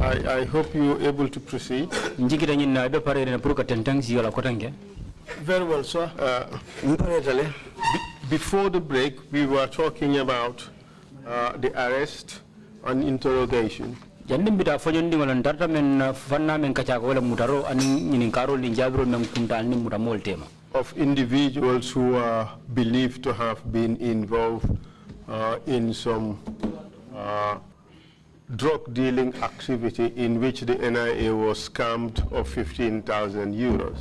I hope you're able to proceed. Very well, sir. Before the break, we were talking about the arrest and interrogation of individuals who are believed to have been involved in some drug dealing activity in which the NIA was scammed of 15,000 euros.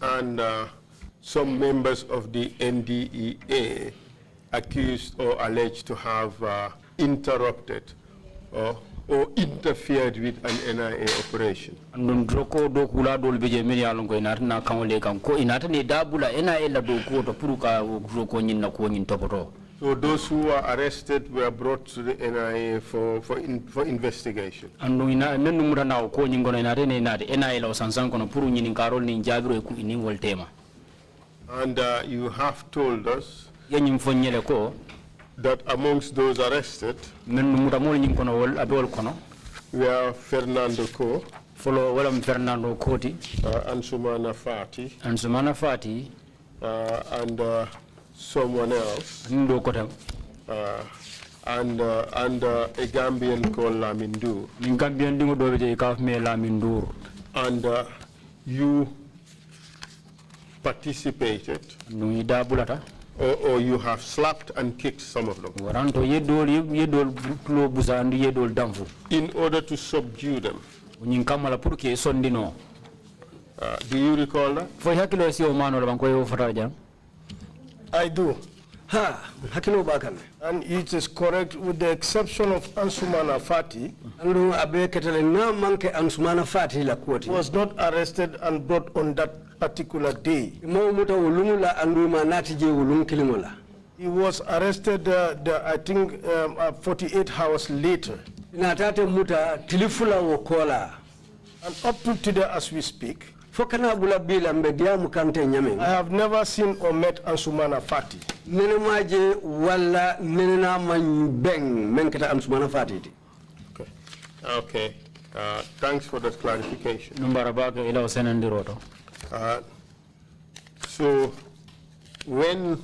And some members of the NDEA accused or alleged to have interrupted or interfered with an NIA operation. So those who were arrested were brought to the NIA for investigation. And you have told us that amongst those arrested were Fernando Co, Fernando Koti, Ansumana Fati, and someone else, and a Gambian called Lamindur. And you participated, or you have slapped and kicked some of them in order to subdue them. Do you recall that? I do. And it is correct with the exception of Ansumana Fati, was not arrested and brought on that particular day. He was arrested, I think, 48 hours later. And up to today as we speak, I have never seen or met Ansumana Fati. Okay. Thanks for that clarification. So, when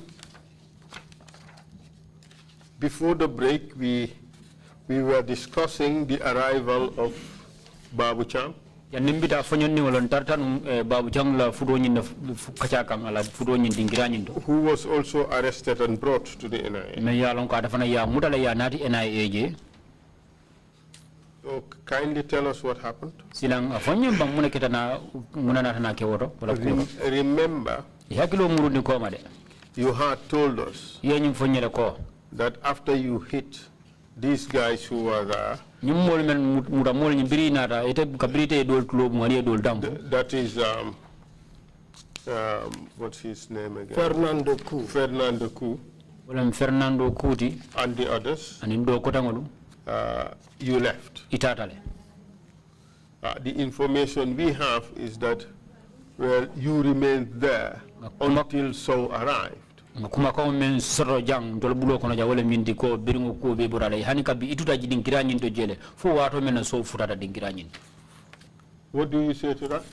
before the break we were discussing the arrival of Babu Chang, who was also arrested and brought to the NIA. So kindly tell us what happened. Remember, you had told us that after you hit these guys who were there, that is, what's his name again? Fernando Ku. Fernando Kuti. And the others. You left. The information we have is that, well, you remained there until so arrived. What do you say to that?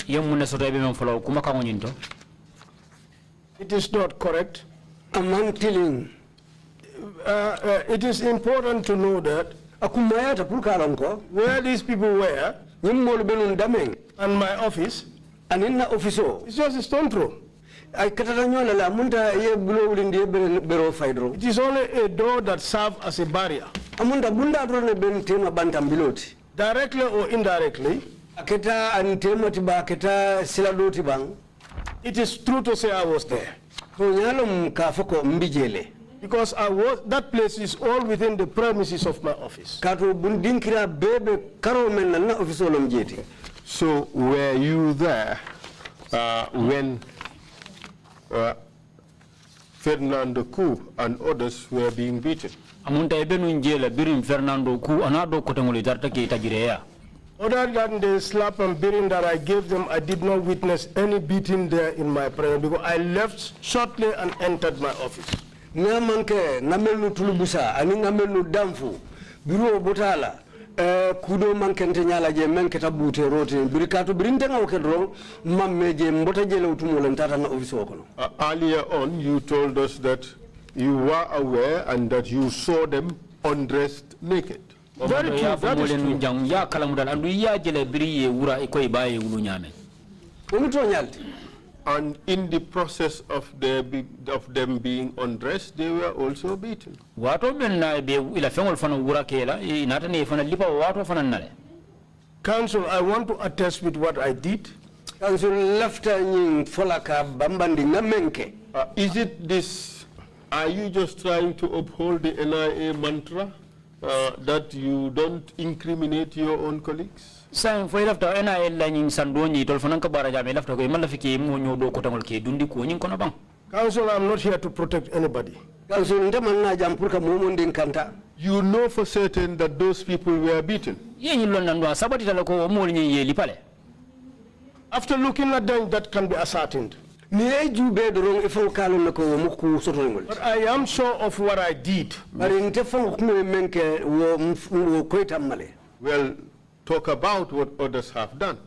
It is not correct. I'm telling. It is important to know that where these people were and my office, it's just a stone throw. It is only a door that serves as a barrier. Directly or indirectly, it is true to say I was there. Because that place is all within the premises of my office. So were you there when Fernando Ku and others were being beaten. Amunta ebenu njela birim Fernando Ku anado kotengoli tartake tajireya. Other than the slap and beating that I gave them, I did not witness any beating there in my prayer because I left shortly and entered my office. Namanke namelu tulubusa ani namelu damfu biro botala kudo mankente nyala je menketa bute rote birikato birintenga okedro mammeje mbota jele utumo lentata na office okono. Earlier on you told us that you were aware and that you saw them undressed naked. Very true. That is true. And in the process of them being undressed, they were also beaten. Council, I want to attest with what I did. Council left folaka bambandi ngamenke. Is it this? Are you just trying to uphold the NIA mantra? That you don't incriminate your own colleagues? Saying for after NIL lining Sandoni, Dolfanaka Barajame left away Malafiki, Munyo do Kotamolke, Dundi Kuning Konabang. Council, I'm not here to protect anybody. Council, you know for certain that those people were beaten. After looking at them, that can be ascertained. But I am sure of what I did. Well, talk about what others have done.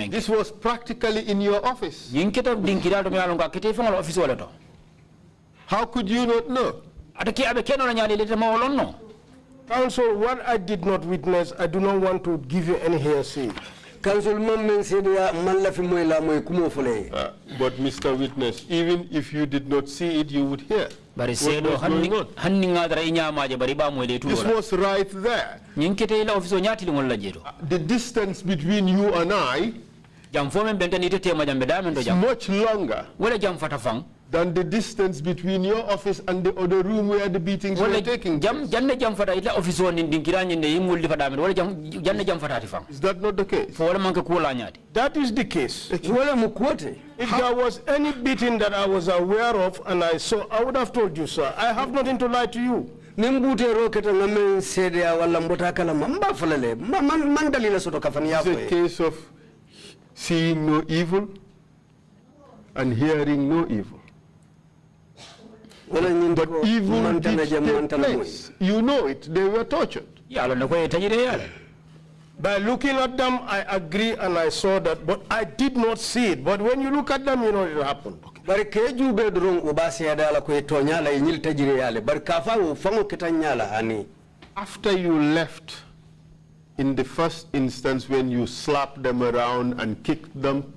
This was practically in your office. How could you not know? Council, what I did not witness, I do not want to give you any hearsay. But Mr. Witness, even if you did not see it, you would hear. This was right there. The distance between you and I is much longer than the distance between your office and the other room where the beatings were taking place. Is that not the case? That is the case. If there was any beating that I was aware of and I saw, I would have told you, sir. I have nothing to lie to you. It's a case of seeing no evil and hearing no evil. But evil did take place. You know it. They were tortured. By looking at them, I agree and I saw that, but I did not see it. But when you look at them, you know it happened. After you left, in the first instance when you slapped them around and kicked them,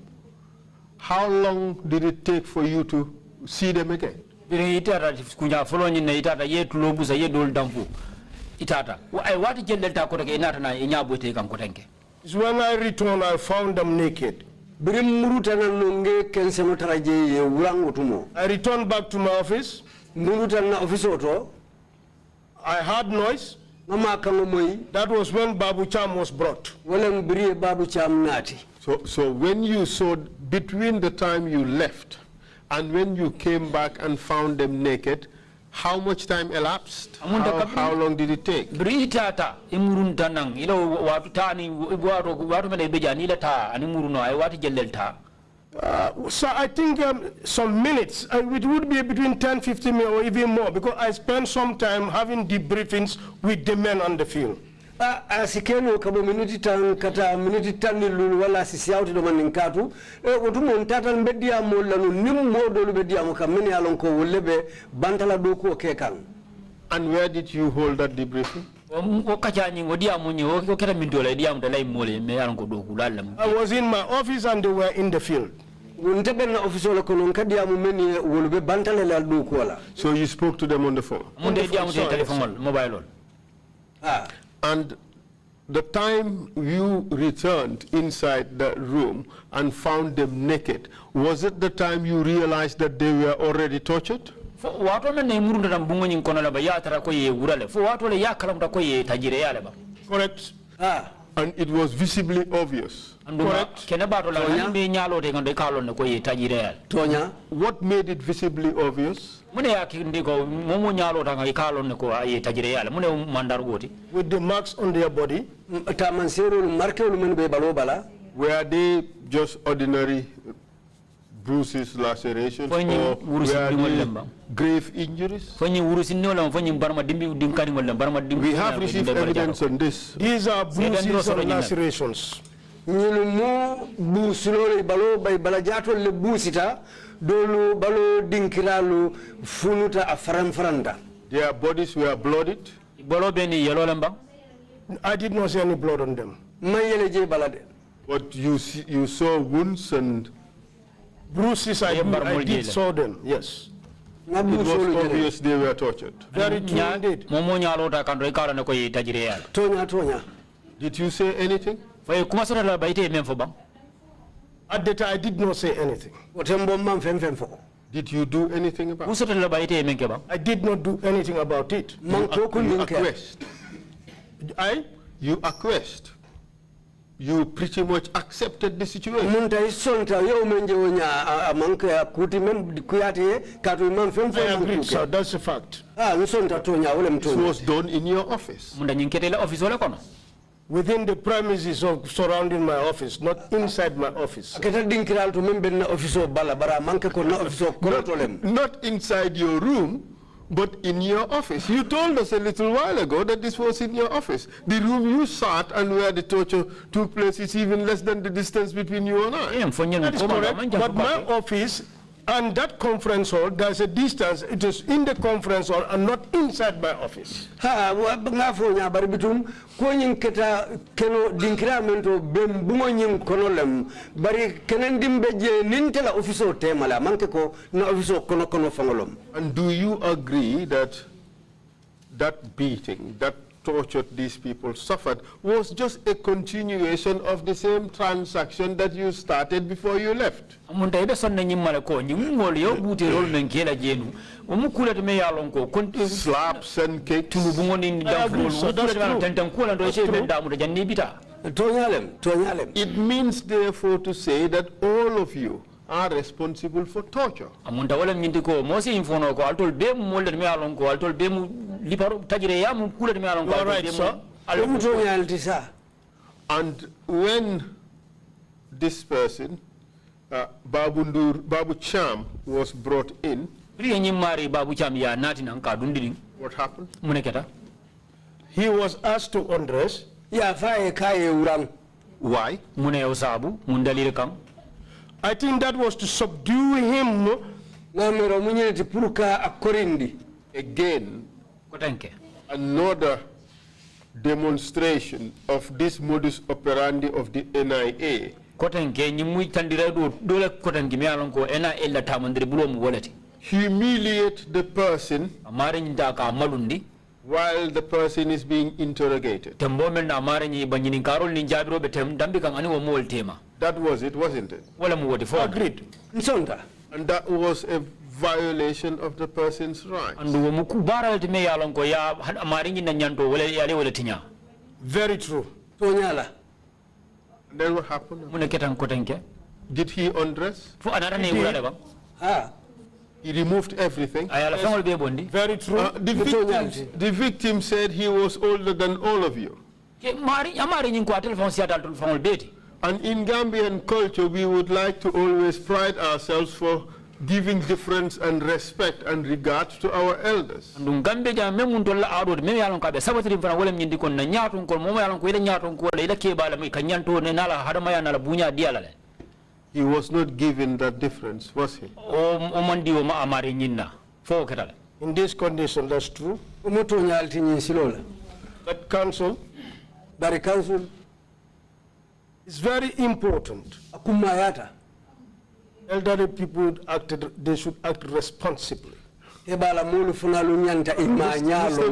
how long did it take for you to see them again? Is when I returned, I found them naked. I returned back to my office. I heard noise. That was when Babu Cham was brought. So when you saw, between the time you left and when you came back and found them naked, how much time elapsed? How long did it take? So I think some minutes. It would be between 10-15 minutes or even more because I spent some time having debriefings with the men on the field. Asikeno kabo minute tan kata minute tan lulu wala sisi auti do maninkatu otumo ntata mbedia mo lanu nim modo lu bedia mo kameni alonko wolebe bantala do ko kekan. And where did you hold that debriefing? I was in my office and they were in the field. So you spoke to them on the phone? And the time you returned inside the room and found them naked, was it the time you realized that they were already tortured? Correct. And it was visibly obvious. Correct. Tonya. What made it visibly obvious? With the marks on their body. Were they just ordinary bruises, lacerations, or were they grave injuries? We have received evidence on this. These are bruises and lacerations. Their bodies were bloodied. I did not see any blood on them. But you saw wounds and bruises. I did saw them, yes. It was obvious they were tortured. Very true indeed. Did you say anything? At the time, I did not say anything. Did you do anything about it? I did not do anything about it. You acquiesced. You acquiesced. You pretty much accepted the situation. I agree, sir, that's a fact. This was done in your office. Within the premises of surrounding my office, not inside my office. Not inside your room, but in your office. You told us a little while ago that this was in your office. The room you sat and where the torture took place is even less than the distance between you and I. That is correct, but my office and that conference hall, there's a distance. It is in the conference hall and not inside my office. And do you agree that that beating, that torture these people suffered was just a continuation of the same transaction that you started before you left? Slaps and kicks. It means therefore to say that all of you are responsible for torture. And when this person, Babu Cham, was brought in, what happened? He was asked to undress. Why? I think that was to subdue him. Again, another demonstration of this modus operandi of the NIA. Humiliate the person while the person is being interrogated. That was it, wasn't it? Agreed. And that was a violation of the person's rights. Very true. And then what happened? Did he undress? He removed everything. Very true. The victim said he was older than all of you. And in Gambian culture, we would like to always pride ourselves for giving deference and respect and regard to our elders. He was not given that difference, was he? In this condition, that's true. That council is very important. Elderly people they should act responsibly. Mr.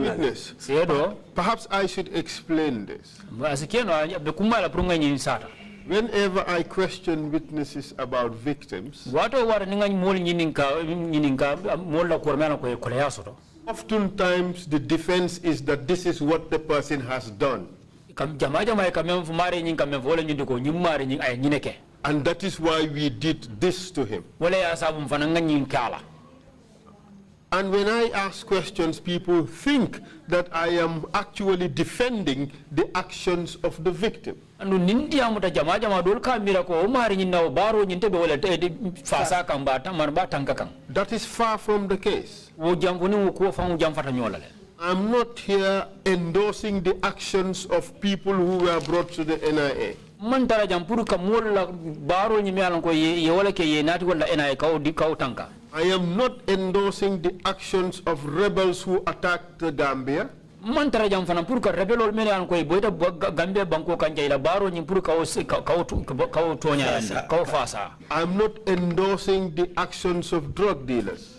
Witness, perhaps I should explain this. Whenever I question witnesses about victims, oftentimes the defense is that this is what the person has done. And that is why we did this to him. And when I ask questions, people think that I am actually defending the actions of the victim. That is far from the case. I'm not here endorsing the actions of people who were brought to the NIA. I am not endorsing the actions of rebels who attacked the Gambia. I'm not endorsing the actions of drug dealers.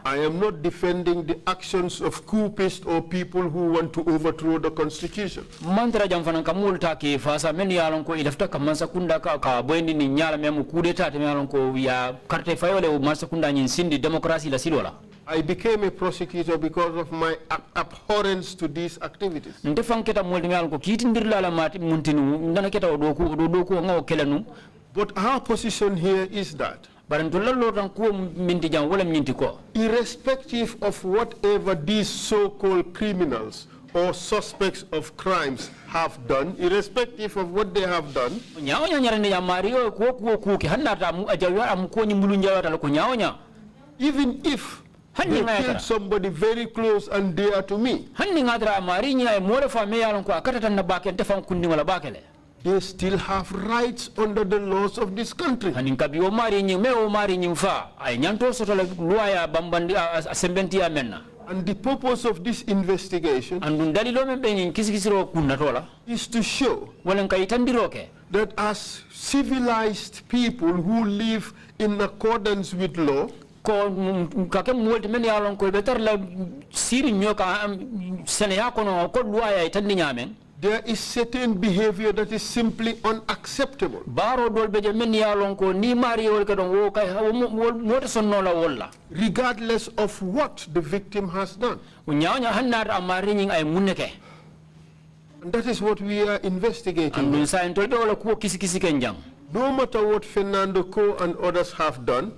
I am not defending the actions of coupists or people who want to overthrow the constitution. I became a prosecutor because of my abhorrence to these activities. But our position here is that irrespective of whatever these so-called criminals or suspects of crimes have done, irrespective of what they have done, even if they killed somebody very close and dear to me, they still have rights under the laws of this country. And the purpose of this investigation is to show that as civilized people who live in accordance with law, there is certain behavior that is simply unacceptable. Regardless of what the victim has done. And that is what we are investigating. No matter what Fernando Co and others have done,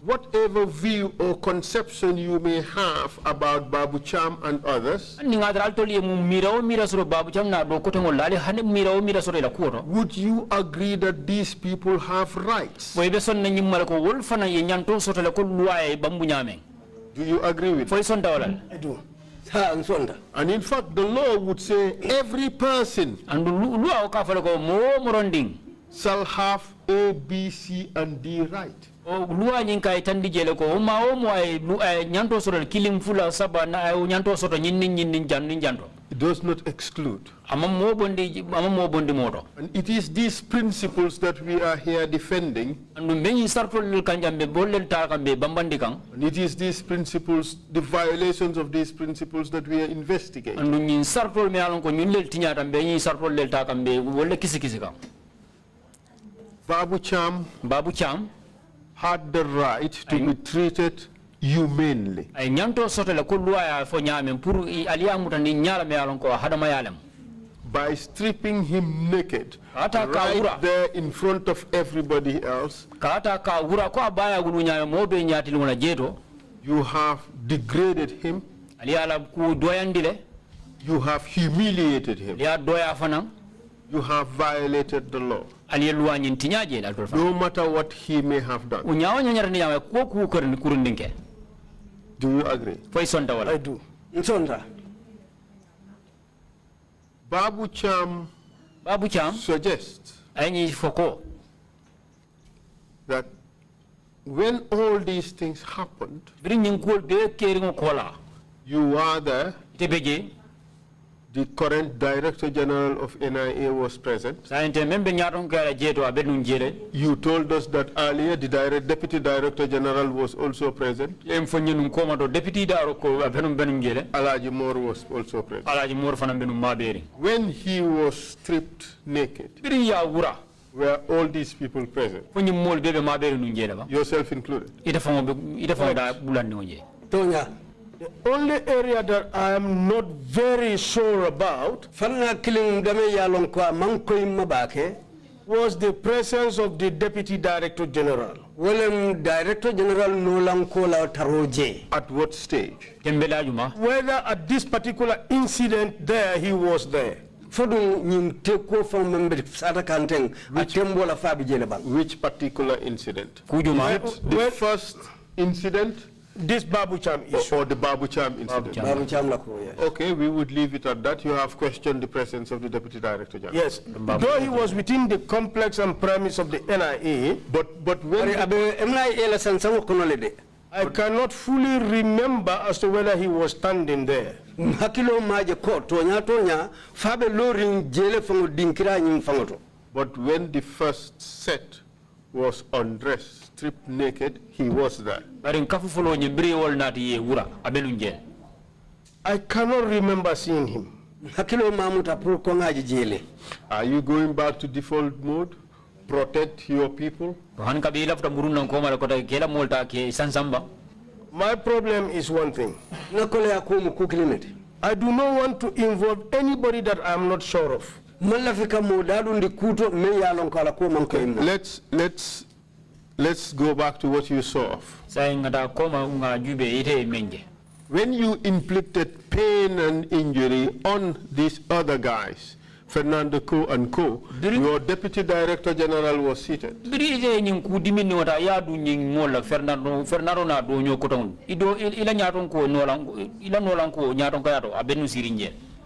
whatever view or conception you may have about Babu Cham and others, would you agree that these people have rights? Do you agree with that? I do. And in fact, the law would say every person shall have A, B, C, and D right. It does not exclude. And it is these principles that we are here defending. And it is these principles, the violations of these principles, that we are investigating. Babu Cham had the right to be treated humanely. By stripping him naked right there in front of everybody else, you have degraded him, you have humiliated him, you have violated the law. No matter what he may have done. Do you agree? I do. Babu Cham suggests that when all these things happened, you are there. The current Director General of NIA was present. You told us that earlier the Deputy Director General was also present. Alaji Moore was also present. When he was stripped naked, Were all these people present? Yourself included? The only area that I am not very sure about was the presence of the Deputy Director General. Director General At what stage? Whether at this particular incident there, he was there. Which particular incident? The first incident? This Babucham issue. Or the Babucham incident? Okay, we would leave it at that. You have questioned the presence of the Deputy Director General. Yes, though he was within the complex and premise of the NIA, but when I cannot fully remember as to whether he was standing there. But when the first set was undressed, stripped naked, he was there. I cannot remember seeing him. Are you going back to default mode? Protect your people? My problem is one thing. I do not want to involve anybody that I am not sure of. Let's go back to what you saw of. When you inflicted pain and injury on these other guys, Fernando Co and Co, your Deputy Director General was seated.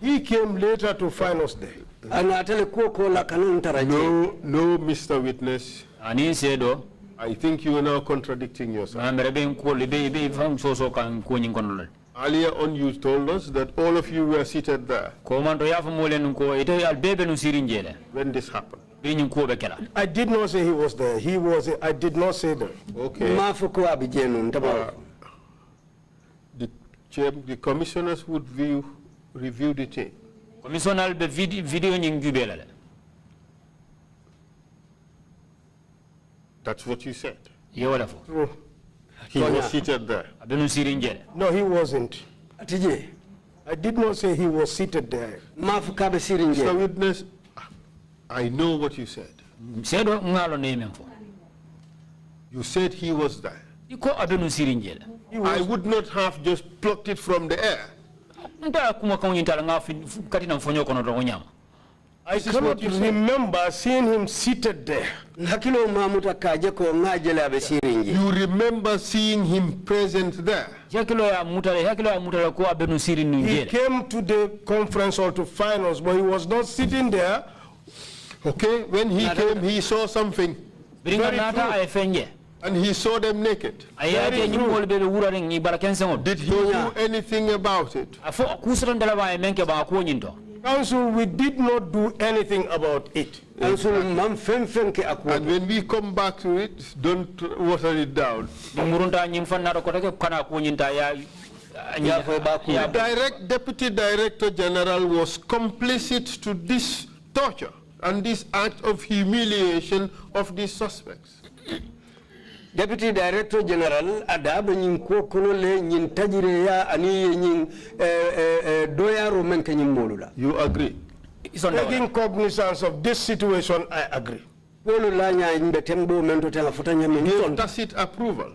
He came later to find us there. No, Mr. Witness. I think you are now contradicting yourself. Earlier on, you told us that all of you were seated there when this happened. I did not say he was there. He was. I did not say that. Okay. The commissioners would review the tape. That's what you said. He was seated there. No, he wasn't. I did not say he was seated there. Mr. Witness, I know what you said. You said he was there. I would not have just plucked it from the air. I cannot remember seeing him seated there. You remember seeing him present there? He came to the conference hall to find us, but he was not sitting there. Okay, when he came, he saw something. And he saw them naked. Did he do anything about it? Council, we did not do anything about it. And when we come back to it, don't water it down. The Deputy Director General was complicit to this torture and this act of humiliation of these suspects. Deputy Director General adaba nyin ko kono le nyin tajire ya ani nyin doyaro men ke nyin molula. You agree? Taking cognizance of this situation, I agree. Give tacit approval.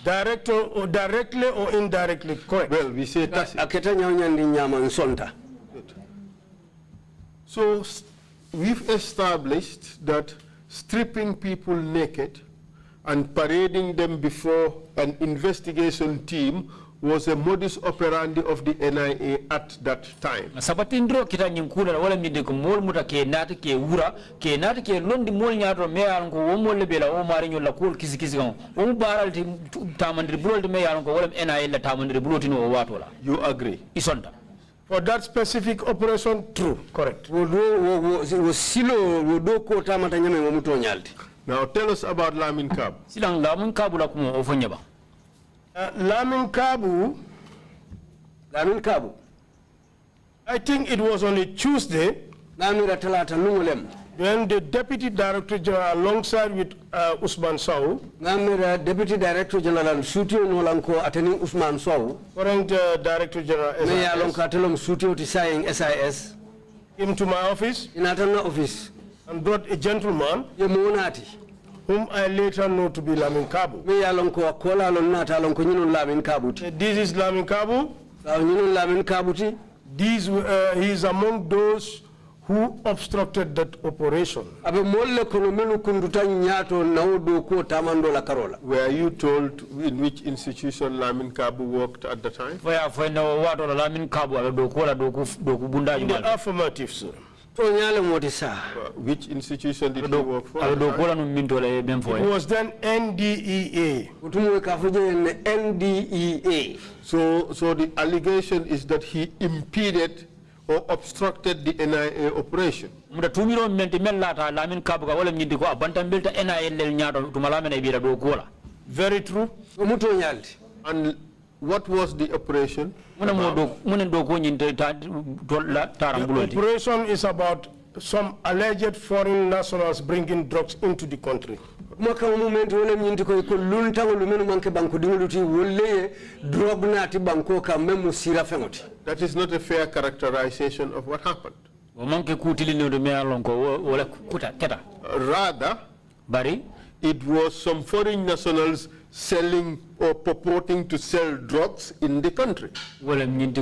Director or directly or indirectly, correct? Well, we say tacit. So we've established that stripping people naked and parading them before an investigation team was a modus operandi of the NIA at that time. Sabatindro kita nyinkula wala mide ko mol muta ke nata ke wura ke nata ke londi mol nyaado me yalan ko wo mol bela o mari nyola ko kisi kisi on o baral ti tamandri bulol me yalan ko wala NIA la tamandri bulotino o watola. You agree? Isonda. For that specific operation, true, correct. Now tell us about Lamin Kabu. Silang Lamin Kabu la kumo ofonyaba. Lamin Kabu, I think it was on a Tuesday. namira talata lungolem Then the Deputy Director General, alongside with Usman Sow, namira Deputy Director General Sutio Nolanko attending Usman Sow, current Director General me ya lon SIS, ka telom Sutio ti saying SIS, came to my office inatana office, and brought a gentleman ye monati, whom I later know to be Lamin Kabu. me ya lon ko kola lon nata lon ko nyinun lamin kabuti. This is Lamin Kabu. Nyinun lamin kabuti. He is among those who obstructed that operation. Abe molle kono menu kunduta nyato naudo ko tamando la karola. Were you told in which institution Lamin Kabu worked at the time? In the affirmative, sir. Which institution did he work for? It was then NDEA. NDEA. So the allegation is that he impeded or obstructed the NIA operation. Very true. And what was the operation? The operation is about some alleged foreign nationals bringing drugs into the country. That is not a fair characterization of what happened. Rather, it was some foreign nationals selling or purporting to sell drugs in the country. Isn't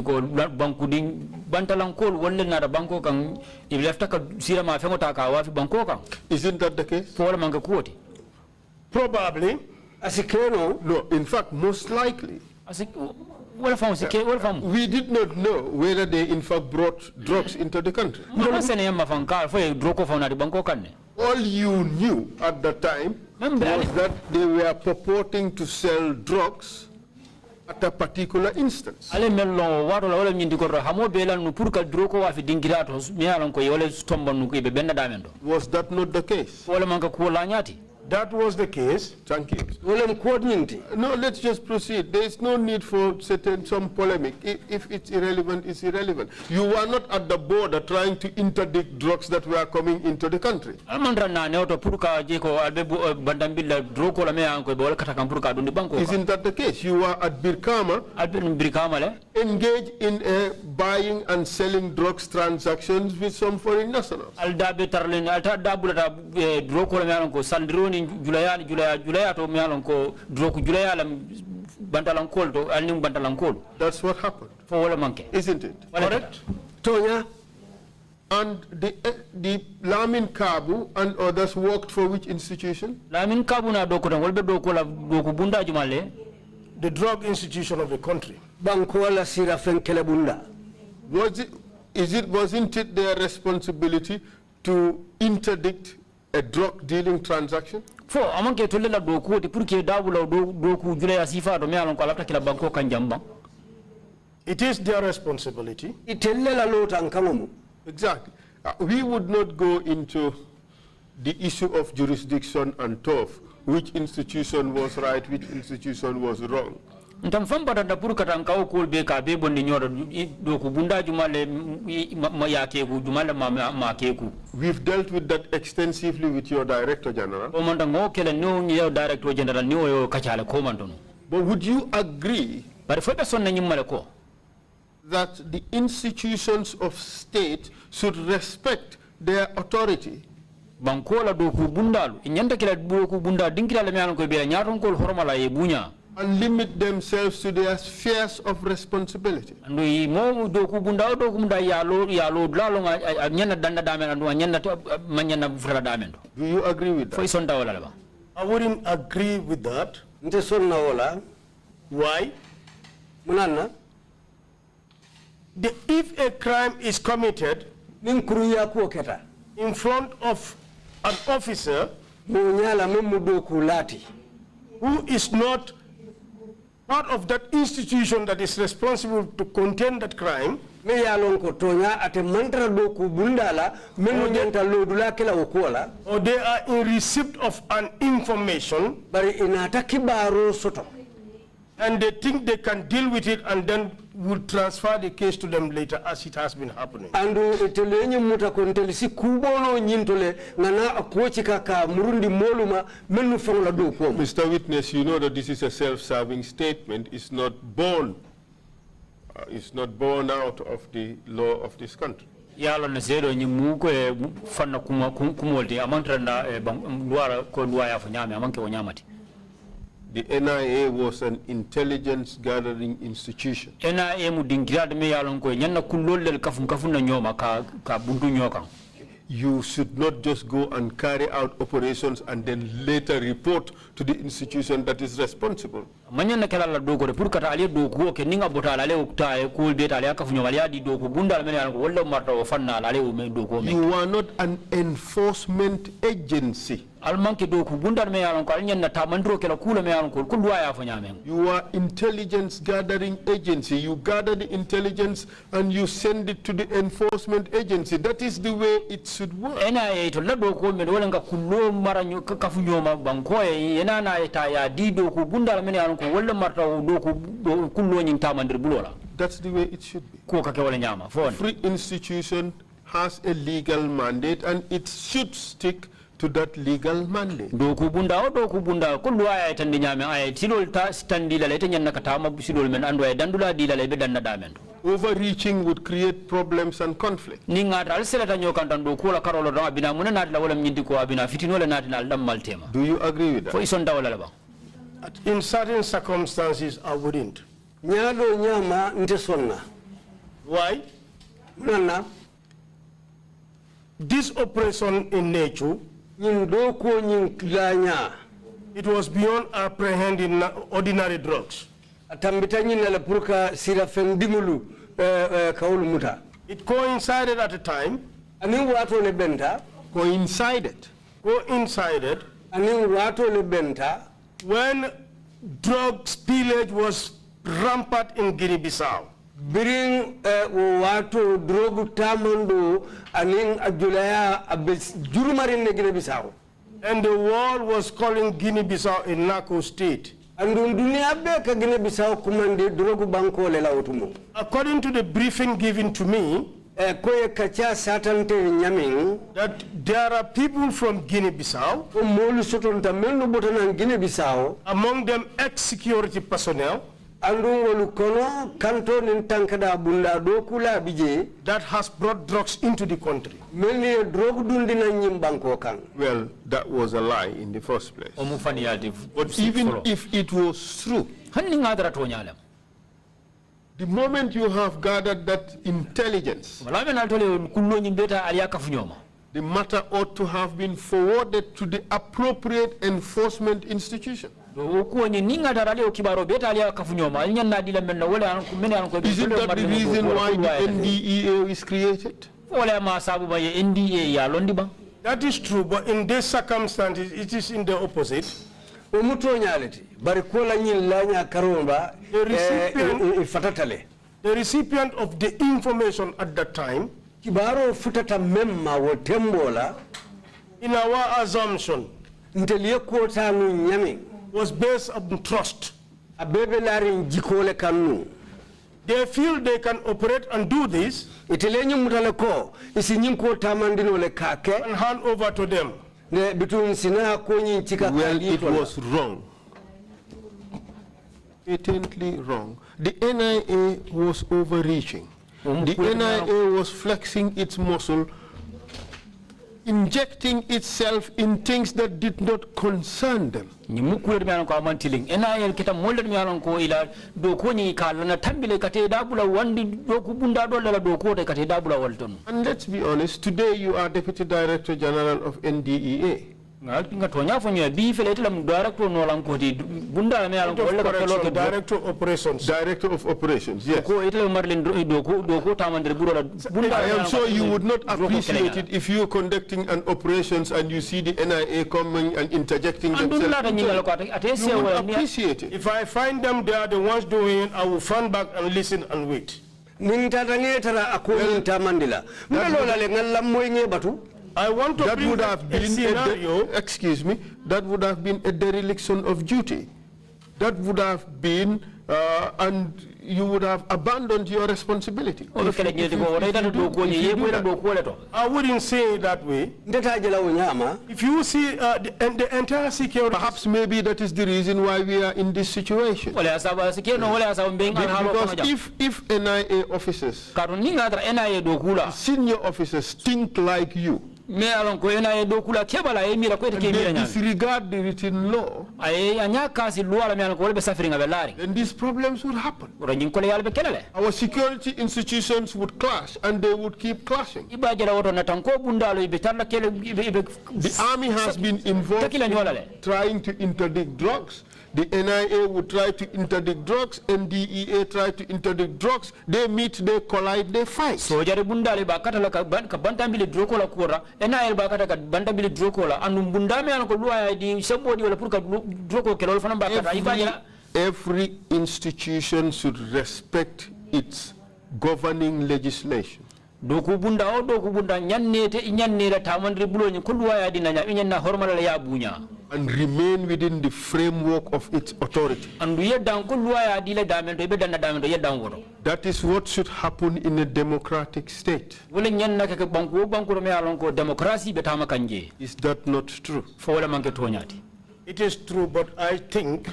that the case? Probably. No, in fact, most likely. We did not know whether they in fact brought drugs into the country. All you knew at the time was that they were purporting to sell drugs at a particular instance. Was that not the case? That was the case. Thank you. No, let's just proceed. There is no need for some polemic. If it's irrelevant, it's irrelevant. You were not at the border trying to interdict drugs that were coming into the country. Isn't that the case? You were at Birkama, engaged in buying and selling drugs transactions with some foreign nationals. Julaya to mialonko droku julaya bantalanko to alning bantalanko. That's what happened. For all manke. Isn't it? Correct. Tonya. And the Lamin Kabu and others worked for which institution? Lamin Kabu na doko na wolbe doko la doko bunda jumale. The drug institution of the country. Bankola sira fenkele bunda. Wasn't it their responsibility to interdict a drug dealing transaction? For amanke tolela doku ti purke dabula doku julaya sifa do mialon ko alafta kila banko kanjamba. It is their responsibility. Exactly. We would not go into the issue of jurisdiction and turf, which institution was right, which institution was wrong. We've dealt with that extensively with your Director General. But would you agree that the institutions of state should respect their authority? And limit themselves to their spheres of responsibility? Do you agree with that? I wouldn't agree with that. Why? If a crime is committed in front of an officer who is not part of that institution that is responsible to contain that crime, or they are in receipt of an information and they think they can deal with it and then will transfer the case to them later as it has been happening. And telenye muta konteli si kubono nyintole ngana akwochi kaka murundi moluma menu fangla do ko. Mr. Witness, you know that this is a self-serving statement. It's not born out of the law of this country. Yalo na zero ni muko fanna kumolti amantra na luara ko luaya fanyame amanke wanyamati. The NIA was an intelligence gathering institution. NIA mu dingirade me yalon ko nyanna kullol kafun na nyoma ka buntu nyoka. You should not just go and carry out operations and then later report to the institution that is responsible. Manyanna kala la dogo de purkata ali dogo ke ninga botala ale ukta e kul beta ali kafu nyoma ali dogo bunda me yalon ko wala marta o fanna ale o me dogo me. You are not an enforcement agency. Almanke dogo bunda me yalon ko alnyanna tamandro kala kula me yalon ko kulwa ya fanyame. You are intelligence gathering agency. You gather the intelligence and you send it to the enforcement agency. That is the way it should work. NIA to la dogo me wala nga kullo maranyo kafu nyoma banko e na eta ya di dogo bunda me yalon ko wala marta o dogo kullo nyin tamandir bulola. That's the way it should be. Ko ka ke wala nyama fon. Every institution has a legal mandate and it should stick to that legal mandate. Doku bunda kullu aya tan nyame aya tilol ta standi la lete nyanna katama sidol men ando ay dandula di la be danna damen. Overreaching would create problems and conflict. Ni ngata al selata nyokantan do kula karolo do abina mun na la wala nyindi ko abina fitino la natina al dam maltema. Do you agree with that? Fo ison dawala la ba. In certain circumstances, I wouldn't. Nyado nyama ntesonna. Why? Nana. This operation in nature, it was beyond apprehending ordinary drugs. It coincided at a time. Coincided when drug spillage was rampant in Guinea-Bissau. Biring wato drogu tamando aning ajulaya abes jurumarin ne Guinea-Bissau. And the world was calling Guinea-Bissau a narco state. Andun dunia be ka Guinea-Bissau kumande drogu banko le lautumo. According to the briefing given to me, koye kacha satante nyaming that there are people from Guinea-Bissau, molu sotonta menu botanan Guinea-Bissau, among them ex-security personnel, that has brought drugs into the country. Well, that was a lie in the first place. But even if it was true, the moment you have gathered that intelligence, the matter ought to have been forwarded to the appropriate enforcement institution. Isn't that the reason why the NDEA is created? That is true, but in these circumstances, it is in the opposite. The recipient of the information at that time, in our assumption, was based on trust. They feel they can operate and do this and hand over to them. Well, it was wrong. Patently wrong. The NIA was overreaching. The NIA was flexing its muscle, injecting itself in things that did not concern them. And let's be honest, today you are Deputy Director General of NDEA. Director of Operations. Director of Operations, yes. I am sure you would not appreciate it if you are conducting an operations and you see the NIA coming and interjecting themselves. You would appreciate it. If I find them, they are the ones doing it, I will stand back and listen and wait. I want to bring a scenario. Excuse me, that would have been a dereliction of duty. That would have been and you would have abandoned your responsibility. I wouldn't say it that way. If you see the entire security... Perhaps maybe that is the reason why we are in this situation. Because if NIA officers, senior officers think like you, and they disregard the written law, then these problems would happen. Our security institutions would clash, and they would keep clashing. The army has been involved in trying to interdict drugs. The NIA would try to interdict drugs, NDEA try to interdict drugs. They meet, they collide, they fight. So jare bundale ba kata la ka bantambili droko la kura, NIA ba kata ka bantambili droko la anu bundame an ko luwa di somebody wala pour ka droko kelol fana ba kata ibanya. Every institution should respect its governing legislation. Doku bunda o doku bunda nyanne la tamandri bulo ni ko luwa di nanya nyanna hormala ya bunya. And remain within the framework of its authority. That is what should happen in a democratic state. Is that not true? It is true, but I think...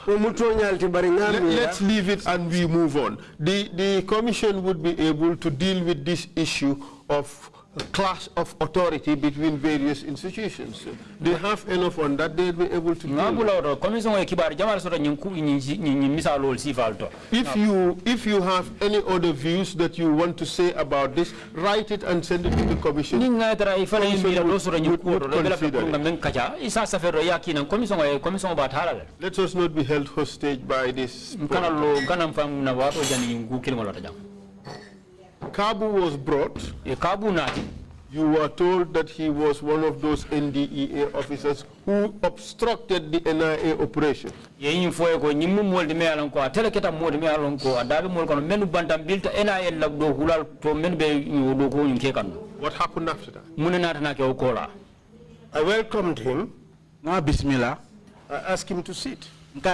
Let's leave it and we move on. The Commission would be able to deal with this issue of clash of authority between various institutions. They have enough on that, they'll be able to deal. If you have any other views that you want to say about this, write it and send it to the Commission. Let us not be held hostage by this. Kabu was brought. You were told that he was one of those NDEA officers who obstructed the NIA operation. What happened after that? I welcomed him. Bismillah. I asked him to sit.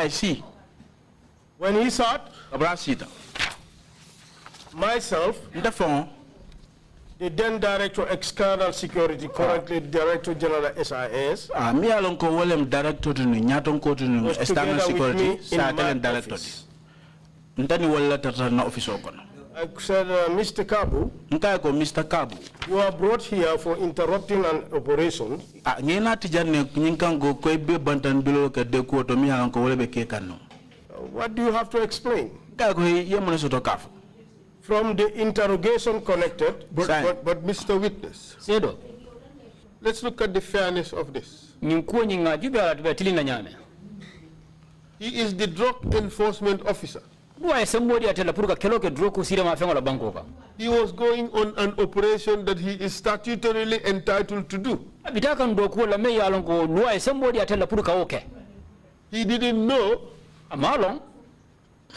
See. When he sat, myself, the then Director External Security, currently Director General SIS, Director to External Security, I said, Mr. Kabu, you are brought here for interrupting an operation. What do you have to explain? From the interrogation connected. But Mr. Witness, let's look at the fairness of this. He is the drug enforcement officer. He was going on an operation that he is statutorily entitled to do. He didn't know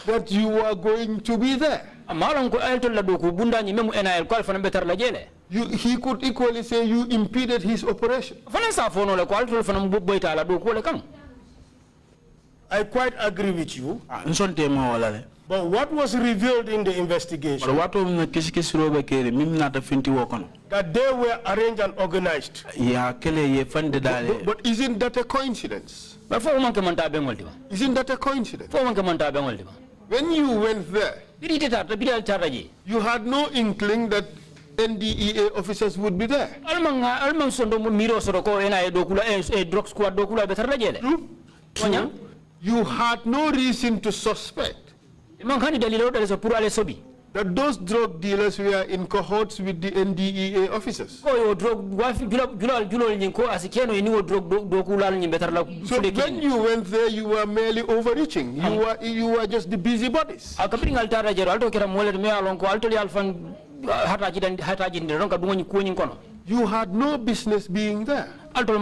that you were going to be there. He could equally say you impeded his operation. I quite agree with you. But what was revealed in the investigation? That they were arranged and organized. But isn't that a coincidence? Isn't that a coincidence? When you went there, you had no inkling that NDEA officers would be there. True. You had no reason to suspect that those drug dealers were in cohorts with the NDEA officers. So when you went there, you were merely overreaching. You were just the busybodies. You had no business being there. Your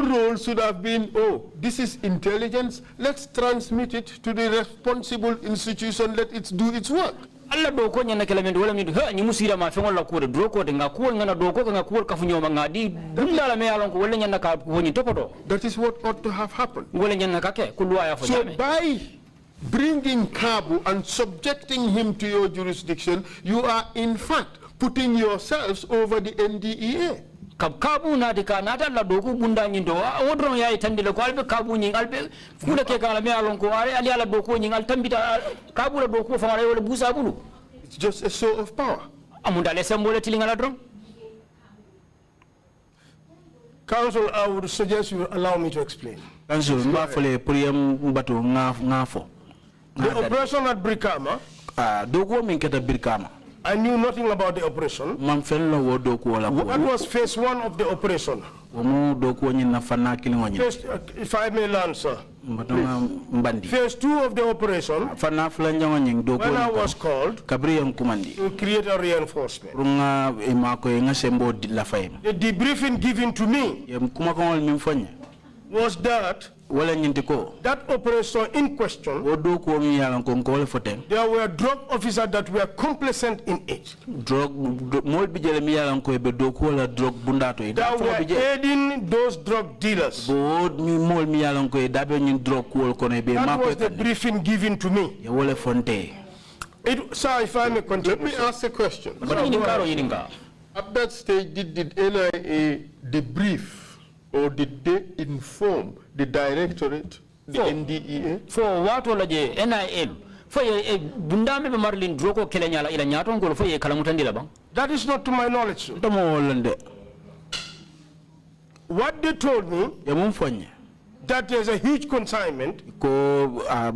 role should have been, oh, this is intelligence, let's transmit it to the responsible institution, let it do its work. alla do ko nyana kala men wala mi ha ni musira ma fengol la ko do ko de nga ko ngana do ko nga ko ka fu nyoma nga di dulla la me yalon ko wala nyana ka ko ni topoto. That is what ought to have happened. Wala nyana ka ke ko luwa ya fo So jame. by bringing Kabu and subjecting him to your jurisdiction, you are in fact putting yourselves over the NDEA. Kabu na de ka na ta la do ko bunda nyi do o dron yayi tandile ko albe kabu nyi albe kula ke kala me yalon ko are ali ala do ko nyi al tambita kabu la do ko fa wala busa bulu. It's just a show of power. Amunda le sembole tilingala dron. Counsel, I would suggest you allow me to explain. Counsel, mbafole priyam mbato ngafo. The operation at Brikama, Dogo min keta Brikama. I knew nothing about the operation. Man fello wo doku wala ko. What was phase 1 of the operation? Mo doku nyi na fana kili ngoni. If I may learn, sir. Mbandi. Phase 2 of the operation, Fana flanja ngoni doku. when I was called Kabriyam kumandi. to create a reinforcement. Runga imako nga sembo la fayem. The debriefing given to me Yem kuma ko min fanya. was that Wala nyintiko. that operation in question, Wo doku mi yalan ko ko le foten. there were drug officers that were complacent in it, Drug mol bi jele mi yalan ko be doku wala drug bundato ida that fo were bi je. aiding those drug dealers. Bo mi mol mi yalan ko da be nyin drug ko ko ne be That mako. was the briefing given to me. Ya wala fonte. Sir, if I may continue. Let me ask a question. Yininga. At that stage, did NIA debrief or did they inform the directorate, the NDEA? For what will je NIM for ye bundame be marlin droko kelenya ila nyato ngol for ye kalamutandila bang. That is not to my knowledge, sir. Tomo wolande. What they told me, Ya mum fonye. that there's a huge consignment, Ko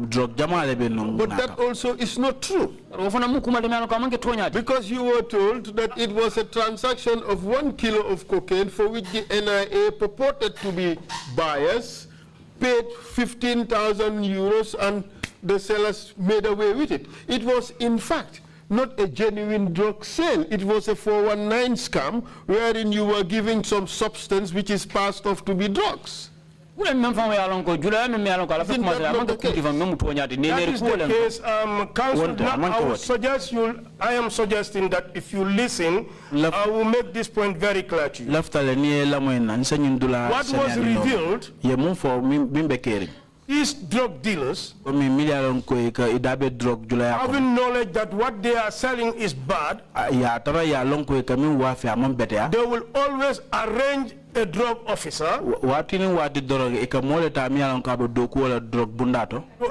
drug jamale be no. But that also is not true. Ofana mukuma de mano kamange tonya. Because you were told that it was a transaction of 1 kilo of cocaine for which the NIA purported to be buyers, paid 15,000 euros and the sellers made away with it. It was in fact not a genuine drug sale. It was a 419 scam wherein you were giving some substance which is passed off to be drugs. that is the case. Counsel, now I am suggesting that if you listen, I will make this point very clear to you. What was revealed, these drug dealers, having knowledge that what they are selling is bad, they will always arrange a drug officer to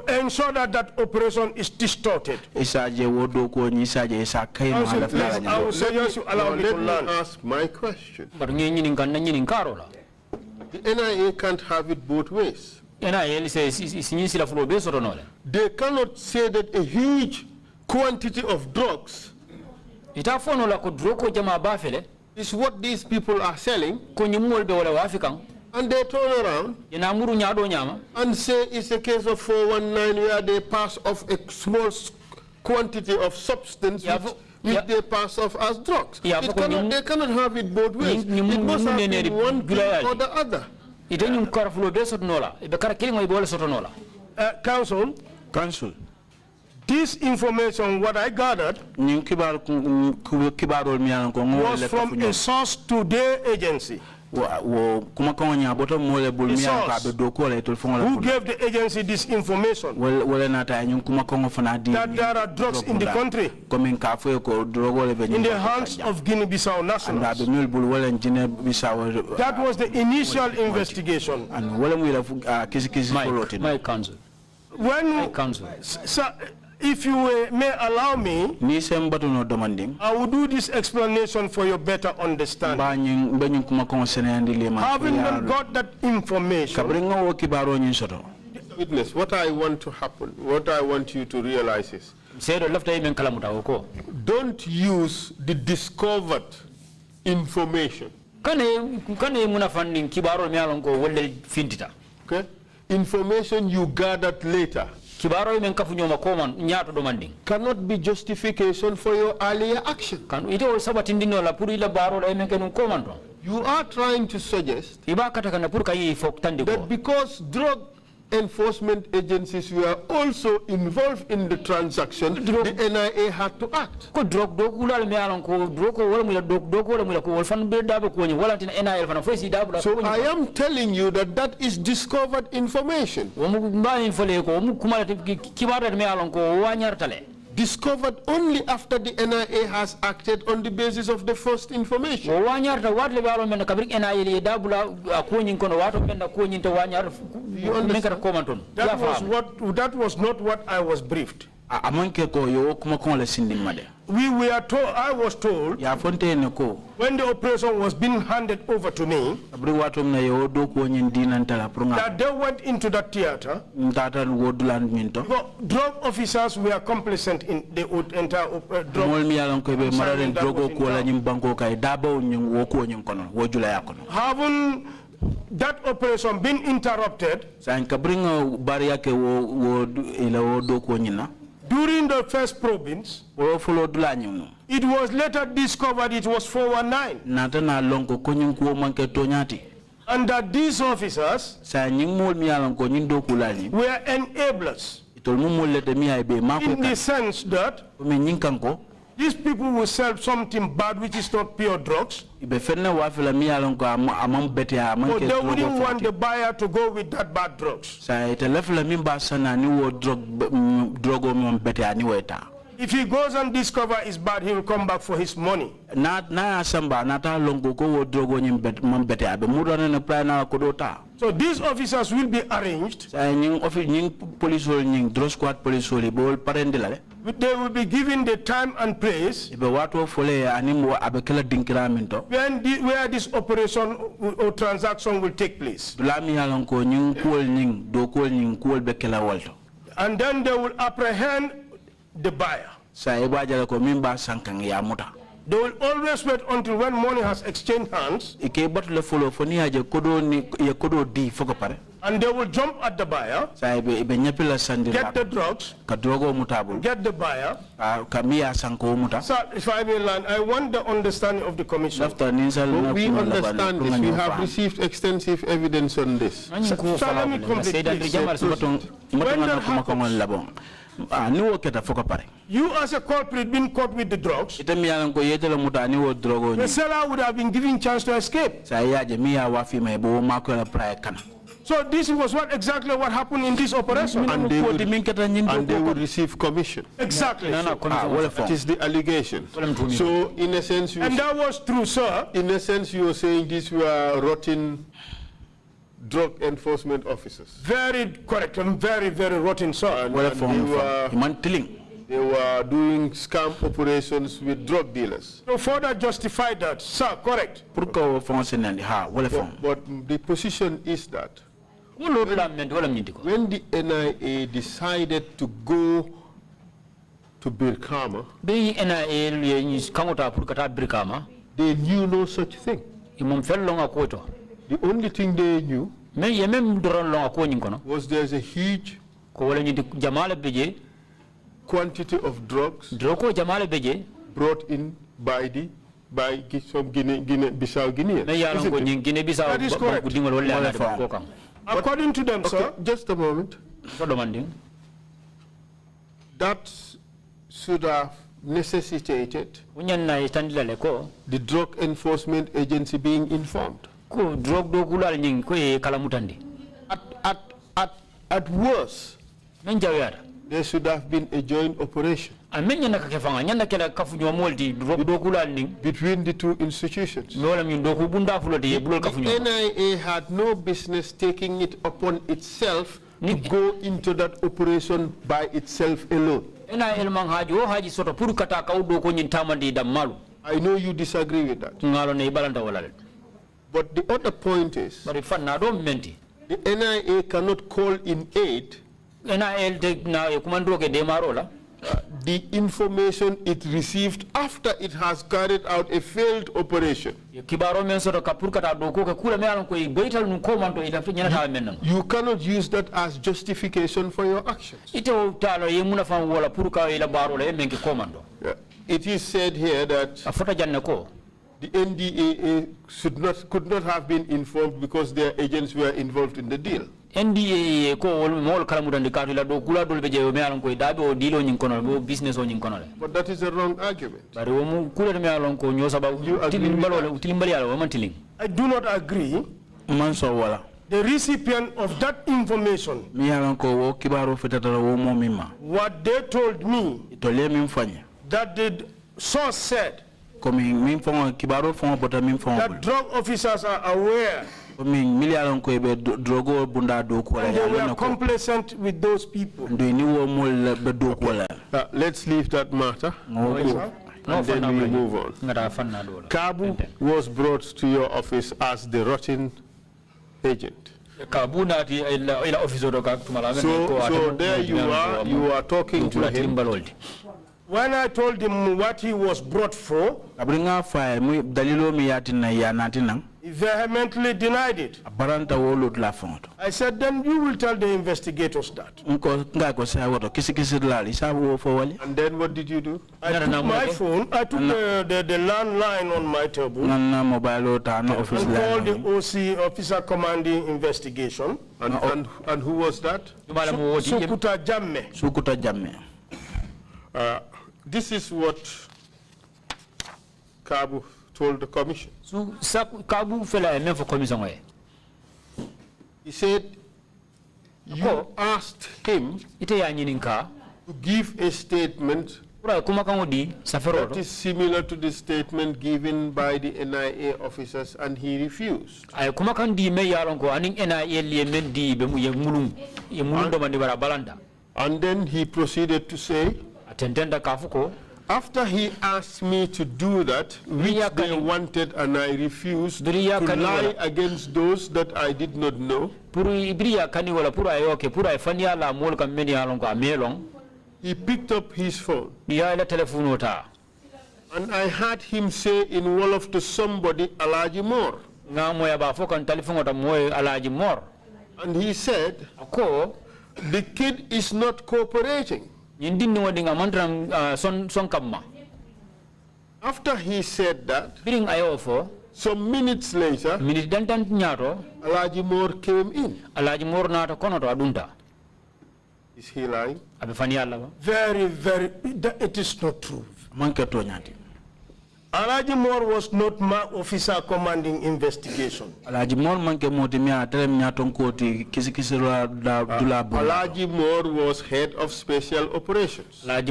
ensure that that operation is distorted. Counsel, I will suggest you allow me to Let me learn. ask my question. The NIA can't have it both ways. They cannot say that a huge quantity of drugs is what these people are selling, and they turn around and say it's a case of 419 where they pass off a small quantity of substance which they pass off as drugs. They cannot have it both ways. It must have been one thing or the other. Counsel, this information, what I gathered, was from a source to their agency. Who gave the agency this information? That there are drugs in the country, in the hands of Guinea-Bissau nationals. That was the initial investigation. My counsel. Sir, if you may allow me, I will do this explanation for your better understanding. Having got that information, Witness, what I want to happen, what I want you to realize is, don't use the discovered information. Okay? Information you gathered later cannot be justification for your earlier action. You are trying to suggest that because drug enforcement agencies were also involved in the transaction, the NIA had to act. Ko drug do kula me alon ko drug ko wala mula drug wala mula ko wal fan be dabe ko wala tin NIA fan fo si dabu. So I am telling you that is discovered information. Wo mu ba infole ko mu kuma kibara me alon ko wanyartale. Discovered only after the NIA has acted on the basis of the first information. You understand? That was not what I was briefed. We were told, I was told, when the operation was being handed over to me, that they went into the theater. Drug officers were complicit in the entire Haven't that operation been interrupted? During the first probings, it was later discovered it was 419. And that these officers were enablers. In the sense that these people will sell something bad which is not pure drugs. But they wouldn't want the buyer to go with that bad drugs. If he goes and discovers it's bad, he will come back for his money. So these officers will be arranged. They will be given the time and place where this operation or transaction will take place. And then they will apprehend the buyer. They will always wait until when money has exchanged hands. And they will jump at the buyer, get the drugs, get the buyer. So, if I may learn, I want the understanding of the commission. We understand this. We have received extensive evidence on this. So let me complete this. When that happens, you as a culprit being caught with the drugs, the seller would have been given chance to escape. So this was exactly what happened in this operation. And they would receive commission. Exactly. It is the allegation. So in a sense, and that was true, sir. In a sense, you were saying these were rotten drug enforcement officers. Very correct and very, very rotten, sir. They were doing scam operations with drug dealers. To further justify that, sir, correct. But the position is that when the NIA decided to go to Birkama, they knew no such thing. The only thing they knew was there's a huge quantity of drugs brought in by some Guinea-Bissau Guineans. That is correct. According to them, sir. Just a moment. That should have necessitated the drug enforcement agency being informed. At worst, there should have been a joint operation between the two institutions. The NIA had no business taking it upon itself to go into that operation by itself alone. I know you disagree with that. But the other point is, the NIA cannot call in aid the information it received after it has carried out a failed operation. You cannot use that as justification for your actions. It is said here that the NDAA could not have been informed because their agents were involved in the deal. NDA ko wol mol kala mudande katu la do kula dol be je me alon ko dabe o dilo nyin kono bo business o nyin kono le. But that is a wrong argument. Bari wo mu kula me alon ko nyosa ba tilimbalo yalo wo man tiling. I do not agree. Man so wala. The recipient of that information, what they told me, that the source said, that drug officers are aware, and they were complacent with those people. Let's leave that matter. And then we move on. Kabu was brought to your office as the rotten agent. So there you are talking to him. When I told him what he was brought for, he vehemently denied it. I said, then you will tell the investigators that. And then what did you do? I took my phone, I took the landline on my table, and called the OC, Officer Commanding Investigation. And who was that? Sukuta Jammeh. This is what Kabu told the commission. He said you asked him to give a statement that is similar to the statement given by the NIA officers, and he refused. And then he proceeded to say, after he asked me to do that, which they wanted and I refused, to lie against those that I did not know, he picked up his phone. And I heard him say in Wolof to somebody, Alaji Moore. And he said, the kid is not cooperating. After he said that, some minutes later, Alaji Moore came in. Is he lying? Very, very, it is not true. Alaji Moore was not my officer commanding investigation. Alaji Moore was head of special operations. And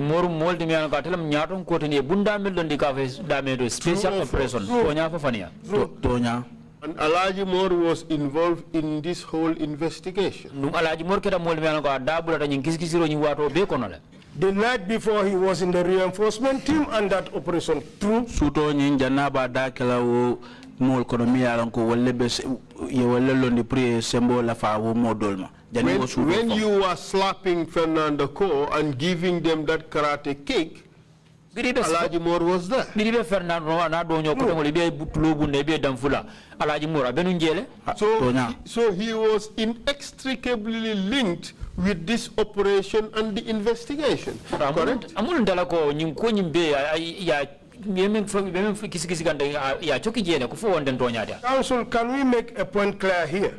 Alaji Moore was involved in this whole investigation. The night before, he was in the reinforcement team and that operation true. When you were slapping Fernando Ko and giving them that karate kick, Alaji Moore was there. So he was inextricably linked with this operation and the investigation. Correct? Council, can we make a point clear here?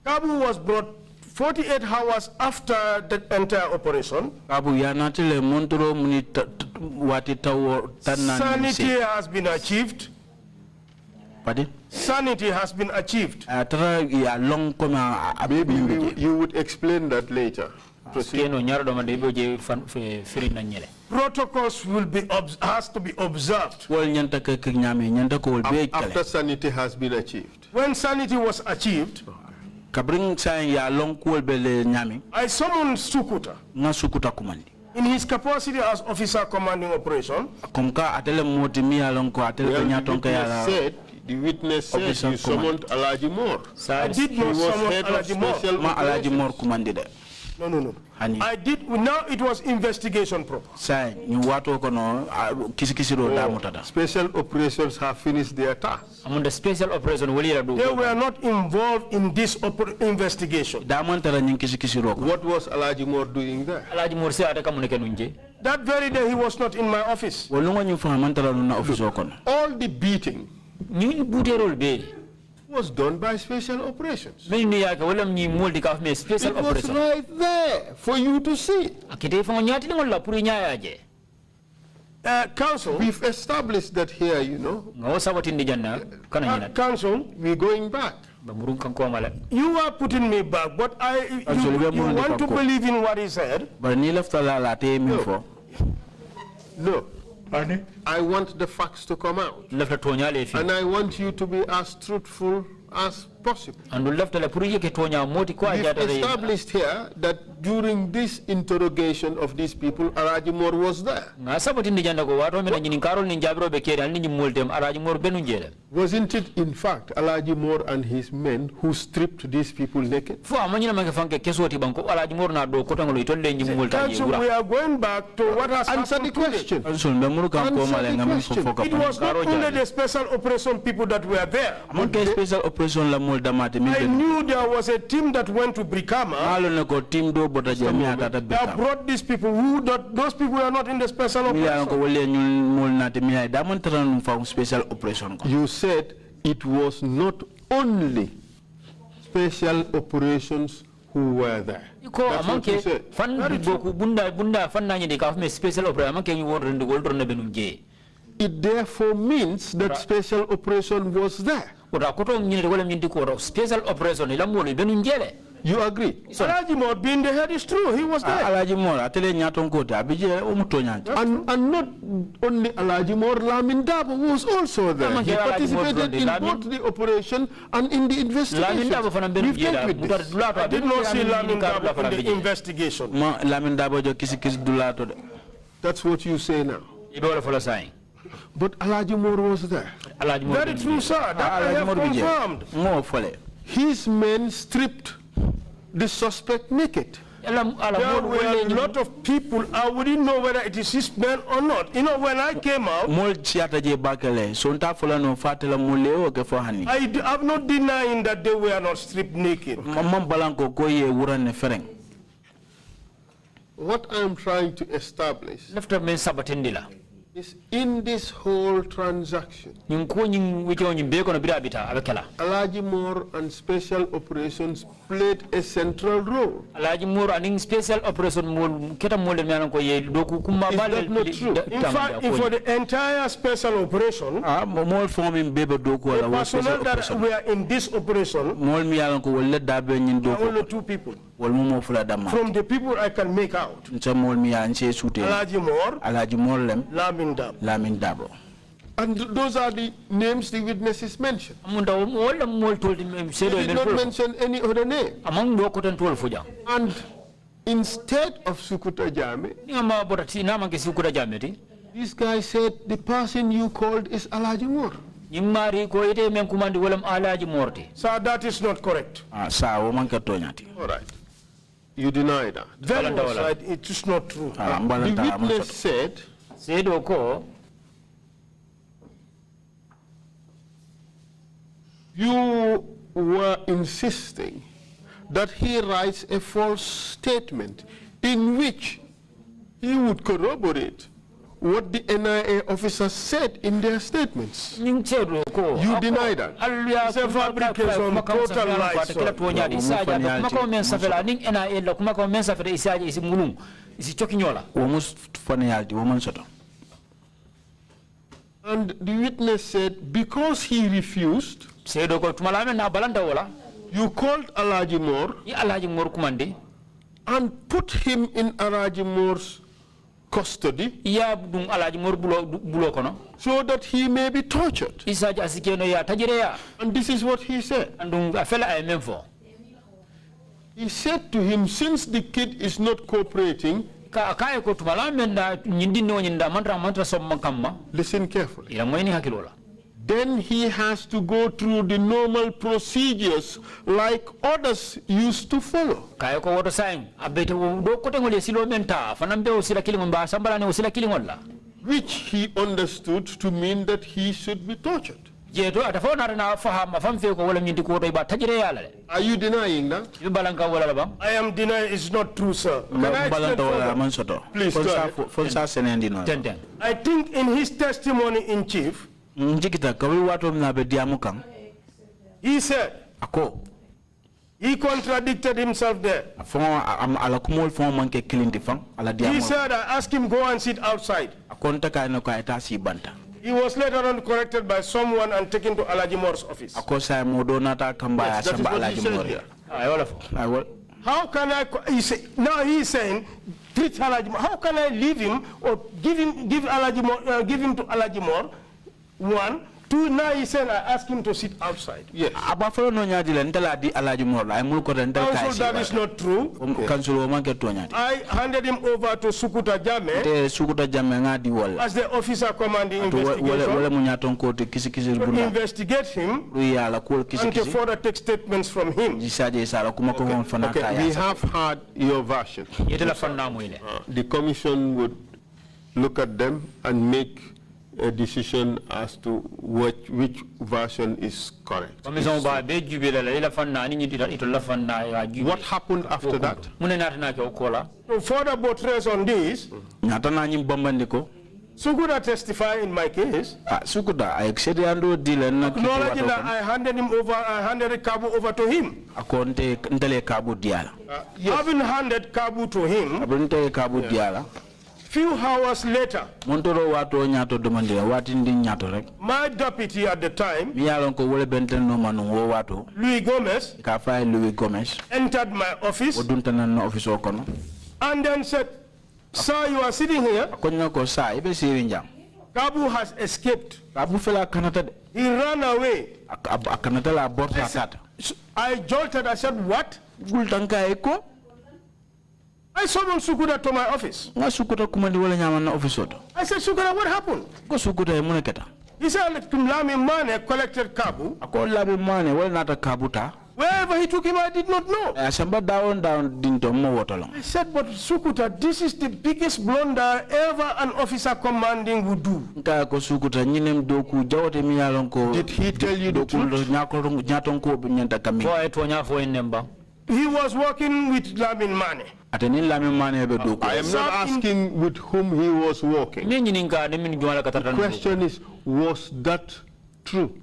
Kabu was brought 48 hours after the entire operation. Sanity has been achieved. Pardon? Sanity has been achieved. Maybe you would explain that later. Protocols will be has to be observed. After sanity has been achieved. When sanity was achieved, I summoned Sukuta in his capacity as officer commanding operation. The witness said you summoned Alaji Moore. I did not summon Alaji Moore. No. I did. Now it was investigation proper. Special operations have finished their task. The special operation, they were not involved in this investigation. What was Alaji Moore doing there? That very day he was not in my office. All the beating was done by special operations. It was right there for you to see. Council, we've established that here, you know. Council, we're going back. You are putting me back, but you want to believe in what he said? No. I want the facts to come out. And I want you to be as truthful as possible. We've established here that during this interrogation of these people, Arajimor was there. Wasn't it, in fact, Arajimor and his men who stripped these people naked? Council, we are going back to what has Answer the question. It was not only the special operation people that were there. I knew there was a team that went to Brikama that brought these people. Those people are not in the special operation. You said it was not only special operations who were there. That's what you said. It therefore means that special operation was there. You agree? Alajimor being the head is true. He was there. And not only Alajimor, Lamin Dabo was also there. He participated in both the operation and in the investigation. We've dealt with this. I did not see Lamin Dabo in the investigation. That's what you say now. But Alajimor was there. Very true, sir. That I have confirmed. His men stripped the suspect naked. There were a lot of people. I wouldn't know whether it is his men or not. You know, when I came out, I'm not denying that they were not stripped naked. What I'm trying to establish is in this whole transaction, Alajimor and special operations played a central role. Is that not true? In fact, for the entire special operation, the personnel that were in this operation, only two people. From the people I can make out, Alajimor, Lamin Dabo. And those are the names the witnesses mentioned. They did not mention any other name. And instead of Sukuta Jame, this guy said the person you called is Alajimor. So that is not correct. All right. You deny that. Very much right. It is not true. The witness said, you were insisting that he writes a false statement in which he would corroborate what the NIA officers said in their statements. You deny that. It's a fabrication, total lie. And the witness said, because he refused, you called Alajimor and put him in Alajimor's custody so that he may be tortured. And this is what he said. He said to him, since the kid is not cooperating, listen carefully. Then he has to go through the normal procedures like others used to follow. Which he understood to mean that he should be tortured. Are you denying that? I am denying it's not true, sir. Please, I think in his testimony in chief, He said, ako he contradicted himself there. He said, I asked him go and sit outside. He was later on corrected by someone and taken to Alajimor's office. Yes, that is what he said here. How can I, now he's saying, treat Alajimor. How can I leave him or give him to Alajimor? One. Two, now he's saying I asked him to sit outside. Yes. Council, that is not true. I handed him over to Sukuta Jame as the officer commanding investigation to investigate him and to further take statements from him. Okay, we have heard your version. The commission would look at them and make a decision as to which version is correct. What happened after that? To further buttress on this, Sukuta testified in my case. Acknowledging that I handed him over, I handed Kabu over to him. Having handed Kabu to him, few hours later, my deputy at the time, Louis Gomez, entered my office and then said, sir, you are sitting here. Kabu has escaped. He ran away. I jolted. I said, what? I summoned Sukuta to my office. I said, Sukuta, what happened? He said, Lami Mane collected Kabu. Wherever he took him, I did not know. I said, but Sukuta, this is the biggest blunder ever an officer commanding would do. Did he tell you the truth? He was working with Lamin Mane. I am not asking with whom he was working. The question is, was that true?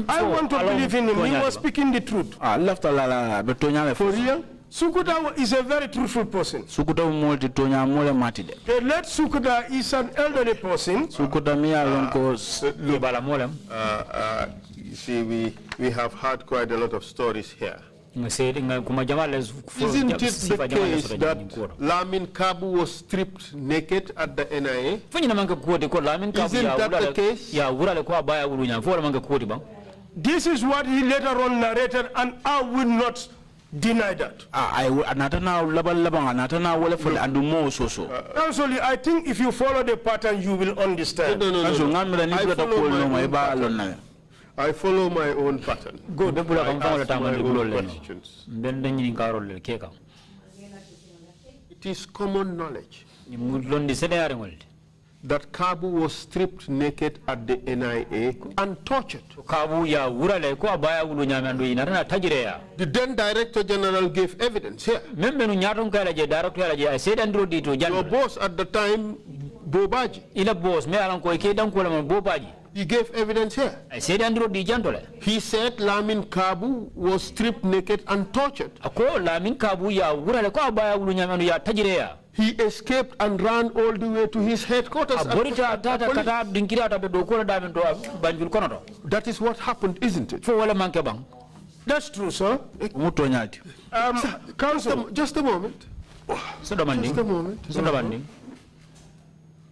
I want to believe in him. He was speaking the truth. For real? Sukuta is a very truthful person. The late Sukuta is an elderly person. You see, we have had quite a lot of stories here. Isn't it the case that Lamin Kabu was stripped naked at the NIA? Isn't that the case? This is what he later on narrated, and I will not deny that. Actually, I think if you follow the pattern, you will understand. No. I follow my own pattern. Good. I ask my own questions. It is common knowledge that Kabu was stripped naked at the NIA and tortured. The then Director General gave evidence here. Your boss at the time, Bobaji. He gave evidence here. He said Lamin Kabu was stripped naked and tortured. He escaped and ran all the way to his headquarters. That is what happened, isn't it? That's true, sir. Council, just a moment. Just a moment.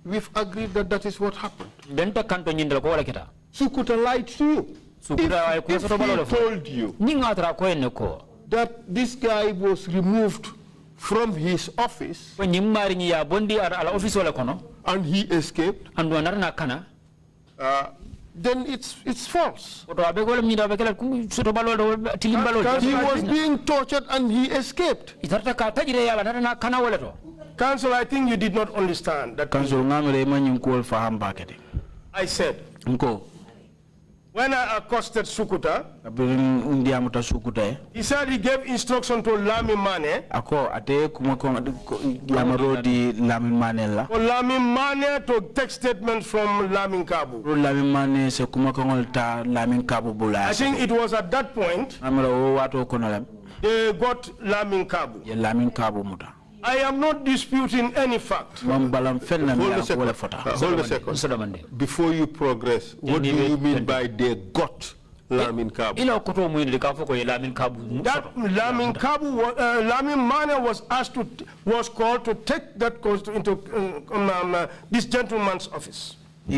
We've agreed that that is what happened. Sukuta lied to you. If he told you that this guy was removed from his office and he escaped, then it's false. He was being tortured and he escaped. Council, I think you did not understand that. Council, I said, When I accosted Sukuta, he said he gave instruction to Lami Mane. For Lami Mane to take statements from Lamin Kabu. I think it was at that point they got Lamin Kabu. I am not disputing any fact. Hold a second. Before you progress, what do you mean by they got Lamin Kabu? That Lamin Kabu, Lamin Mane was called to take that into this gentleman's office. I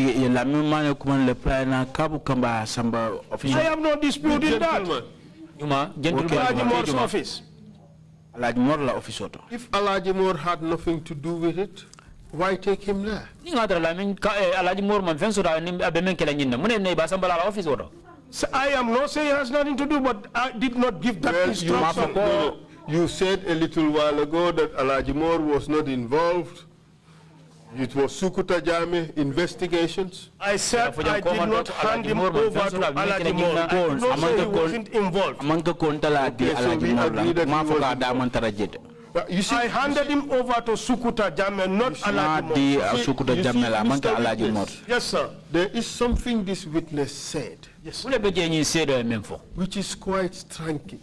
am not disputing that. Gentleman's office. If Alajimor had nothing to do with it, why take him there? So I am not saying it has nothing to do, but I did not give that instruction. You said a little while ago that Alajimor was not involved. It was Sukuta Jammeh investigations. I said I did not hand him over to Alajimor. I did not say he wasn't involved. You see, I handed him over to Sukuta Jammeh, not Alajimor. Yes, sir. There is something this witness said, yes, which is quite striking.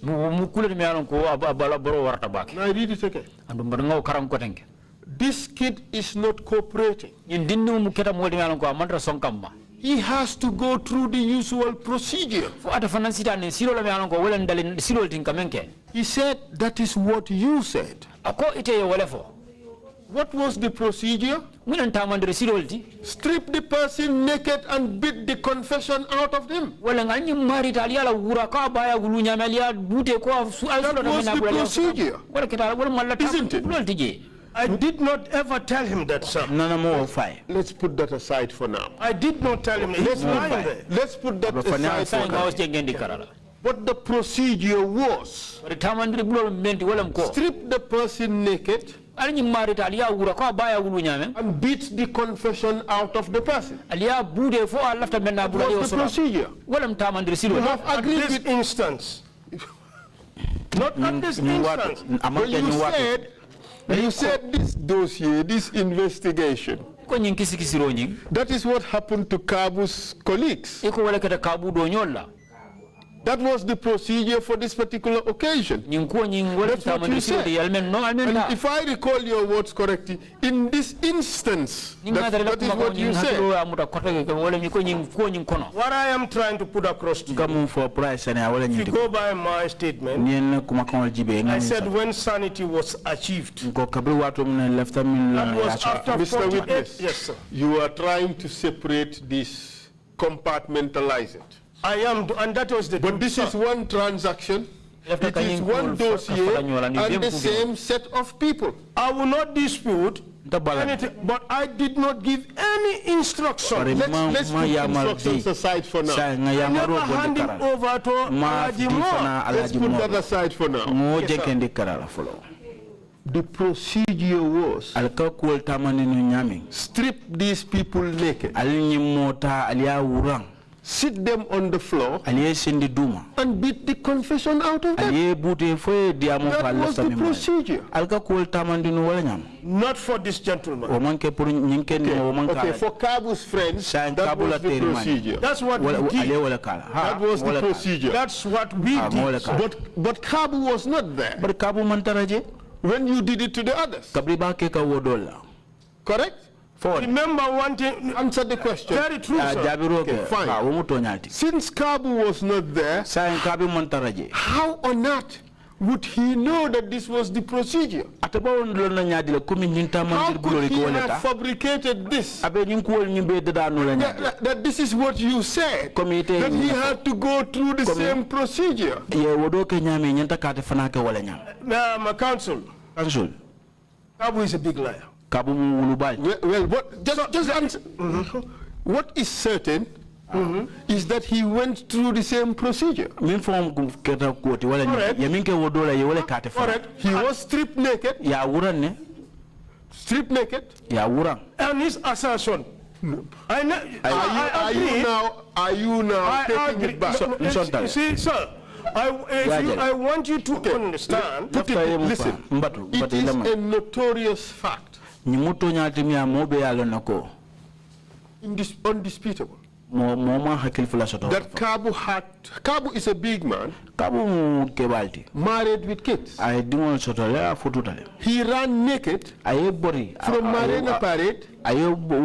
Now I read it again. This kid is not cooperating. He has to go through the usual procedure. He said that is what you said. What was the procedure? Strip the person naked and beat the confession out of him. That was the procedure. Isn't it? I did not ever tell him that, sir. Let's put that aside for now. I did not tell him. Let's put that aside for now. What the procedure was, strip the person naked and beat the confession out of the person. That was the procedure. You have agreed with this instance. Not at this instance. But you said this dossier, this investigation, that is what happened to Kabu's colleagues. That was the procedure for this particular occasion. That's what you said. And if I recall your words correctly, in this instance, that is what you said. What I am trying to put across to you, if you go by my statement, I said when sanity was achieved, that was after Mr. Witness, yes, sir. You are trying to separate this, compartmentalize it. I am, and that was the But this is one transaction, it is one dossier, and the same set of people. I will not dispute anything, but I did not give any instruction. Let's put instructions aside for now. I never hand him over to Alajimor. Let's put that aside for now. Yes, the procedure was strip these people naked, sit them on the floor, and beat the confession out of them. That was the procedure. Not for this gentleman. Okay, for Kabu's friends, that was the procedure. That's what we did. That was the procedure. That's what we did. But Kabu was not there when you did it to the others. Correct? Remember one thing. Answer the question. Very true, sir. Okay, fine. Since Kabu was not there, how on earth would he know that this was the procedure? How could he have fabricated this? That this is what you said, that he had to go through the same procedure. My counsel, Kabu is a big liar. Well, just answer. What is certain is that he went through the same procedure. Correct. He was stripped naked. And his assertion Are you now taking it back? See, sir, I want you to understand. Listen, it is a notorious fact. Undisputable. That Kabu is a big man, married with kids. He ran naked from Marina Parade all the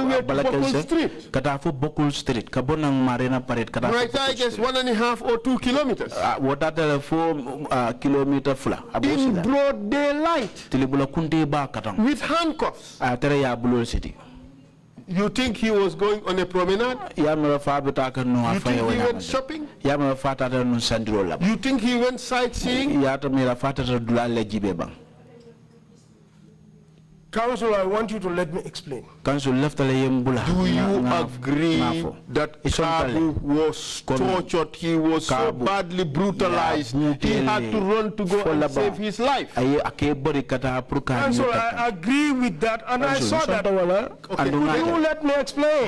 way to Bokul Street. Right, I guess 1.5 or 2 kilometers. 4 kilometers. In broad daylight. With handcuffs. You think he was going on a promenade? You think he went shopping? You think he went sightseeing? Council, I want you to let me explain. Do you agree that Kabu was tortured? He was so badly brutalized. He had to run to go and save his life. Council, I agree with that, and I saw that. Okay. You let me explain.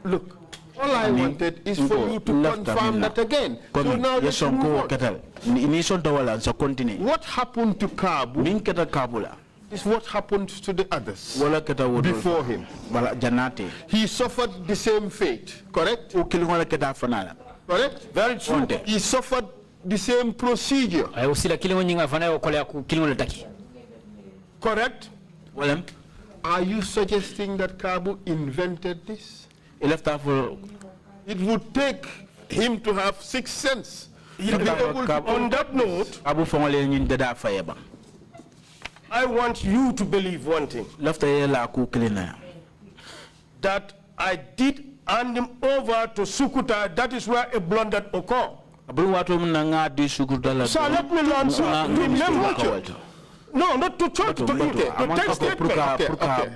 Look. All I wanted is for you to confirm that again. So now let's move on. What happened to Kabu is what happened to the others before him. He suffered the same fate, correct? Correct? Very true. He suffered the same procedure. Correct? Are you suggesting that Kabu invented this? It would take him to have 6 cents to be able to, on that note, I want you to believe one thing, that I did hand him over to Sukuta. That is where a blunder occurred. So let me learn, sir. No, not to talk to him. The text statement. In fact,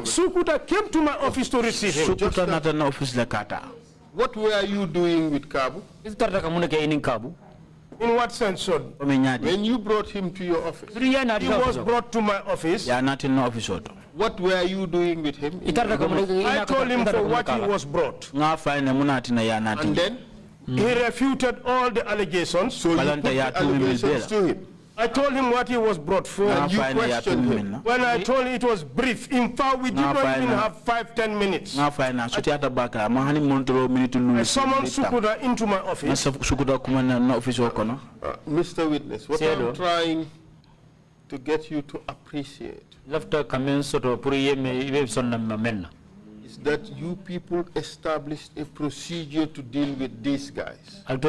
Sukuta came to my office to receive him. What were you doing with Kabu? In what sense, sir? When you brought him to your office, he was brought to my office. What were you doing with him? I told him for what he was brought. And then? He refuted all the allegations. So you put the allegations to him. I told him what he was brought for. And you questioned him. When I told him it was brief. In fact, we did not even have 5-10 minutes. I summoned Sukuda into my office. Mr. Witness, what I'm trying to get you to appreciate is that you people established a procedure to deal with these guys. And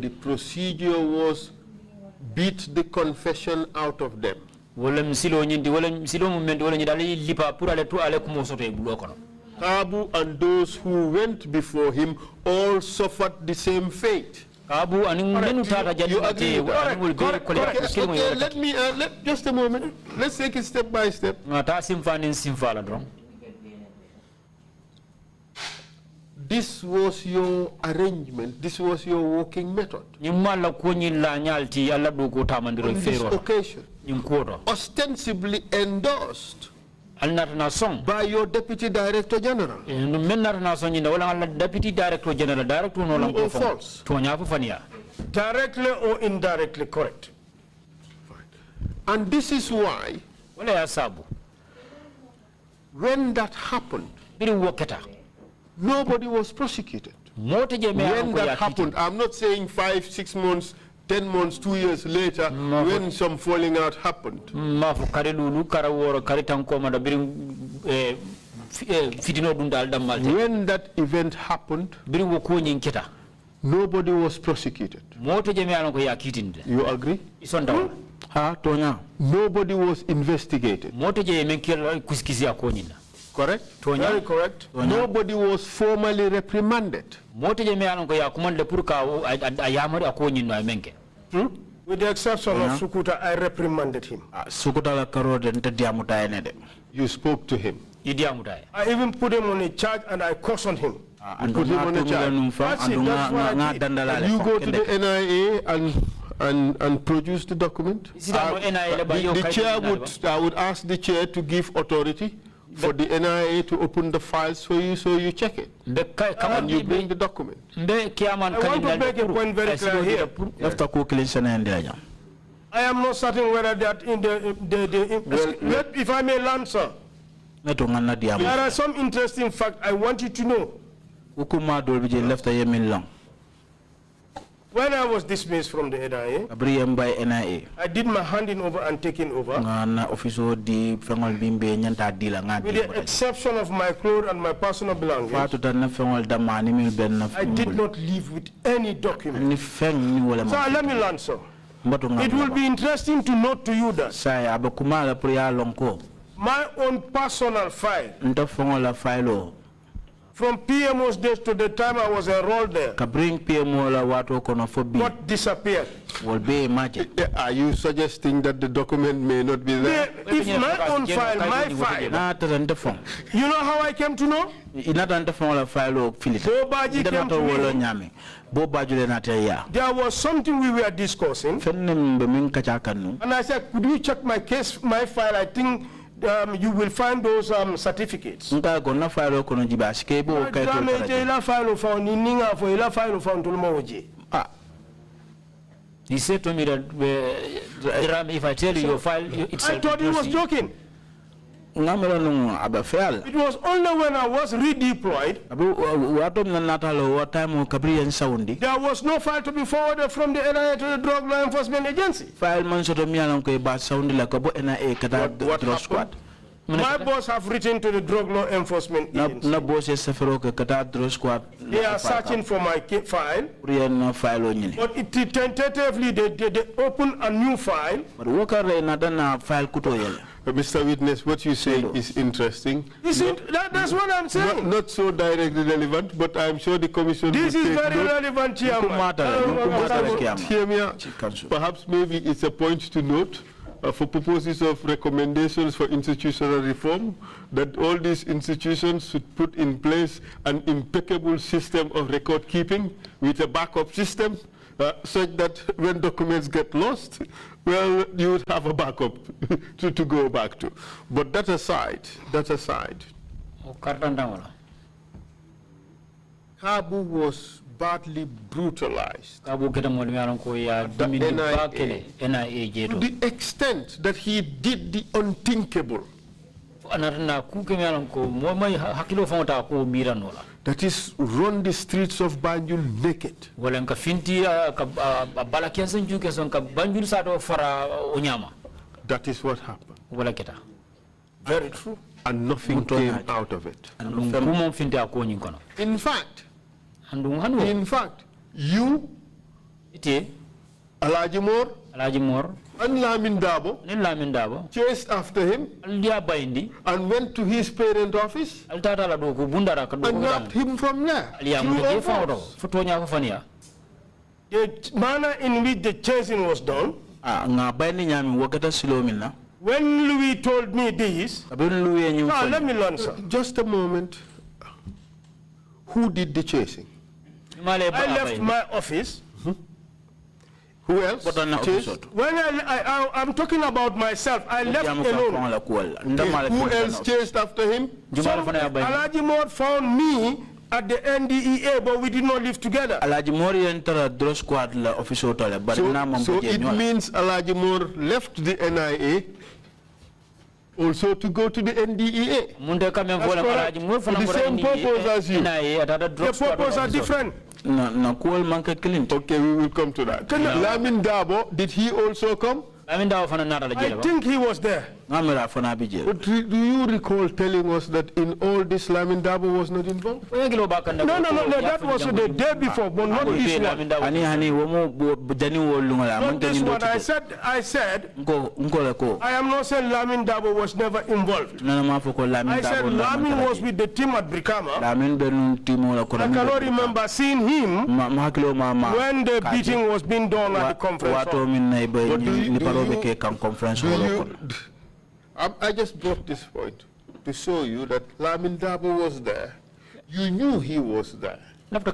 the procedure was beat the confession out of them. Kabu and those who went before him all suffered the same fate. You agree with that? Correct. Okay, let me, just a moment. Let's take it step by step. This was your arrangement. This was your working method. On this occasion, ostensibly endorsed by your Deputy Director General. True or false? Directly or indirectly correct. Fine. And this is why, when that happened, nobody was prosecuted. When that happened, I'm not saying 5, 6 months, 10 months, 2 years later, when some falling out happened. When that event happened, nobody was prosecuted. You agree? Nobody was investigated. Correct? Very correct. Nobody was formally reprimanded. With the exception of Sukuta, I reprimanded him. You spoke to him. I even put him on a charge and I cautioned him. You put him on a charge. That's what I did. You go to the NIA and and produce the document? The chair I would ask the chair to give authority for the NIA to open the files for you so you check it. And you bring the document. I want to make a point very clear here. I am not certain whether that in if I may learn, sir. There are some interesting facts I want you to know. When I was dismissed from the NIA, I did my handing over and taking over. With the exception of my clothes and my personal belongings, I did not leave with any document. So let me learn, sir. It will be interesting to note to you that my own personal file, from PMO's days to the time I was enrolled there, what disappeared. Are you suggesting that the document may not be there? If my own file, my file, you know how I came to know? Bobaji came to me. There was something we were discussing, and I said, could you check my case, my file? I think you will find those certificates. He said to me that if I tell you your file, it's I thought he was joking. It was only when I was redeployed, there was no file to be forwarded from the NIA to the Drug Law Enforcement Agency. My boss have written to the Drug Law Enforcement Agency. They are searching for my file, but tentatively they open a new file. Mr. Witness, what you say is interesting. That's what I'm saying. Not so directly relevant, but I'm sure the commission. This is very relevant, Chairman. Perhaps maybe it's a point to note for purposes of recommendations for institutional reform, that all these institutions should put in place an impeccable system of record keeping with a backup system, such that when documents get lost, well, you would have a backup to go back to. But that aside, Kabu was badly brutalized. To the extent that he did the unthinkable. That is, run the streets of Banjul naked. That is what happened. Very true. And nothing came out of it. In fact, you, Alajimor, and Lamin Dabo chased after him and went to his parent office and grabbed him from there. The manner in which the chasing was done, when Louis told me this, let me learn, sir. Just a moment. Who did the chasing? I left my office. Who else? When I'm talking about myself, I left alone. Who else chased after him? Alajimor found me at the NDEA, but we did not live together. So it means Alajimor left the NIA also to go to the NDEA. For the same purpose as you. The purpose are different. Okay, we will come to that. Lamin Dabo, did he also come? I think he was there. But do you recall telling us that in all this Lamin Dabo was not involved? No, that was the day before, but not this one. Not this one. I said, I am not saying Lamin Dabo was never involved. I said Lamin was with the team at Brikama. I cannot remember seeing him when the beating was being done at the conference hall. I just brought this point to show you that Lamin Dabo was there. You knew he was there. I do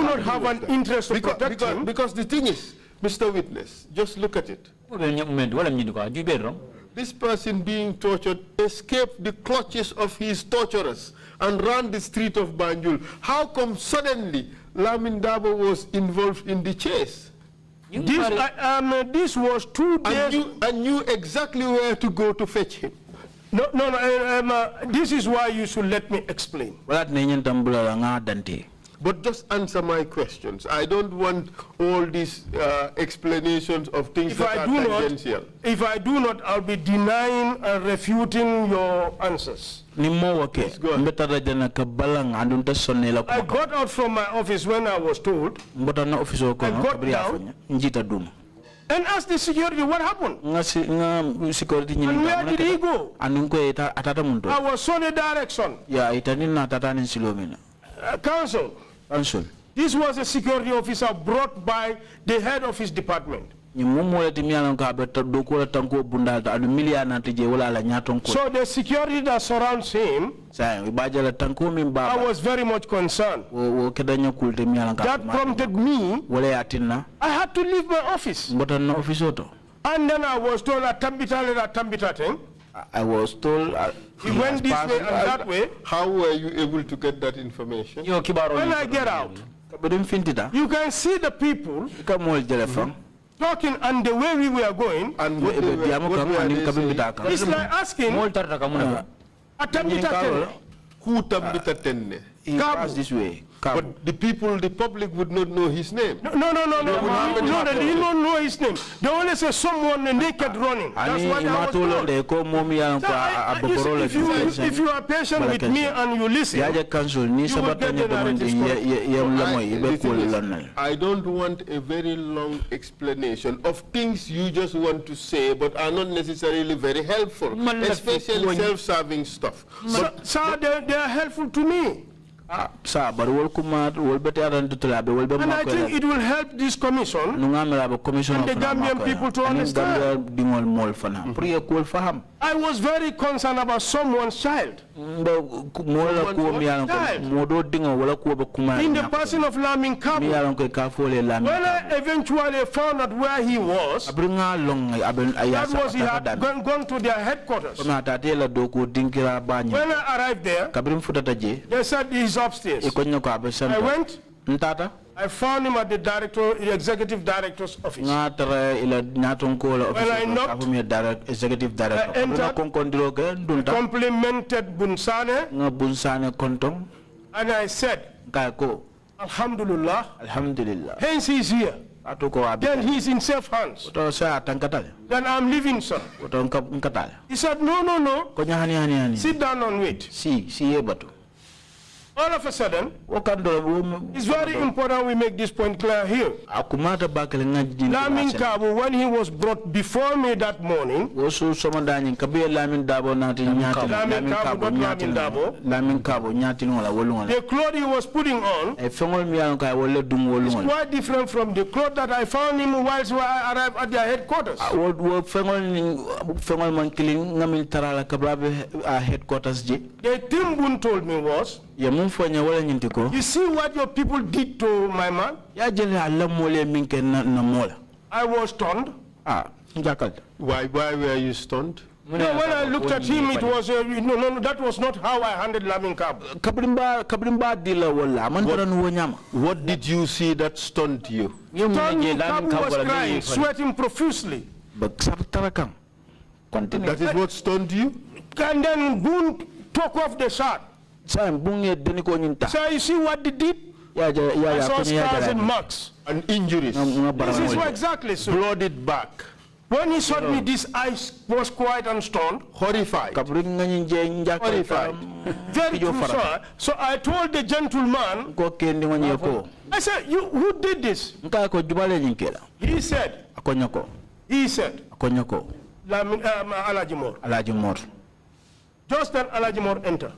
not have an interest to protect him. Because the thing is, Mr. Witness, just look at it. This person being tortured escaped the clutches of his torturers and ran the street of Banjul. How come suddenly Lamin Dabo was involved in the chase? This was 2 days. And knew exactly where to go to fetch him. No, this is why you should let me explain. But just answer my questions. I don't want all these explanations of things that are tangential. If I do not, I'll be denying and refuting your answers. I got out from my office when I was told. I got down and asked the security what happened. And where did he go? I was shown a direction. Counsel. This was a security officer brought by the head of his department. So the security that surrounds him, I was very much concerned. That prompted me, I had to leave my office. And then I was told at Tambita thing. I was told he went this way and that way. How were you able to get that information? When I get out, you can see the people talking and the way we were going. And what It's like asking who Tambita Tenne? He passed this way. But the public would not know his name. No, they don't know his name. They only say someone naked running. That's what I was told. If you are patient with me and you listen, you will get the narrative. I don't want a very long explanation of things you just want to say but are not necessarily very helpful, especially self-serving stuff. Sir, they are helpful to me. And I think it will help this commission and the Gambian people to understand. I was very concerned about someone's child. In the person of Lamin Kabu. When I eventually found out where he was, that was he had gone to their headquarters. When I arrived there, they said he's upstairs. I went. I found him at the executive director's office. When I knocked, I entered, complimented Bunsane, and I said, Alhamdulillah, hence he's here. Then he's in safe hands. Then I'm leaving, sir. He said, no. Sit down and wait. All of a sudden, it's very important we make this point clear here. Lamin Kabu, when he was brought before me that morning, the clothes he was putting on is quite different from the clothes that I found him whilst I arrived at their headquarters. The thing Bun told me was, you see what your people did to my man? I was stunned. Why were you stunned? When I looked at him, it was no, that was not how I handled Lamin Kabu. What did you see that stunned you? Kabu was crying, sweating profusely. That is what stunned you? And then Boone took off the shirt. So you see what they did? I saw scars and marks. And injuries. This is what exactly so. Blooded back. When he shot me, this eyes was quiet and stunned. Horrified. Horrified. Very true, sir. So I told the gentleman, I said, who did this? He said, Alajimor. Just then Alajimor entered.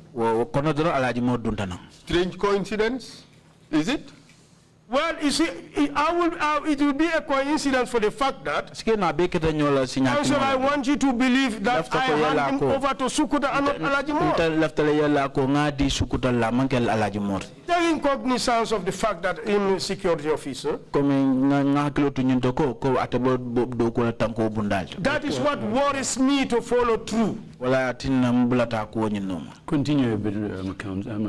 Strange coincidence, is it? Well, you see, it will be a coincidence for the fact that also I want you to believe that I hand him over to Sukuta and not Alajimor. Taking cognizance of the fact that I'm a security officer, that is what worries me to follow through. Continue a bit,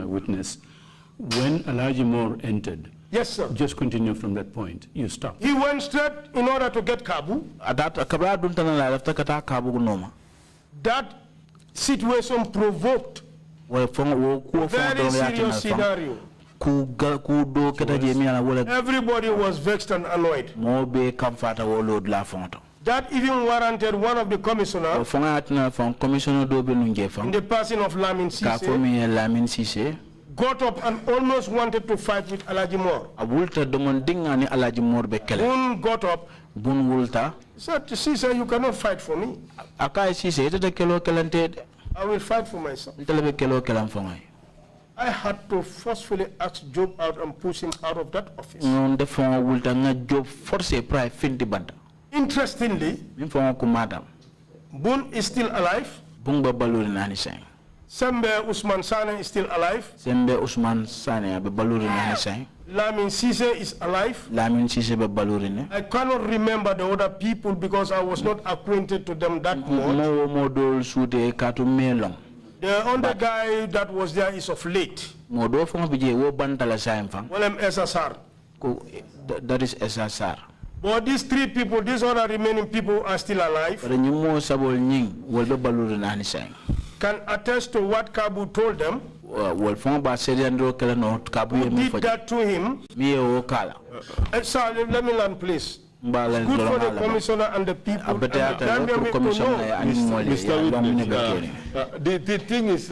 witness. When Alajimor entered, yes, sir. Just continue from that point. You stop. He went straight in order to get Kabu. That situation provoked a very serious scenario. Everybody was vexed and annoyed. That even warranted one of the commissioners, in the person of Lamin Sise, got up and almost wanted to fight with Alajimor. Bun got up. Said to Caesar, you cannot fight for me. I will fight for myself. I had to forcefully ask Job out and push him out of that office. Interestingly, Bun is still alive. Sembe Usman Sane is still alive. Lamin Sise is alive. I cannot remember the other people because I was not acquainted to them that much. The other guy that was there is of late. Well, SSR. That is SSR. But these three people, these other remaining people are still alive. Can attest to what Kabu told them. Who did that to him? Sir, let me learn, please. It's good for the commissioner and the people. The thing is,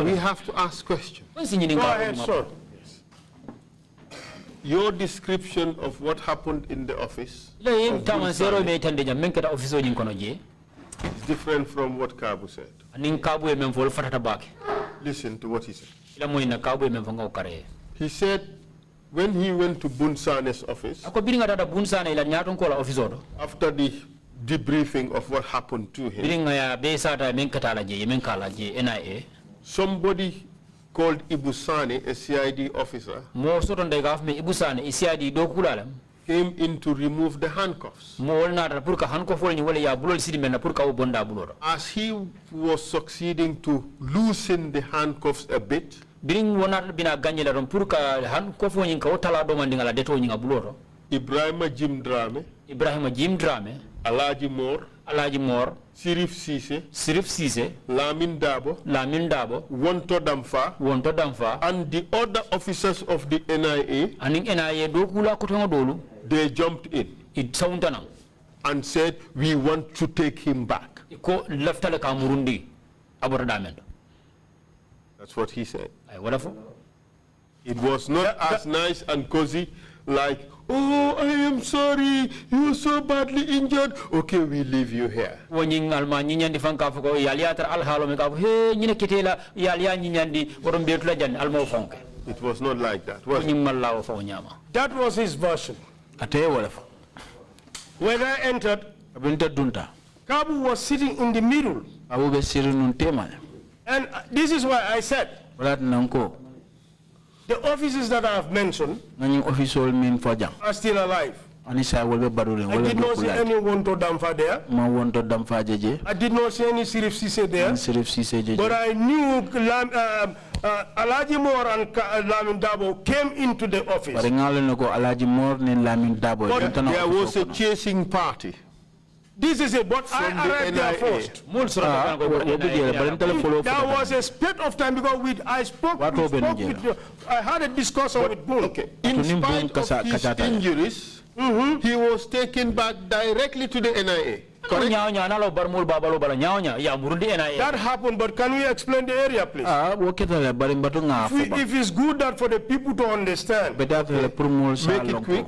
we have to ask questions. Go ahead, sir. Your description of what happened in the office is different from what Kabu said. Listen to what he said. He said when he went to Bunsane's office, after the debriefing of what happened to him, somebody called Ibusane, a CID officer, came in to remove the handcuffs. As he was succeeding to loosen the handcuffs a bit, EBRIMA GIM DRAMMEH, Alaji Mor, Sirif Sise, Lamin Dabo, Wonto Damfa, and the other officers of the NIA, they jumped in and said, we want to take him back. That's what he said. It was not as nice and cozy like, oh, I am sorry, you are so badly injured. Okay, we leave you here. It was not like that, was it? That was his version. When I entered, Kabu was sitting in the middle. And this is why I said, the officers that I have mentioned are still alive. I did not see any Wonto Damfa there. I did not see any Sirif Sise there. But I knew Alaji Mor and Lamin Dabo came into the office. But there was a chasing party. This is it, but I arrived there first. There was a split of time because I had a discussion with Boone. Okay. In spite of his injuries, he was taken back directly to the NIA. Correct? That happened, but can we explain the area, please? If it's good that for the people to understand, make it quick.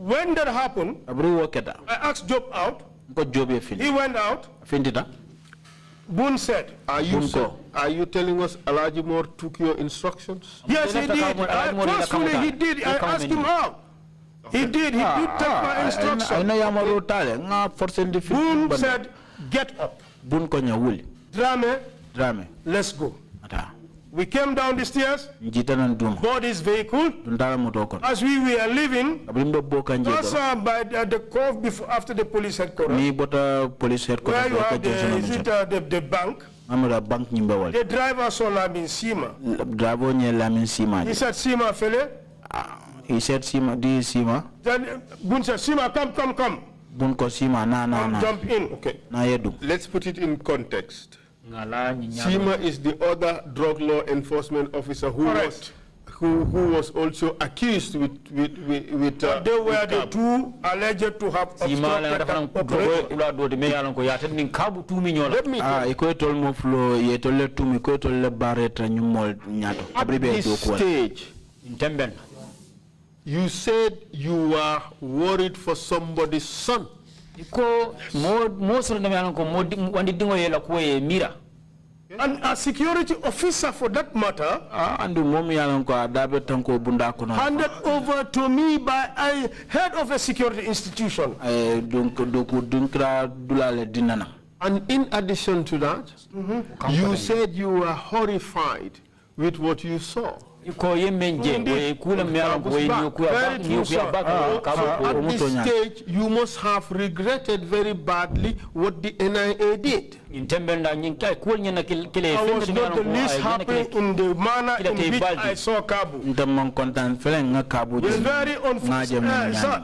When that happened, I asked Job out. He went out. Boone said. Are you telling us Alaji Moore took your instructions? Yes, he did. Forcefully, he did. I asked him how. He did. He did take my instructions. Boone said, get up. Drammeh, let's go. We came down the stairs, board his vehicle. As we were leaving, pass by the cove before, after the police headquarters, where you have the bank. The driver saw Lamin Sima. He said, Sima, felle. He said, Sima, this Sima. Then Boone said, Sima, come. Jump in. Okay. Let's put it in context. Sima is the other drug law enforcement officer who was also accused with they were the two alleged to have obstructed At this stage, you said you were worried for somebody's son. And a security officer, for that matter, handed over to me by a head of a security institution. And in addition to that, you said you were horrified with what you saw. So at this stage, you must have regretted very badly what the NIA did. I was not the least happy in the manner in which I saw Kabu.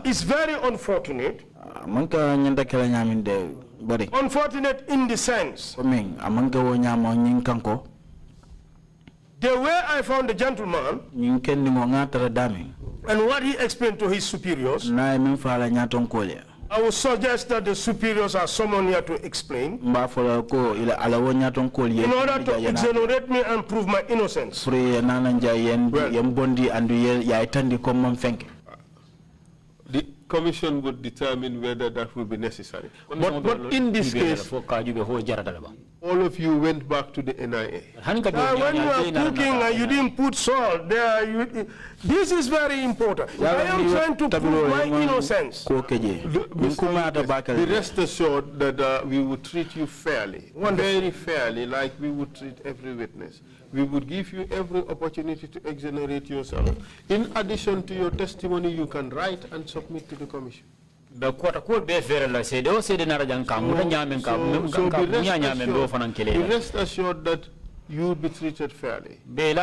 It's very unfortunate. Unfortunate in the sense, the way I found the gentleman and what he explained to his superiors, I would suggest that the superiors are someone here to explain in order to exonerate me and prove my innocence. The commission would determine whether that will be necessary. But in this case, all of you went back to the NIA. When you are cooking and you didn't put salt there, this is very important. I am trying to prove my innocence. Be rest assured that we would treat you fairly, very fairly, like we would treat every witness. We would give you every opportunity to exonerate yourself. In addition to your testimony, you can write and submit to the commission. Be rest assured that you will be treated fairly. But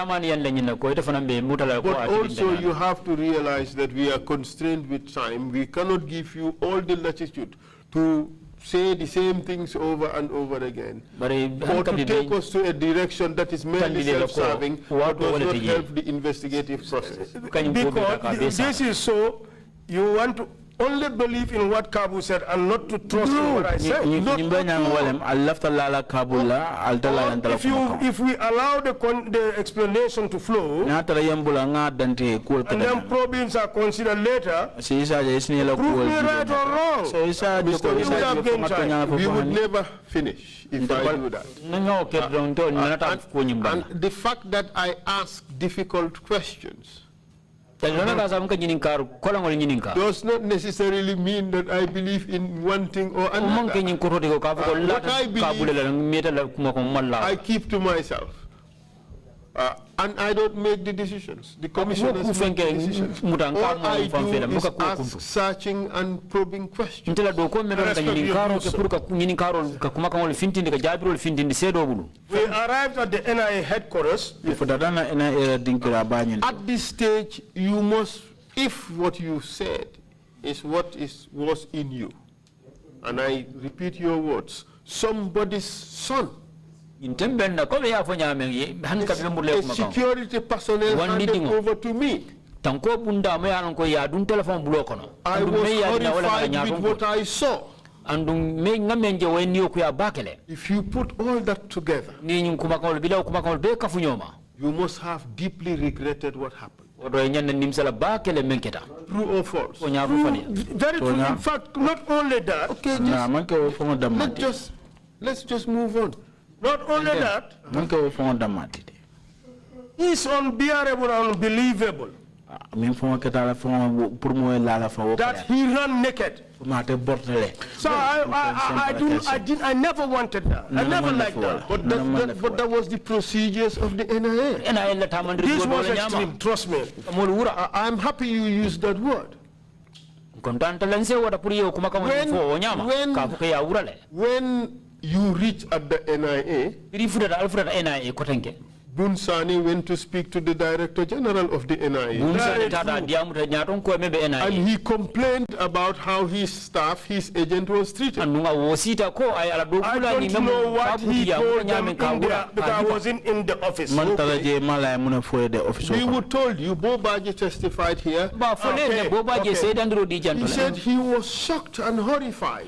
also you have to realize that we are constrained with time. We cannot give you all the latitude to say the same things over and over again, or to take us to a direction that is merely self-serving, but does not help the investigative process. Because this is so, you want to only believe in what Kabu said and not to trust in what I said. If we allow the explanation to flow, and then probings are considered later, prove me right or wrong. We would never finish if I do that. And the fact that I ask difficult questions does not necessarily mean that I believe in one thing or another. What I believe, I keep to myself. And I don't make the decisions. The commissioners make the decisions. All I do is ask searching and probing questions. We arrived at the NIA headquarters. At this stage, you must, if what you said is what was in you, and I repeat your words, somebody's son, a security personnel handed over to me, I was horrified with what I saw. If you put all that together, you must have deeply regretted what happened. True or false? Very true. In fact, not only that. Okay, let's just move on. Not only that, it's unbearable and unbelievable that he ran naked. So I never wanted that. I never liked that. But that was the procedures of the NIA. This was extreme, trust me. I'm happy you used that word. When you reach at the NIA, Bunsani went to speak to the Director General of the NIA. And he complained about how his staff, his agent was treated. I don't know what he told them in there because I wasn't in the office. We were told you, Bobaji testified here. He said he was shocked and horrified.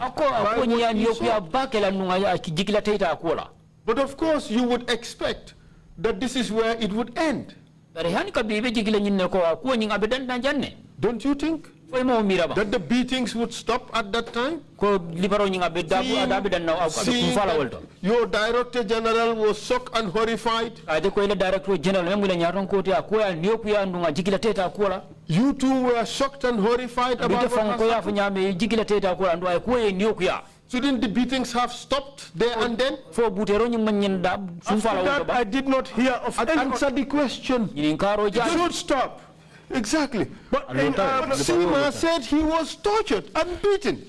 But of course you would expect that this is where it would end. Don't you think that the beatings would stop at that time? Seeing your Director General was shocked and horrified. You too were shocked and horrified about what happened. Shouldn't the beatings have stopped there and then? After that, I did not hear of any. Answer the question. It should stop. Exactly. But Sima said he was tortured and beaten.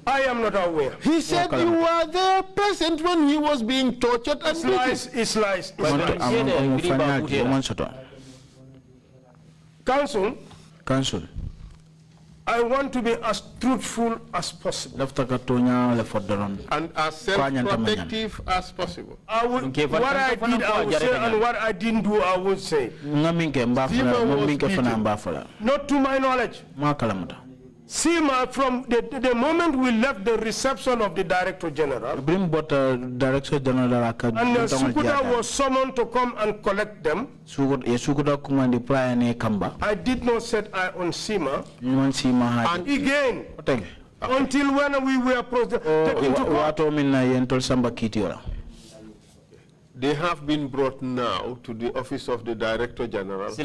I am not aware. He said you were there present when he was being tortured and beaten. It's lies. Council, I want to be as truthful as possible. And as self-protective as possible. What I did, I would say, and what I didn't do, I would say. Not to my knowledge. Sima, from the moment we left the reception of the Director General, and Sukuta was summoned to come and collect them, I did not set eye on Sima. And again, until when we were taken to court. They have been brought now to the office of the Director General. He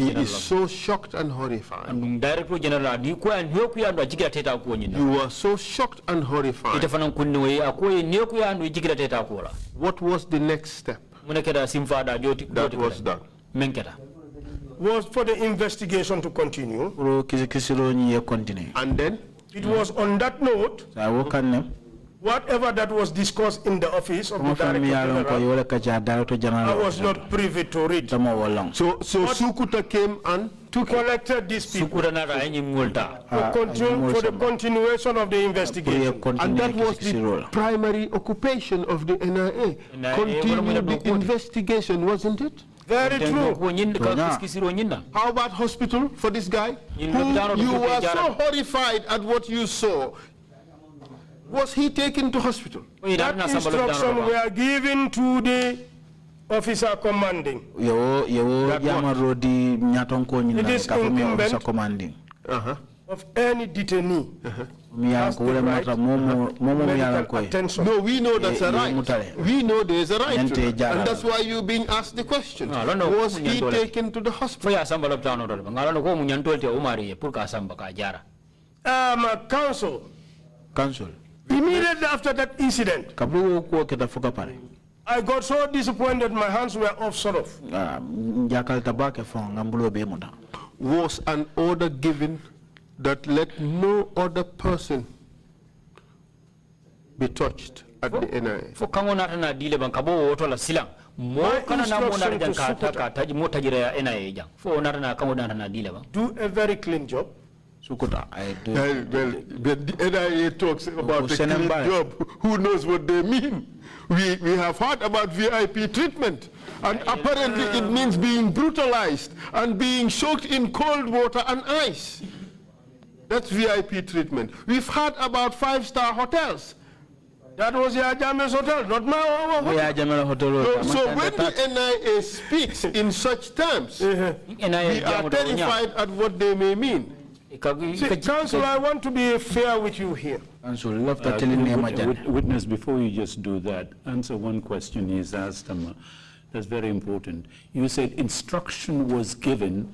is so shocked and horrified. You were so shocked and horrified. What was the next step? That was done. Was for the investigation to continue. And then? It was on that note, whatever that was discussed in the office of the Director General, I was not privy to read. So Sukuta came and collected these people for the continuation of the investigation. And that was the primary occupation of the NIA. Continue the investigation, wasn't it? Very true. How about hospital for this guy? You were so horrified at what you saw. Was he taken to hospital? That instruction were given to the officer commanding. It is incumbent of any detainee. Has the right medical attention. No, we know that's a right. We know there is a right to that. And that's why you're being asked the question. Was he taken to the hospital? Council. Immediately after that incident, I got so disappointed my hands were off sort of. Was an order given that let no other person be touched at the NIA? Do a very clean job. Well, when the NIA talks about the clean job, who knows what they mean? We have heard about VIP treatment, and apparently it means being brutalized and being soaked in cold water and ice. That's VIP treatment. We've heard about 5-star hotels. That was Yajame's hotel, not my hotel. So when the NIA speaks in such terms, we are terrified at what they may mean. See, Council, I want to be fair with you here. Council, love to telling me witness, before you just do that, answer one question he's asked him. That's very important. You said instruction was given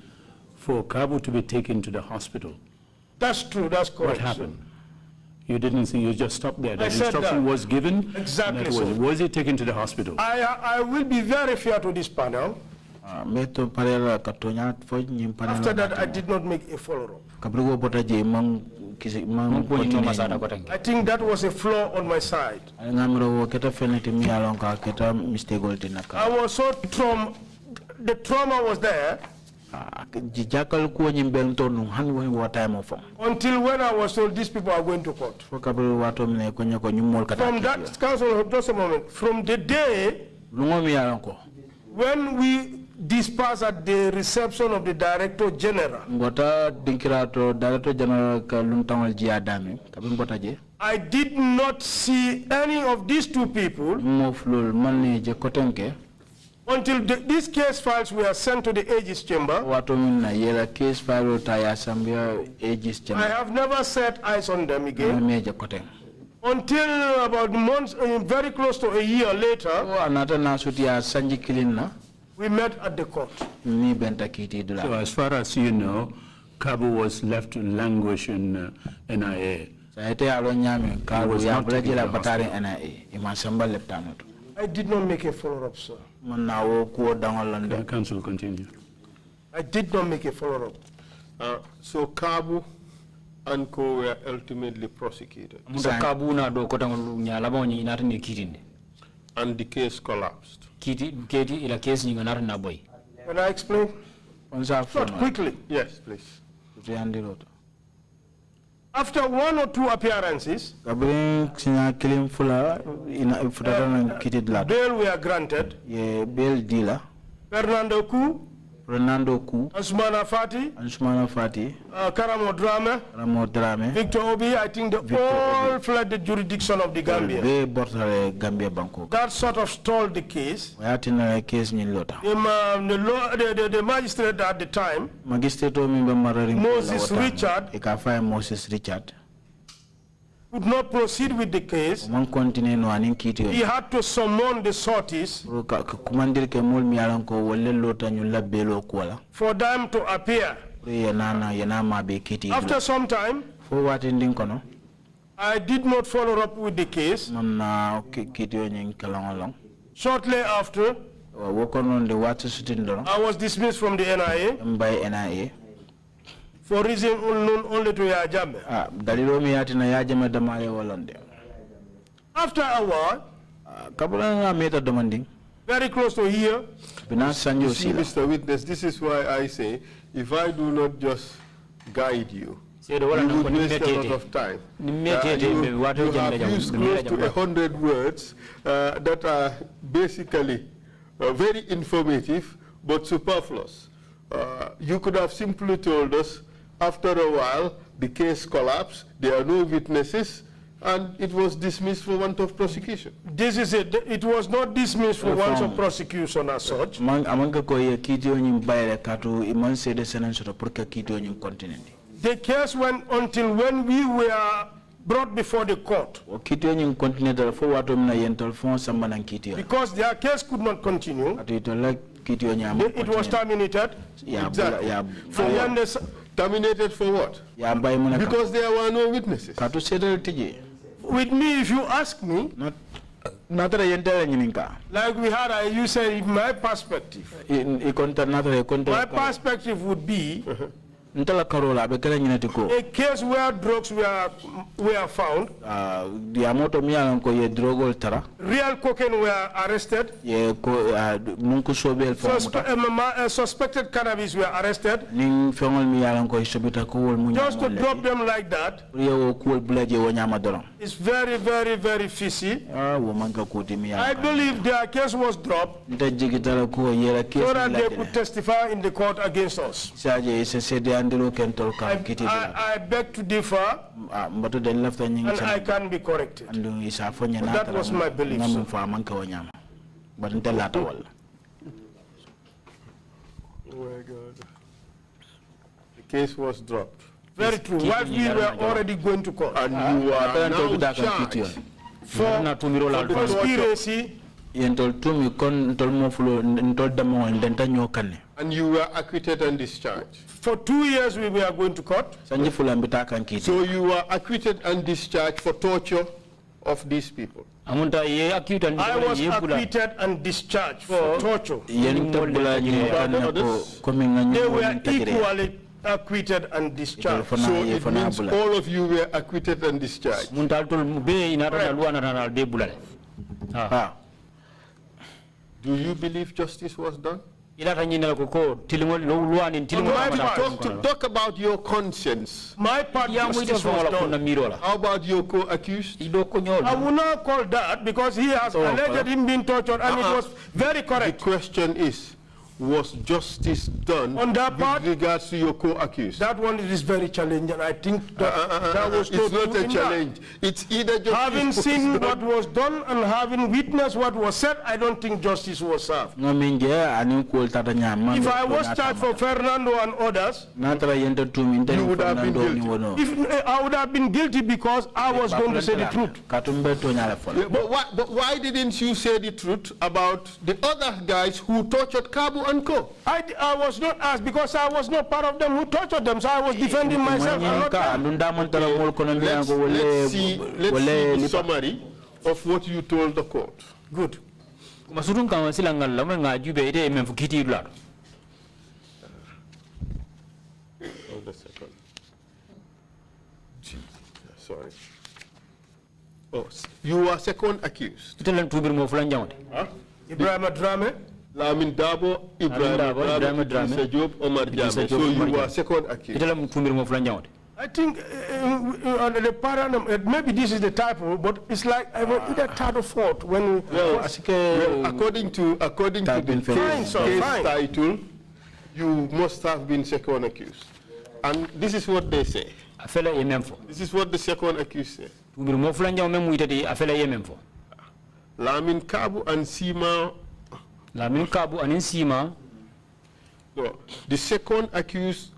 for Kabu to be taken to the hospital. That's true, that's correct. What happened? You didn't say, you just stopped there. The I said instruction that. was given? Exactly so. Was he taken to the hospital? I will be very fair to this panel. After that, I did not make a follow-up. I think that was a flaw on my side. I was so the trauma was there until when I was told these people are going to court. From that, Council, just a moment, from the day when we dispersed at the reception of the Director General, I did not see any of these two people until these case files were sent to the Aegis Chamber. I have never set eyes on them again until about months, very close to a year later, we met at the court. So as far as you know, Kabu was left to languish in NIA. I did not make a follow-up, sir. Council, continue. I did not make a follow-up. So Kabu and Co were ultimately prosecuted. And the case collapsed. Can I explain? Short, quickly. Yes, please. After one or two appearances, bail were granted. Fernando Ku, Ansumana Fati, Karamo Drame, Victor Obi, I think they all fled the jurisdiction of the Gambia. That sort of stalled the case. The magistrate at the time, Moses Richard, could not proceed with the case. He had to summon the sorties for them to appear. After some time, I did not follow up with the case. Shortly after, I was dismissed from the NIA. For reason unknown only to Yajame. After a while, very close to here, you see, Mr. Witness, this is why I say, if I do not just guide you, you would waste a lot of time. You have used close to 100 words that are basically very informative but superfluous. You could have simply told us, after a while, the case collapsed, there are no witnesses, and it was dismissed for want of prosecution. This is it. It was not dismissed for want of prosecution as such. The case went until when we were brought before the court. Because their case could not continue. It was terminated. Exactly. Terminated for what? Because there were no witnesses. With me, if you ask me, like we had, you said, in my perspective, my perspective would be a case where drugs were found, real cocaine were arrested, suspected cannabis were arrested, just to drop them like that. It's very, very, very fishy. I believe their case was dropped so that they could testify in the court against us. I beg to differ, and I can be corrected. That was my belief. Oh my God. The case was dropped. Very true. While we were already going to court. And you are now charged for conspiracy. And you were acquitted and discharged. For 2 years we were going to court. So you were acquitted and discharged for torture of these people. I was acquitted and discharged for torture. They were equally acquitted and discharged. So it means all of you were acquitted and discharged. Do you believe justice was done? Talk about your conscience. My part, justice was done. How about your co-accused? I will not call that because he has alleged him being tortured and it was very correct. The question is, was justice done on that part with regards to your co-accused? That one is very challenging. I think that was it's not a challenge. It's either justice. Having seen what was done and having witnessed what was said, I don't think justice was served. If I was charged for Fernando and others, you would have been guilty. I would have been guilty because I was going to say the truth. But why didn't you say the truth about the other guys who tortured Kabu and Co? I was not asked because I was not part of them who tortured them, so I was defending myself. Let's see the summary of what you told the court. Good. Hold a second. Sorry. Oh, you are second accused. EBRIMA GIM Lamin Dabo, EBRIMA GIM Omar Jammeh. So you were second accused. I think the paradigm, maybe this is the typo, but it's like I was either third or fourth when. Well, according to the case title, you must have been second accused, and this is what they say. This is what the second accused said. Lamin Kabu and Sima. No, the second accused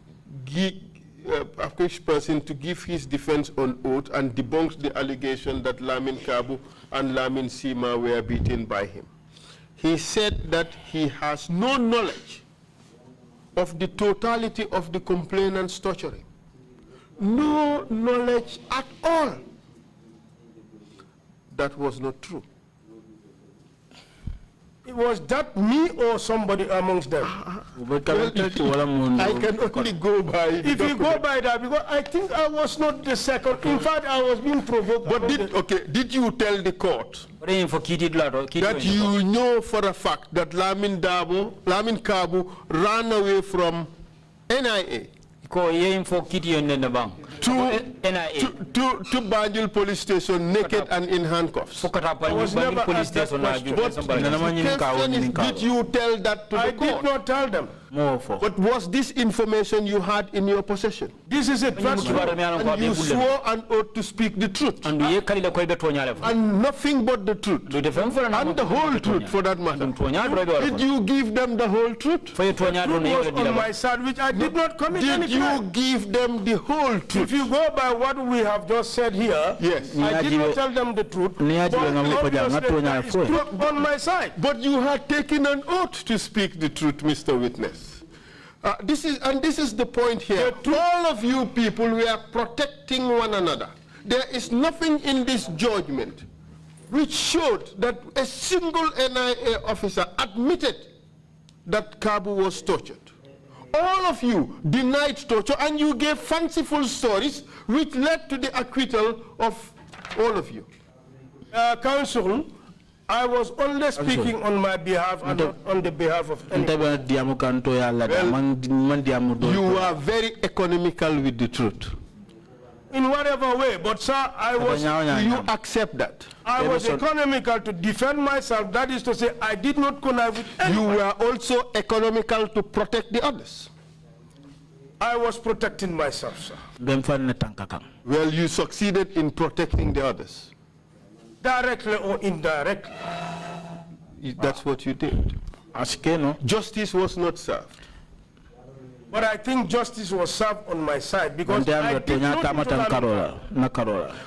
person to give his defense on oath and debunks the allegation that Lamin Kabu and Lamin Sima were beaten by him. He said that he has no knowledge of the totality of the complainant's torturing. No knowledge at all. That was not true. Was that me or somebody amongst them? I can only go by. If you go by that, because I think I was not the second. In fact, I was being provoked. But did you tell the court that you know for a fact that Lamin Kabu ran away from NIA to Banjul police station naked and in handcuffs? I was never asked that question. Did you tell that to the court? I did not tell them. But was this information you had in your possession? This is a trust. And you swore an oath to speak the truth. And nothing but the truth. And the whole truth for that matter. Did you give them the whole truth? The truth was on my side, which I did not commit any crime. Did you give them the whole truth? If you go by what we have just said here, yes. I did not tell them the truth. But obviously, on my side. But you had taken an oath to speak the truth, Mr. Witness. This is the point here. All of you people, we are protecting one another. There is nothing in this judgment which showed that a single NIA officer admitted that Kabu was tortured. All of you denied torture and you gave fanciful stories which led to the acquittal of all of you. Counsel, I was only speaking on my behalf and not on the behalf of anyone. Well, you are very economical with the truth. In whatever way, but sir, I was... Do you accept that? I was economical to defend myself, that is to say, I did not connive with anyone. You were also economical to protect the others. I was protecting myself, sir. Well, you succeeded in protecting the others. Directly or indirectly. That's what you did. Justice was not served. But I think justice was served on my side because I did not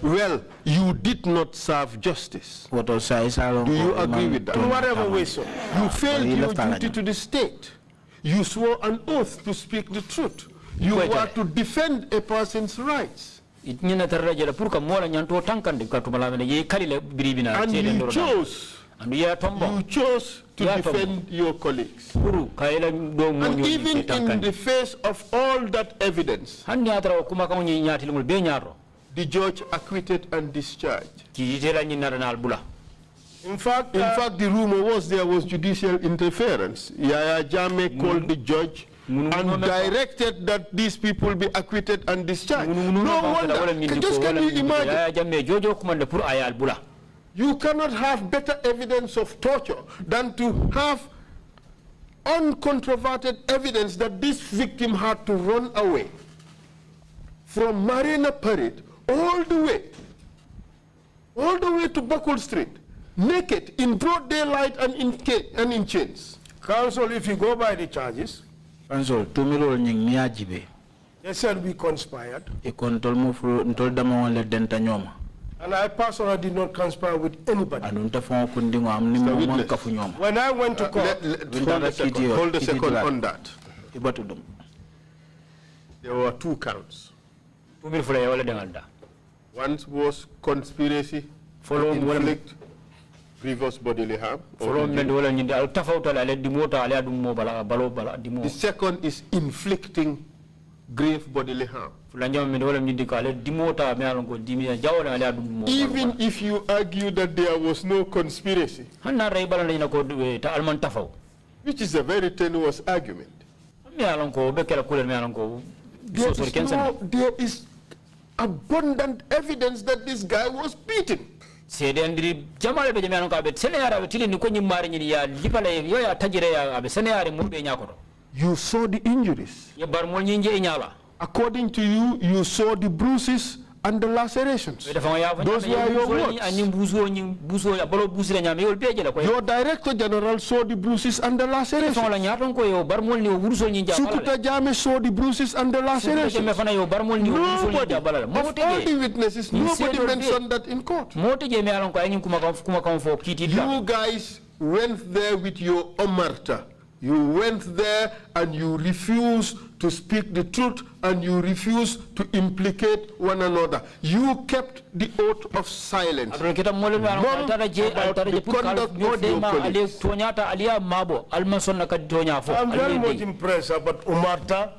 Well, you did not serve justice. Do you agree with that? in whatever way so. You failed your duty to the state. You swore an oath to speak the truth. You were to defend a person's rights. And you chose to defend your colleagues. And even in the face of all that evidence, the judge acquitted and discharged. In fact, the rumor was there was judicial interference. Yaya Jammeh called the judge and directed that these people be acquitted and discharged. No wonder. Just can you imagine? You cannot have better evidence of torture than to have uncontroverted evidence that this victim had to run away from Marina Parade all the way to Buckle Street, naked, in broad daylight and in chains. Counsel, if you go by the charges, they said we conspired. And I personally did not conspire with anybody. When I went to court, hold a second on that. There were 2 counts. One was conspiracy to inflict grievous bodily harm. The second is inflicting grave bodily harm. Even if you argue that there was no conspiracy, which is a very tenuous argument, there is abundant evidence that this guy was beaten. You saw the injuries. According to you, you saw the bruises and the lacerations. Those were your words. Your Director General saw the bruises and the lacerations. Sukuta Jammeh saw the bruises and the lacerations. Nobody, of all the witnesses, nobody mentioned that in court. You guys went there with your omerta. You went there and you refused to speak the truth and you refused to implicate one another. You kept the oath of silence. Mum about the conduct of your colleagues. I'm very much impressed about Umarta,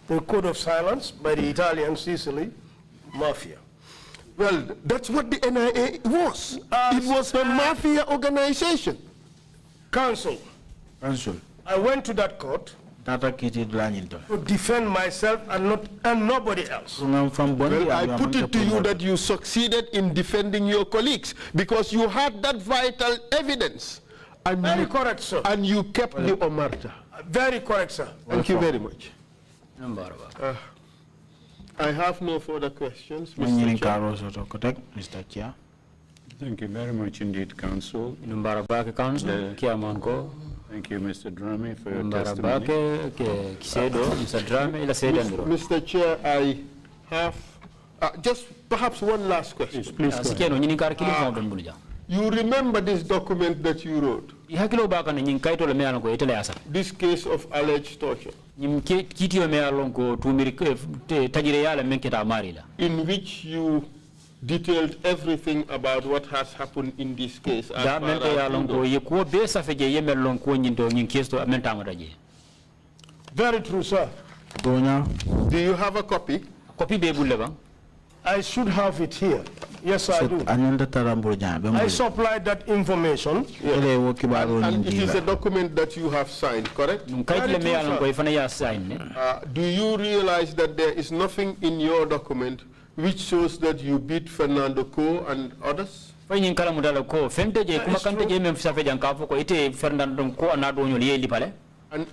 the code of silence by the Italian Sicily mafia. Well, that's what the NIA was. It was a mafia organization. Counsel. I went to that court to defend myself and nobody else. Well, I put it to you that you succeeded in defending your colleagues because you had that vital evidence. And very correct, sir. And you kept the omerta. Very correct, sir. Thank you very much. I have no further questions, Mr. Chair. Thank you very much indeed, Counsel. Thank you, Mr. Drammeh, for your testimony. Mr. Chair, I have just perhaps one last question. Please you remember this document that you wrote? This case of alleged torture, in which you detailed everything about what has happened in this case. Very true, sir. Do you have a copy? I should have it here. Yes, I do. I supplied that information. Yes. And it is a document that you have signed, correct? Do you realize that there is nothing in your document which shows that you beat Fernando Co and others? And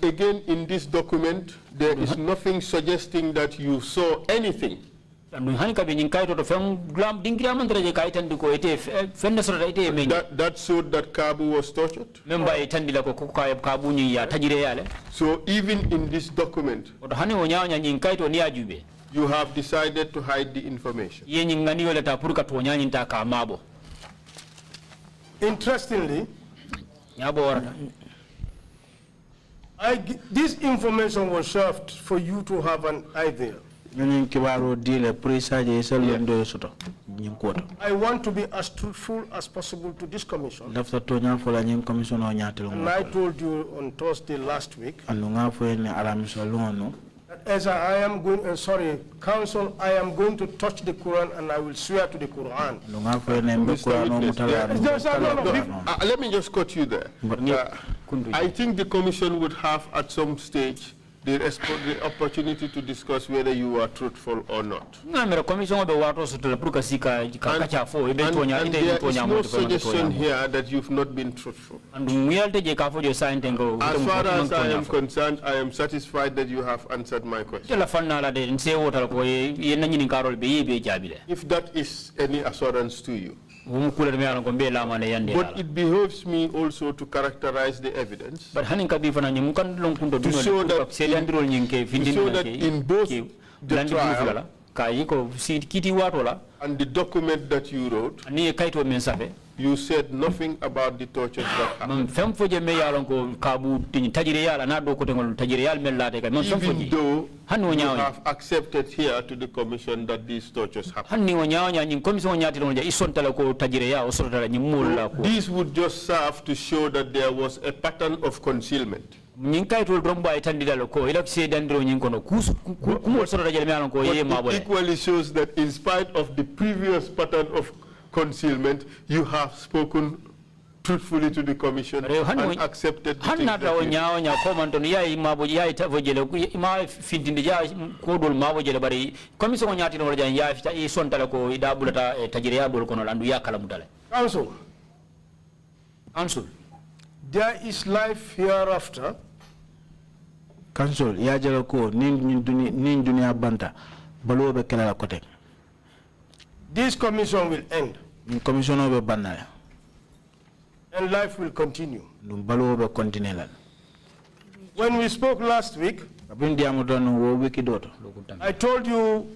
again, in this document, there is nothing suggesting that you saw anything That showed that Kabu was tortured? So even in this document, you have decided to hide the information. Interestingly, this information was served for you to have an idea. I want to be as truthful as possible to this commission. And I told you on Thursday last week that as I am going, Council, I am going to touch the Quran and I will swear to the Quran. Let me just cut you there. I think the commission would have at some stage the opportunity to discuss whether you are truthful or not. And there is no suggestion here that you've not been truthful. As far as I am concerned, I am satisfied that you have answered my question. If that is any assurance to you. But it behoves me also to characterize the evidence to show that in both the trial and the document that you wrote, you said nothing about the tortures that happened. Even though you have accepted here to the commission that these tortures happened. These would just serve to show that there was a pattern of concealment. But it equally shows that in spite of the previous pattern of concealment, you have spoken truthfully to the commission and accepted the things Council, there is life hereafter. Council, this commission will end. And life will continue. When we spoke last week, I told you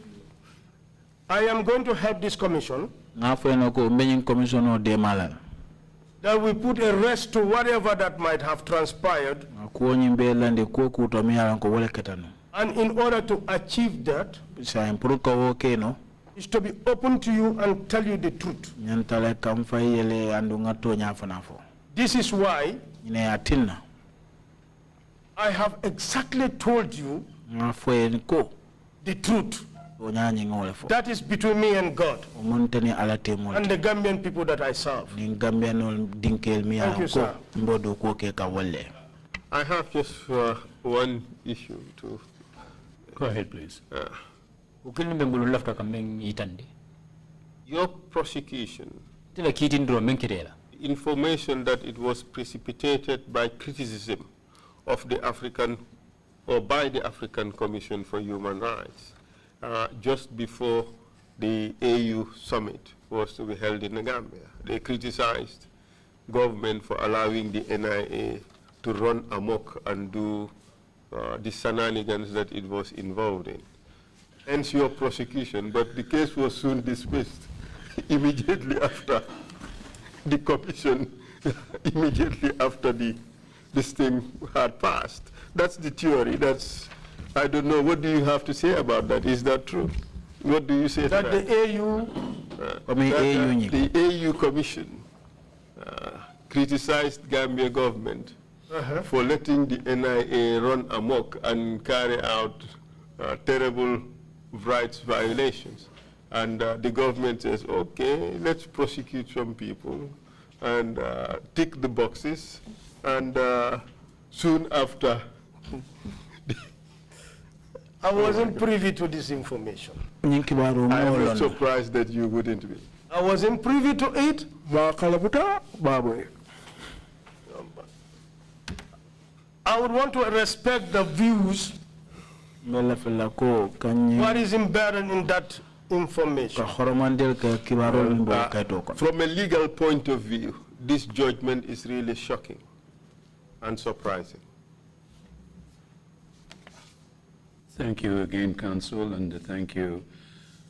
I am going to help this commission that we put a rest to whatever that might have transpired. And in order to achieve that, is to be open to you and tell you the truth. This is why I have exactly told you the truth. That is between me and God and the Gambian people that I serve. Thank you, sir. I have just one issue to... Go ahead, please. Your prosecution, information that it was precipitated by criticism of the African, or by the African Commission for Human Rights, just before the AU summit was to be held in the Gambia. They criticized government for allowing the NIA to run amok and do the shenanigans that it was involved in. Hence your prosecution, but the case was soon dismissed immediately after the commission, immediately after this thing had passed. That's the theory. That's, I don't know, what do you have to say about that? Is that true? What do you say that to that? The AU Commission criticized Gambia government for letting the NIA run amok and carry out terrible rights violations. And the government says, okay, let's prosecute some people and tick the boxes. And soon after, I wasn't privy to this information. I am surprised that you wouldn't be. I wasn't privy to it. I would want to respect the views what is embedded in that information. From a legal point of view, this judgment is really shocking and surprising. Thank you again, Counsel, and thank you,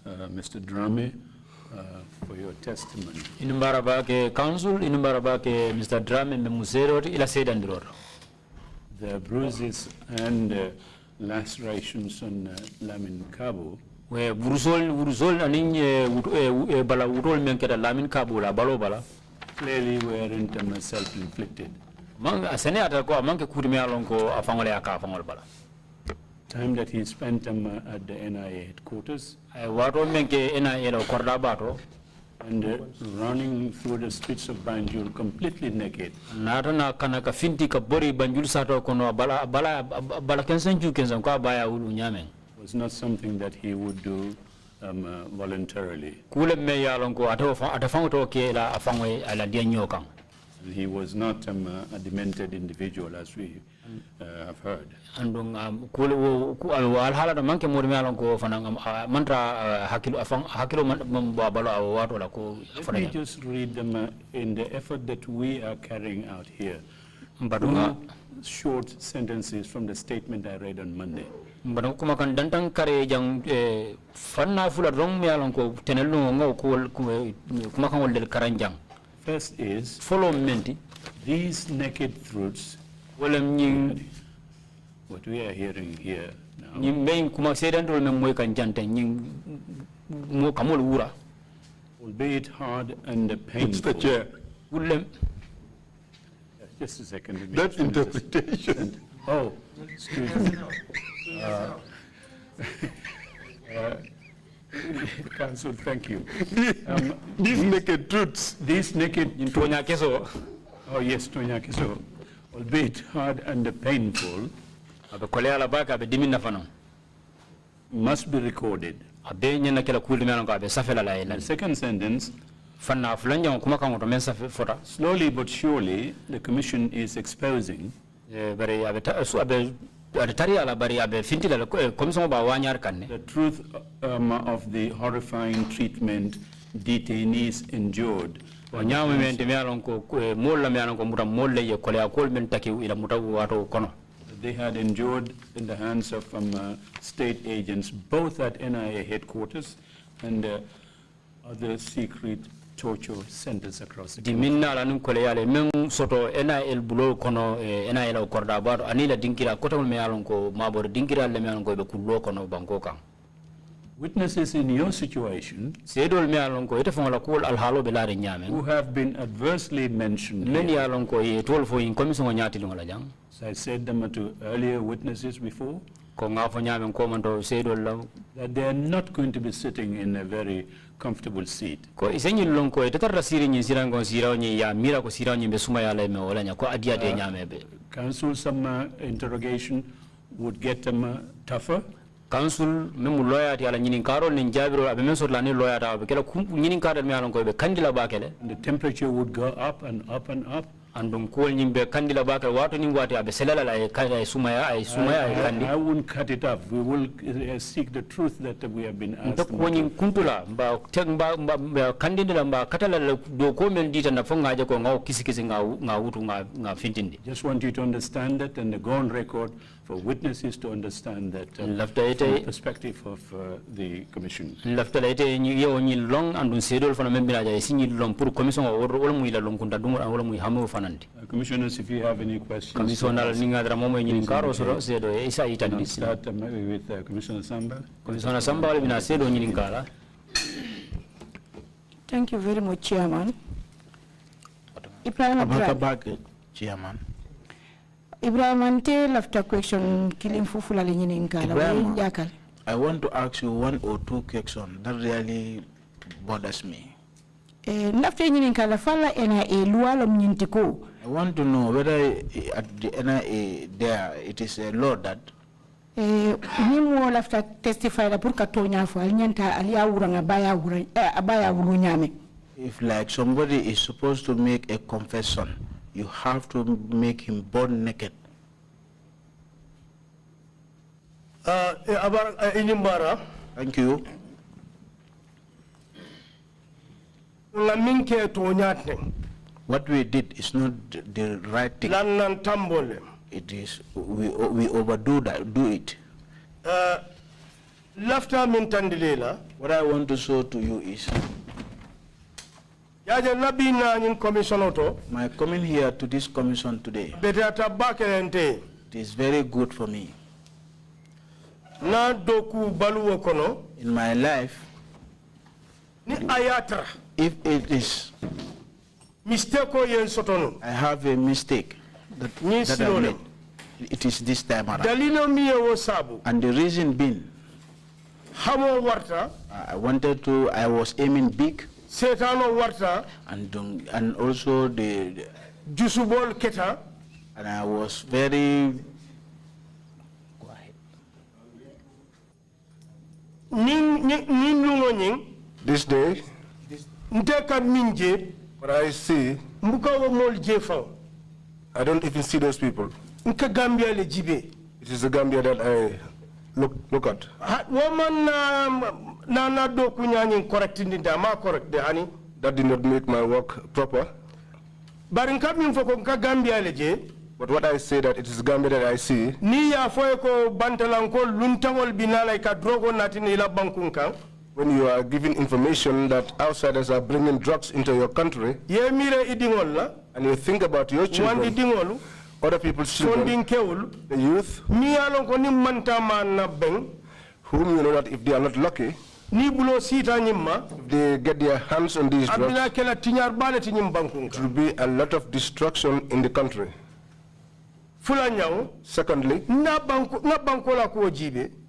Mr. Drammeh, for your testimony. Inumbarabake Counsel, Inumbarabake Mr. Drammeh Musero ila sedandiror. The bruises and lacerations on Lamin Kabu We Burusol aning bala urol menketa Lamin Kabu la balo bala. Clearly weren't self-inflicted. Mang asene ata ko manke kurimi alonko afangole aka afangol bala. Time that he spent at the NIA headquarters Wato menke NIA lo korda bato and running through the streets of Banjul completely naked. Nata na kana ka finti ka bori Banjul sato kono bala kensenju kensan ko baya ulu nyamen. Was not something that he would do voluntarily. Kule me yalonko atafango to ke la afangwe ala dia nyokan. He was not a demented individual, as we have heard. Andung kule wal hala manke mori me yalonko fanang mantra hakilo balo wato la ko Let me just read them in the effort that we are carrying out here. Badunga Short sentences from the statement I read on Monday. Badung kuma kan dantang kare jang fanna fula rong me yalonko tenelu ngo kuma kan wol del karanjang. First is, Follow menti these naked truths, wolem nying what we are hearing here now, nying bein kuma sedandol me moy kan jante nying mo kamol wura albeit hard and painful. Mr. Chair, wolem Just a second. let me that just finish this. interpretation. Oh, excuse me. Counsel, thank you. These naked truths. These naked, tonya keso oh yes, Tonya Kiso, albeit hard and painful, abe kole ala baka abe dimin na fanan must be recorded. abe nyana kala kulde me abe safela la The ila second sentence, fanna fulanja kuma kan to men safe fota slowly but surely, the Commission is exposing bare abe su abe tari ala bari abe fintila commission ba wanyar kanne the truth of the horrifying treatment detainees endured. nyaamu men te me alon ko molla me alon ko mutam molle ye kole akol men taki ila mutaw wato kono They had endured in the hands of state agents, both at NIA headquarters and other secret torture centers across the country. diminna la nun kole yale men soto NIL bulo kono NIL o korda bato anila dinkira kotol me alon ko mabor dinkira le me alon ko be kullo kono banko kan Witnesses in your situation sedol me alon ko ite fongola kul al halo be laare nyame who have been adversely mentioned men here. yalon ko ye tol fo in commission o nyaati ngola jang So I said them to earlier witnesses before, ko ngafo nyame ko man to sedol la that they are not going to be sitting in a very comfortable seat. ko isenyi lon ko ite tarra siri nyi sirango siraw nyi ya mira ko siraw nyi be suma yala me wala nya ko adia de nyame be Counsel, some interrogation would get them tougher. council memu lawyer ti ala nyinin karo nin jabiro abe men sot la ni lawyer ta be kala nyinin karo me alon ko be kandila bakele And the temperature would go up and up and up. andum ko nyimbe kandila bakele wato ni wati abe selala la ay sumaya ay kandi I wouldn't cut it up. We will seek the truth that we have been asked. ko nyin kuntula ba tek ba kandindila ba katala do ko men dita na fonga je ko ngaw kisi nga wutu nga fintindi Just want you to understand that and go on record for witnesses to understand that lafta from the ite perspective of the Commission. lafta ite nyi yo nyi long andun sedol fana men binaja e sinyi long pour commission o wol muy la long kunda dum wala muy hamu fanandi Commissioners, if you have any questions. commissioner ni ngadra momo nyi karo so sedo e isa itandi Start maybe with Commissioner Samba. commissioner samba wala bina sedo nyi kala. Thank you very much, Chairman. Chairman. Ibrahim ante lafta question killing fufula le nyini nkala Ibrahim, yakal. I want to ask you one or two questions that really bothers me. Lafta nyini nkala fala NIA lualo mnyintiko. I want to know whether at the NIA there it is a law that Nimu lafta testify la pour katonya fo alnyanta aliya wuranga abaya wuru nyame. if like somebody is supposed to make a confession, you have to make him born naked. Thank Thank you. What we did is not the right thing. It is, we overdo that, do it. What I want to show to you is my coming here to this commission today. It is very good for me. In my life, if it is I have a mistake that I made, it is this time around. And the reason being, I was aiming big, and also the and I was very This day, what I see, I don't even see those people. It is the Gambia that I look at. That did not make my work proper. But what I say that it is Gambia that I see. When you are giving information that outsiders are bringing drugs into your country, and you think about your children, other people's children, the youth, whom you know that if they are not lucky, if they get their hands on these drugs, it will be a lot of destruction in the country. Secondly,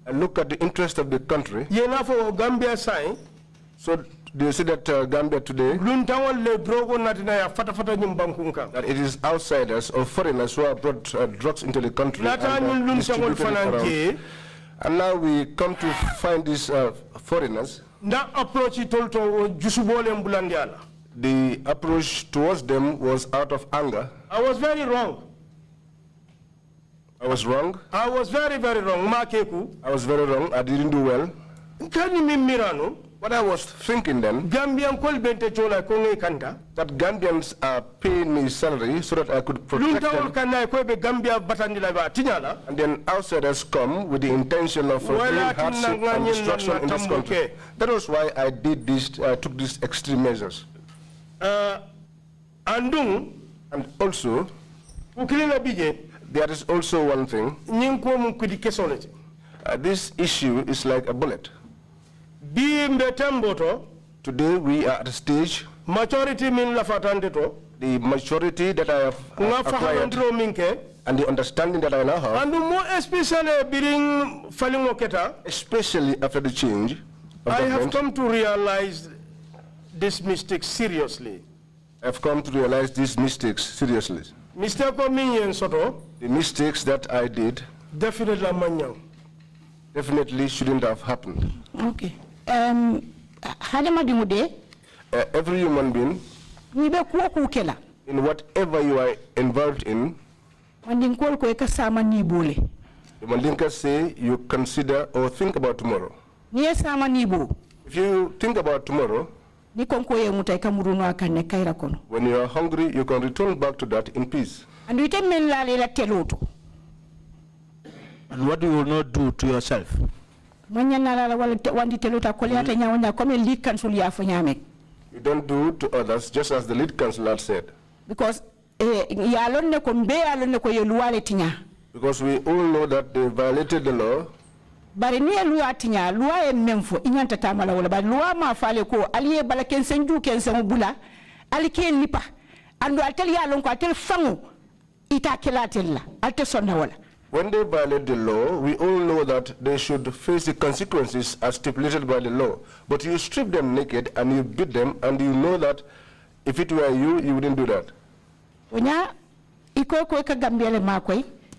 I look at the interest of the country. So do you see that Gambia today, that it is outsiders or foreigners who have brought drugs into the country and distributed it around. And now we come to find these foreigners. The approach towards them was out of anger. I was very wrong. I was wrong. I was very, very wrong. I was very wrong. I didn't do well. What I was thinking then, that Gambians are paying me salary so that I could protect them. And then outsiders come with the intention of bringing hardship and destruction in this country. That was why I did this, took these extreme measures. And also, there is also one thing. This issue is like a bullet. Today we are at a stage. The maturity that I have acquired and the understanding that I now have, and more especially after the change of I have come to realize this mistake seriously. I have come to realize these mistakes seriously. The mistakes that I did definitely shouldn't have happened. Okay. Every human being, in whatever you are involved in, the Mandinkas say you consider or think about tomorrow. If you think about tomorrow, when you are hungry, you can return back to that in peace. And what you will not do to yourself. You don't do to others just as the lead councillor said. Because we all know that they violated the law. But ni loi tinya loi e memfo inyanta tamala wala ba loi ma fale ko aliye bala ken senju ken sen bula alike lipa ando altel ya lon ko altel fangu ita kelatella alte sonna wala. When they violate the law, we all know that they should face the consequences as stipulated by the law. But you strip them naked and you beat them, and you know that if it were you, you wouldn't do that.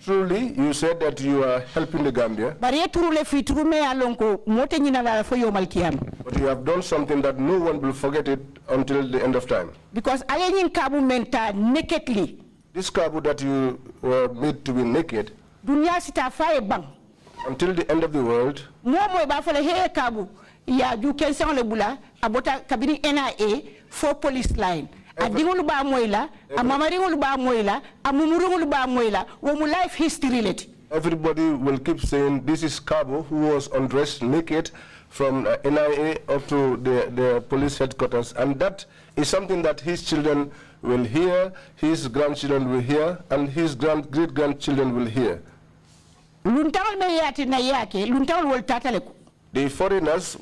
Truly, you said that you are helping the Gambia. But you have done something that no one will forget it until the end of time. Because nakedly. This Kabu that you were made to be naked, until the end of the world, for police line. Adingulu ba moila, amamaringulu ba moila, amumurungulu ba moila, womu life history related. Everybody will keep saying this is Cabo who was undressed naked from NIA up to the police headquarters, and that is something that his children will hear, his grandchildren will hear, and his great-grandchildren will hear. The foreigners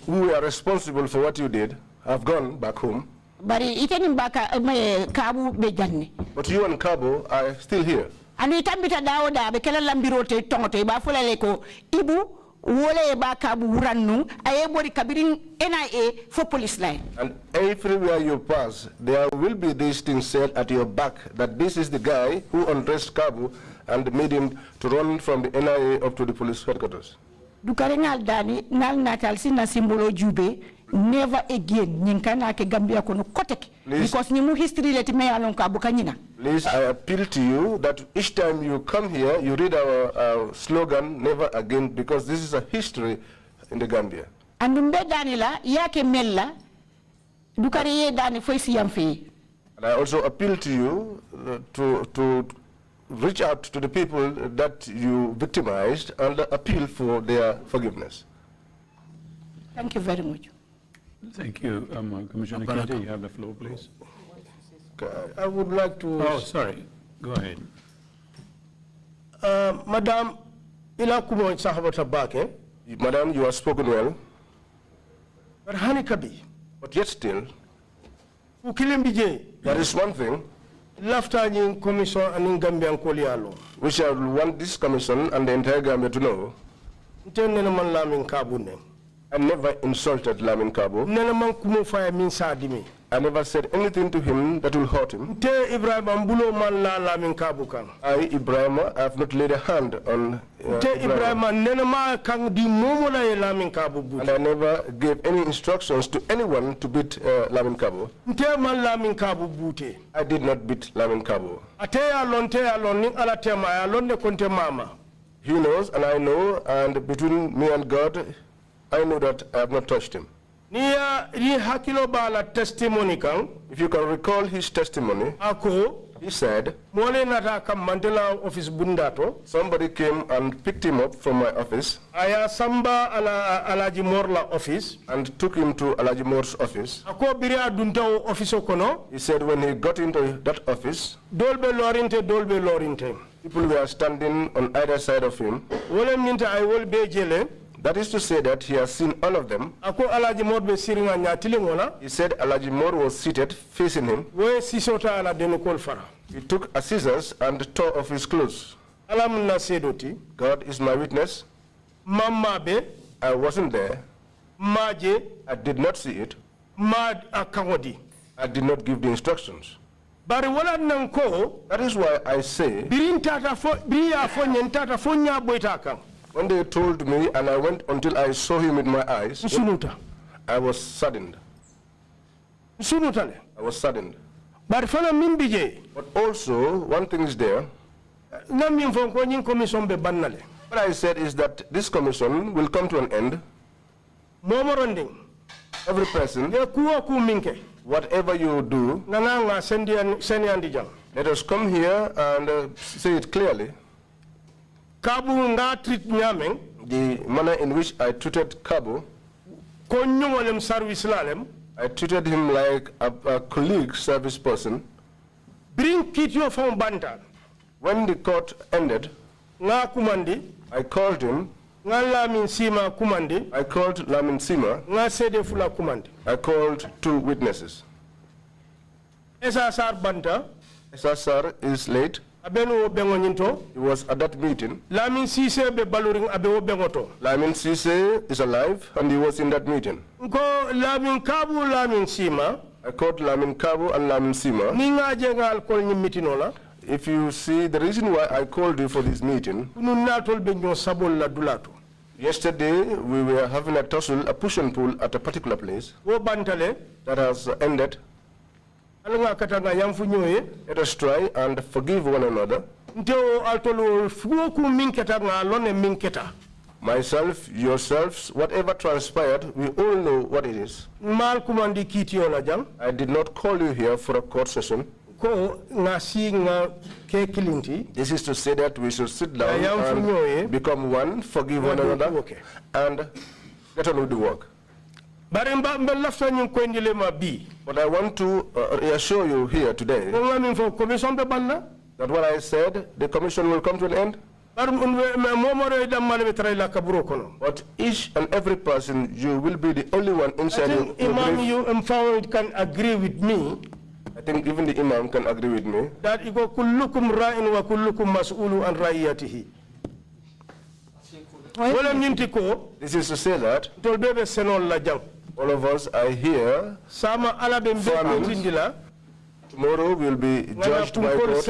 who are responsible for what you did have gone back home. But you and Cabo are still here. And ibu wole ba Cabo wurannu ayebori kabirin NIA for police line. And everywhere you pass, there will be these things said at your back that this is the guy who undressed Cabo and made him to run from the NIA up to the police headquarters. Dukarengal dani nal natal sina simbolo jube never again ninkana ke Gambia kono kotek because nimu history leti me alon ka bukanyina. Please, I appeal to you that each time you come here, you read our slogan, never again, because this is a history in the Gambia. And I also appeal to you to reach out to the people that you victimized and appeal for their forgiveness. Thank you very much. Thank you. Commissioner Kente, you have the floor, please. I would like to... Oh, sorry. Go ahead. Madam, Madam, you have spoken well. But yet still, there is one thing which I want this commission and the entire Gambia to know. I never insulted Lamin Cabo. I never said anything to him that will hurt him. I, EBRIMA, I have not laid a hand on EBRIMA. And I never gave any instructions to anyone to beat Lamin Cabo. I did not beat Lamin Cabo. He knows and I know, and between me and God, I know that I have not touched him. If you can recall his testimony, he said, somebody came and picked him up from my office and took him to Alaji Mor's office. He said when he got into that office, people were standing on either side of him. That is to say that he has seen all of them. He said Alaji Mor was seated facing him. He took a scissors and tore off his clothes. God is my witness. I wasn't there. I did not see it. I did not give the instructions. That is why I say, when they told me and I went until I saw him with my eyes, I was saddened. I was saddened. But also, one thing is there. What I said is that this commission will come to an end. Every person, whatever you do, let us come here and say it clearly. The manner in which I treated Cabo, I treated him like a colleague, service person. When the court ended, I called him. I called Lamin Sima. I called two witnesses. SSR is late. He was at that meeting. Lamin Sise is alive and he was in that meeting. I called Lamin Cabo and Lamin Sima. If you see the reason why I called you for this meeting, yesterday we were having a tussle, a push and pull at a particular place that has ended. Let us try and forgive one another. Myself, yourselves, whatever transpired, we all know what it is. I did not call you here for a court session. This is to say that we should sit down and become one, forgive one another, and get on with the work. But I want to reassure you here today that what I said, the commission will come to an end. But each and every person, you will be the only one inside. I think Imam, you can agree with me. I think even the Imam can agree with me. That kullukum ra'in wa kullukum mas'ulu an ra'iyatihi. This is to say that all of us are here. Tomorrow will be judged by God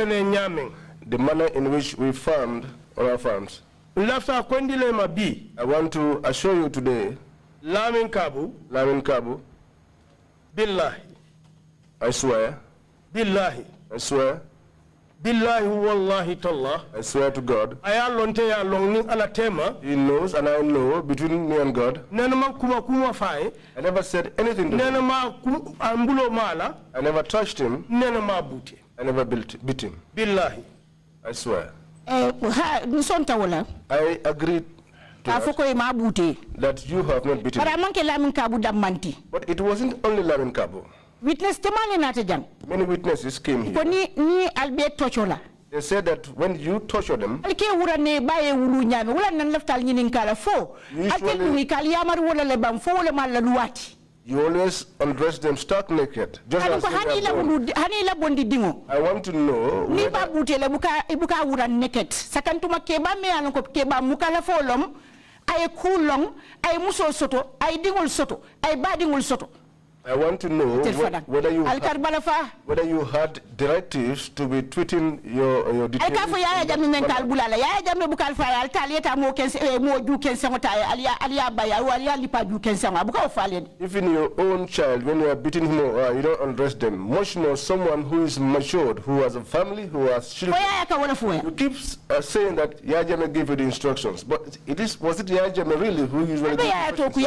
the manner in which we farmed on our farms. I want to assure you today, Lamin Kabu, Billahi, I swear, Billahi, I swear, Billahi wallahi tallah, I swear to God, he knows and I know between me and God, I never said anything to him, I never touched him, I never beat him. Billahi, I swear. I agreed that you have not beaten him. But it wasn't only Lamin Kabu. Witness many witnesses came here. They said that when you torture them, you always undress them stark naked. Just as I want to know I want to know whether you had directives to be tweeting your detainees. Even your own child, when you are beating him, you don't undress them. Much more someone who is matured, who has a family, who has children. You keep saying that Yajame gave you the instructions, but was it Yajame really who usually gave you the instructions?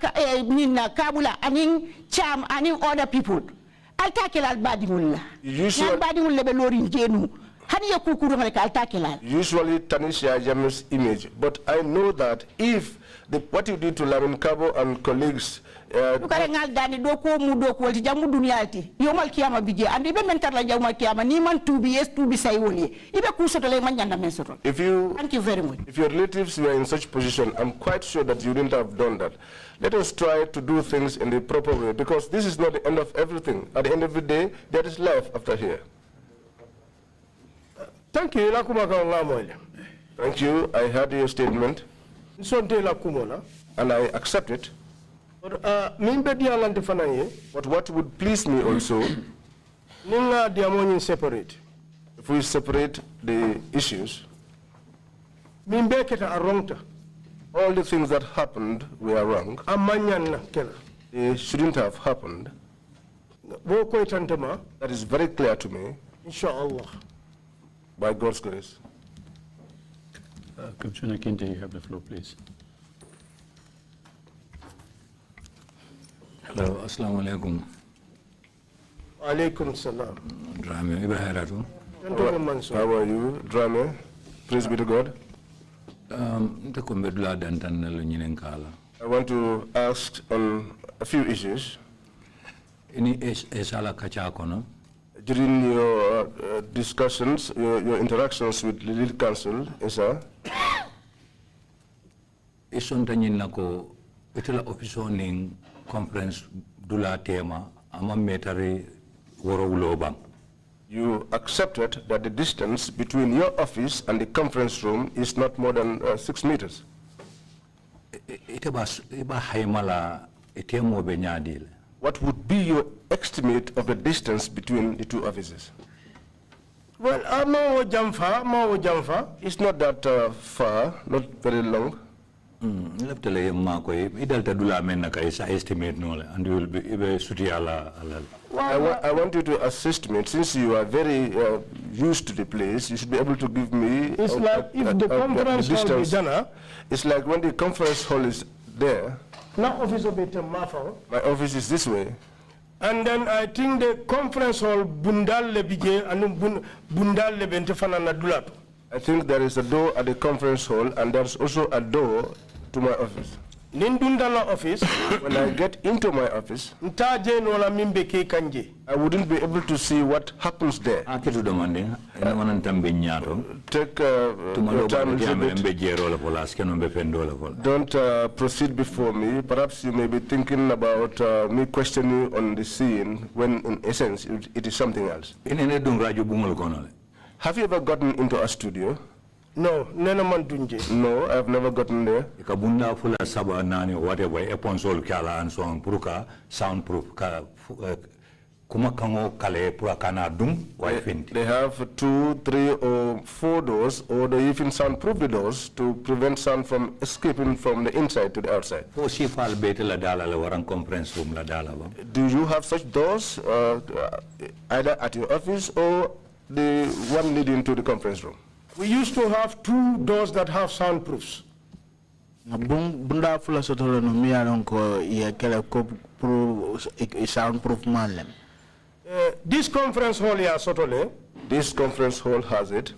Nina Kabula, aning Cham, aning other people. I'll tackle al Badimula. Usually tarnish Yajam's image. But I know that if what you did to Lamin Kabo and colleagues if you thank you very much. If your relatives were in such position, I'm quite sure that you didn't have done that. Let us try to do things in the proper way, because this is not the end of everything. At the end of the day, there is life after here. Thank you. Thank you. I heard your statement and I accept it. But what would please me also, if we separate the issues, all the things that happened were wrong. They shouldn't have happened. That is very clear to me. Inshallah. By God's grace. Commissioner Kinte, you have the floor, please. Hello, assalamu alaikum. Alaikum salam. Drammeh, Ibrahim. How are you, Drammeh? Praise be to God. I want to ask on a few issues. During your discussions, your interactions with the lead counsel, Isa, conference dula tema amametari worowulobang. You accepted that the distance between your office and the conference room is not more than 6 meters. What would be your estimate of the distance between the two offices? Well, it's not that far, not very long. I want you to assist me, since you are very used to the place, you should be able to give me. It's like if the conference hall is done. It's like when the conference hall is there. Now office of it Mafao. My office is this way. And then I think the conference hall bundal lebije and bundal lebente fanana dulato. I think there is a door at the conference hall and there's also a door to my office. Nindundala office. When I get into my office, I wouldn't be able to see what happens there. Take your time Don't proceed before me. Perhaps you may be thinking about me questioning you on the scene when in essence it is something else. Have you ever gotten into a studio? No, no, I've never gotten there. Soundproof. They have 2, 3, or 4 doors, or they even soundproof the doors to prevent sound from escaping from the inside to the outside. Do you have such doors, either at your office or the one leading to the conference room? We used to have 2 doors that have soundproofs. This conference hall here, Sotole. This conference hall has it.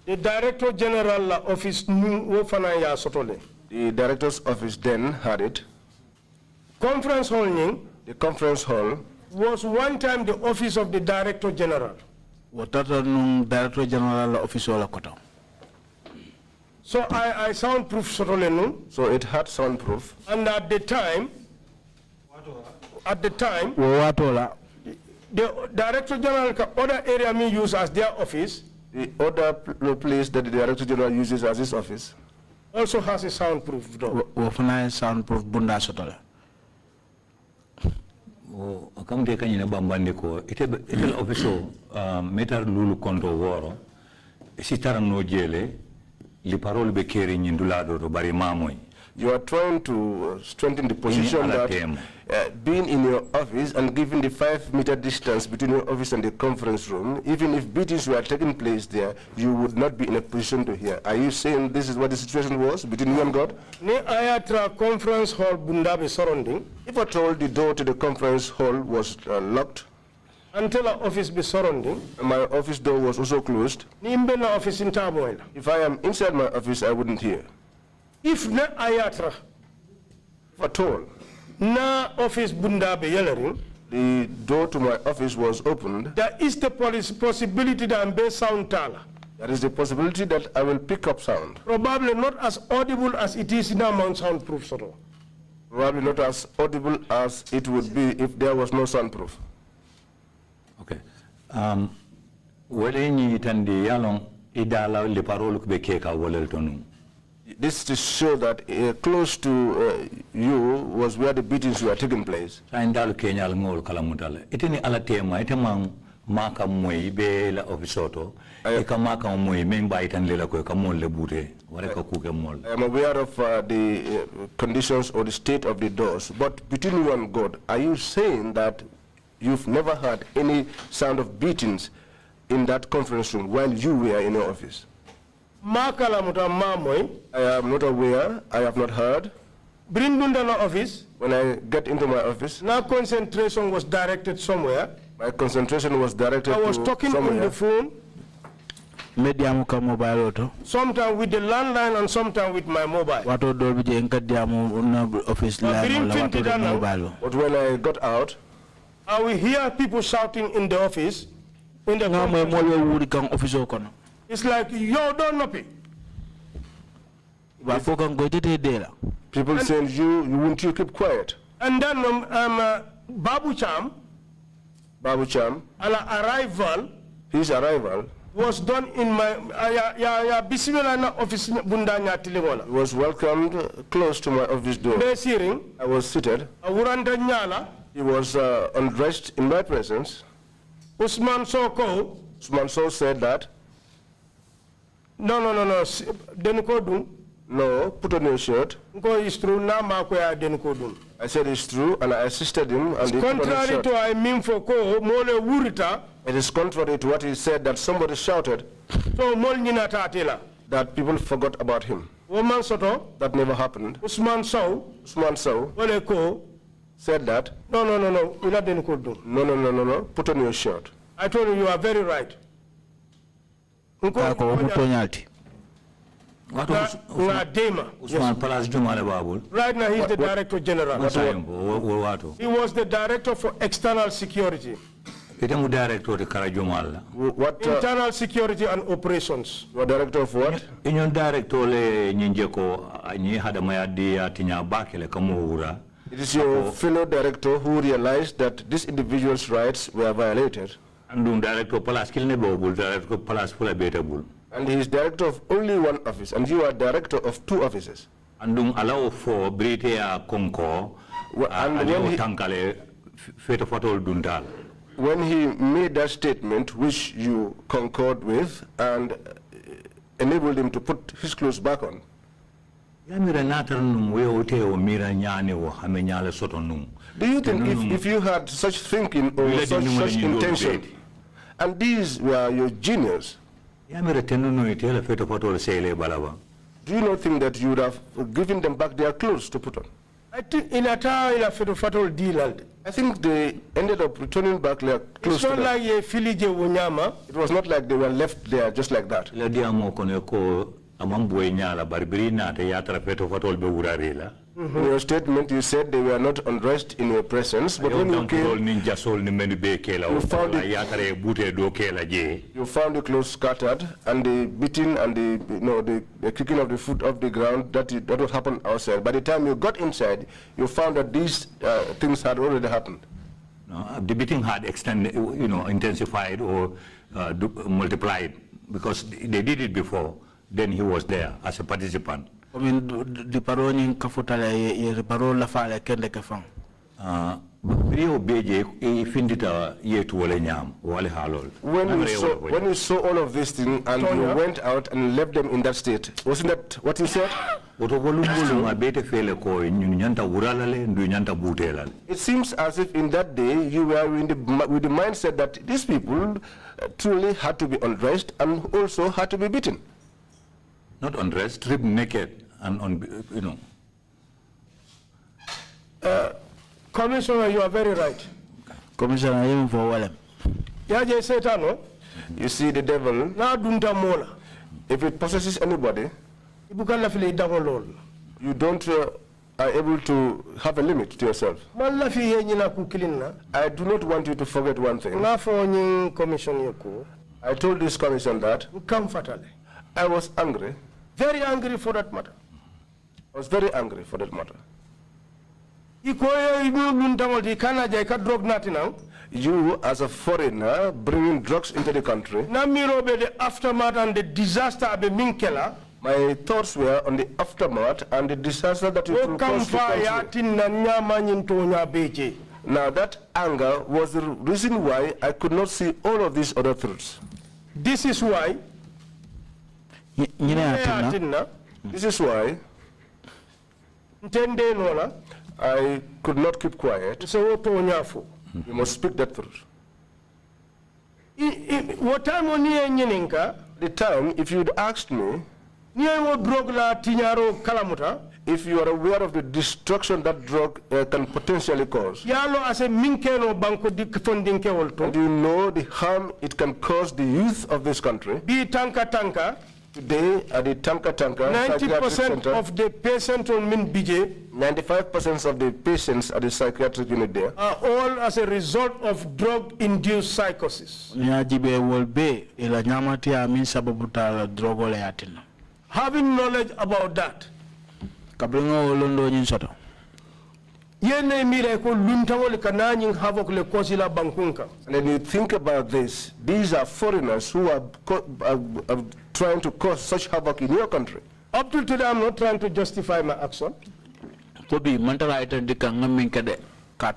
The Director General office Sotole. The director's office then had it. Conference hall the conference hall was one time the office of the Director General. Director General office wala koto. So I soundproof Sotole. So it had soundproof. And at the time, the Director General other area me use as their office. The other place that the Director General uses as his office also has a soundproof door. Soundproof bunda Sotole. Come take a bambandiko. It officer meter lulu konto woro. Sitara no jele. Li parole be keri nyindulado to bari mamoi. You are trying to strengthen the position that being in your office and given the 5-meter distance between your office and the conference room, even if beatings were taking place there, you would not be in a position to hear. Are you saying this is what the situation was between you and God? Conference hall bundabe surrounding. If I told the door to the conference hall was locked, until our office be surrounding, my office door was also closed. If I am inside my office, I wouldn't hear. If na ayatra, at all, na office bundabe yelering, the door to my office was opened. There is the possibility that I'm be sound tala. There is the possibility that I will pick up sound. Probably not as audible as it is in our soundproof sort of. Probably not as audible as it would be if there was no soundproof. Okay. This to show that close to you was where the beatings were taking place. Maka moy be la ofisoto e ka maka moy memba itan lela ko ka mol le bute wala ka kuke mol. I am aware of the conditions or the state of the doors, but between you and God, are you saying that you've never heard any sound of beatings in that conference room while you were in your office? I am not aware. I have not heard. Office. When I get into my office, now concentration was directed somewhere. My concentration was directed I was talking on the phone. Sometimes with the landline and sometimes with my mobile. But when I got out, I will hear people shouting in the office. In the it's like, yo, don't know. People saying, you won't you keep quiet. And then Babu Cham, arrival, his arrival was done in my office. Was welcomed close to my office door. I was seated. He was undressed in my presence. Usman So said that. No. No, put on your shirt. It's true. I said it's true, and I assisted him. And he contrary to I mean for ko mole wurita. It is contrary to what he said that somebody shouted. So mol nyina tatela. That people forgot about him. Woman soto. That never happened. Usman Sow. Wole ko said that. No. Ila den ko do. No. Put on your shirt. I told you are very right. What right now he's the Director General. He was the Director for External Security. What? Internal Security and Operations. You are Director of what? It is your fellow director who realized that this individual's rights were violated. And he is director of only one office, and you are director of two offices. And allow for when he made that statement, which you concurred with, and enabled him to put his clothes back on. Do you think if you had such thinking or such intention, and these were your genius, do you not think that you would have given them back their clothes to put on? I think I think they ended up returning back their clothes. It's not like it was not like they were left there just like that. In your statement, you said they were not undressed in your presence, but when you came, you found the clothes scattered, and the beating and the kicking of the foot off the ground, that would happen outside. By the time you got inside, you found that these things had already happened. No, the beating had extended, intensified or multiplied, because they did it before. Then he was there as a participant. I mean, the paroni kafutala ye parola fale kende kafang. Brio beje ifindita ye tuwale nyam wale halol. When you saw all of these things and you went out and left them in that state, wasn't that what you said? It seems as if in that day you were with the mindset that these people truly had to be undressed and also had to be beaten. Not undressed, stripped naked and Commissioner, you are very right. Commissioner, I am for Walem. You see, the devil, if it possesses anybody, you don't are able to have a limit to yourself. I do not want you to forget one thing. I told this commission that I was angry. Very angry for that matter. I was very angry for that matter. You, as a foreigner, bringing drugs into the country. The aftermath and the disaster of Minkela. My thoughts were on the aftermath and the disaster that you caused the country. Now that anger was the reason why I could not see all of these other truths. This is why. This is why I could not keep quiet. You must speak that truth. The time, if you'd asked me, if you are aware of the destruction that drug can potentially cause, and you know the harm it can cause the youth of this country, today at the Tanka 90% of the patients on Min BJ, 95% of the patients at the psychiatric unit there are all as a result of drug-induced psychosis. Having knowledge about that, and then you think about this, these are foreigners who are trying to cause such havoc in your country. Up till today, I'm not trying to justify my action. The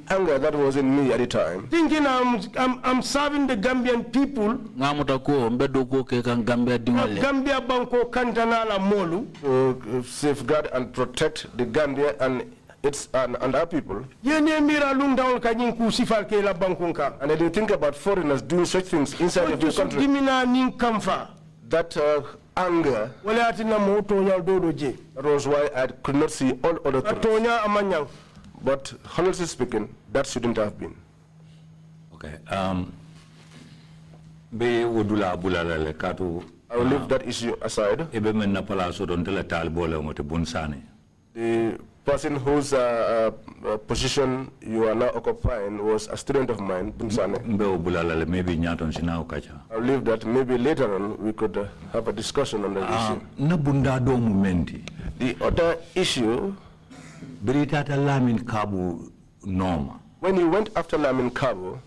anger that was in me at the time. Thinking I'm serving the Gambian people. Gambia Banco Kantanala Molu. To safeguard and protect the Gambia and its and our people. And I didn't think about foreigners doing such things inside of the country. That anger, that was why I could not see all other things. But honestly speaking, that shouldn't have been. Okay. I will leave that issue aside. The person whose position you are now occupying was a student of mine, Bunsane. I'll leave that. Maybe later on we could have a discussion on the issue. The other issue, when you went after Lamin Cabo,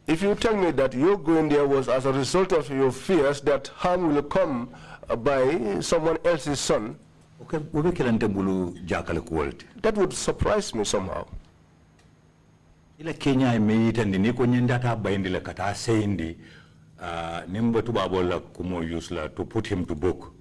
if you tell me that your going there was as a result of your fears that harm will come by someone else's son, that would surprise me somehow. To put him to book.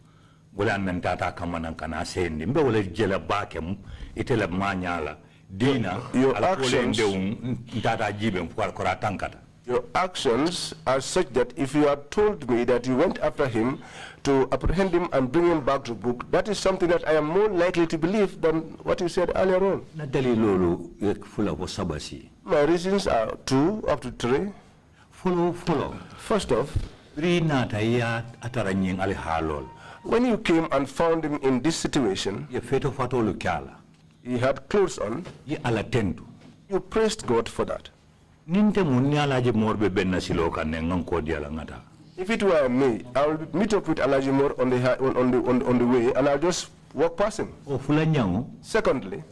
Your actions are such that if you had told me that you went after him to apprehend him and bring him back to book, that is something that I am more likely to believe than what you said earlier on. My reasons are 2 up to 3. First off, when you came and found him in this situation, he had clothes on. You praised God for that. If it were me, I will meet up with Alaji Moore on the way, and I'll just walk past him. Secondly,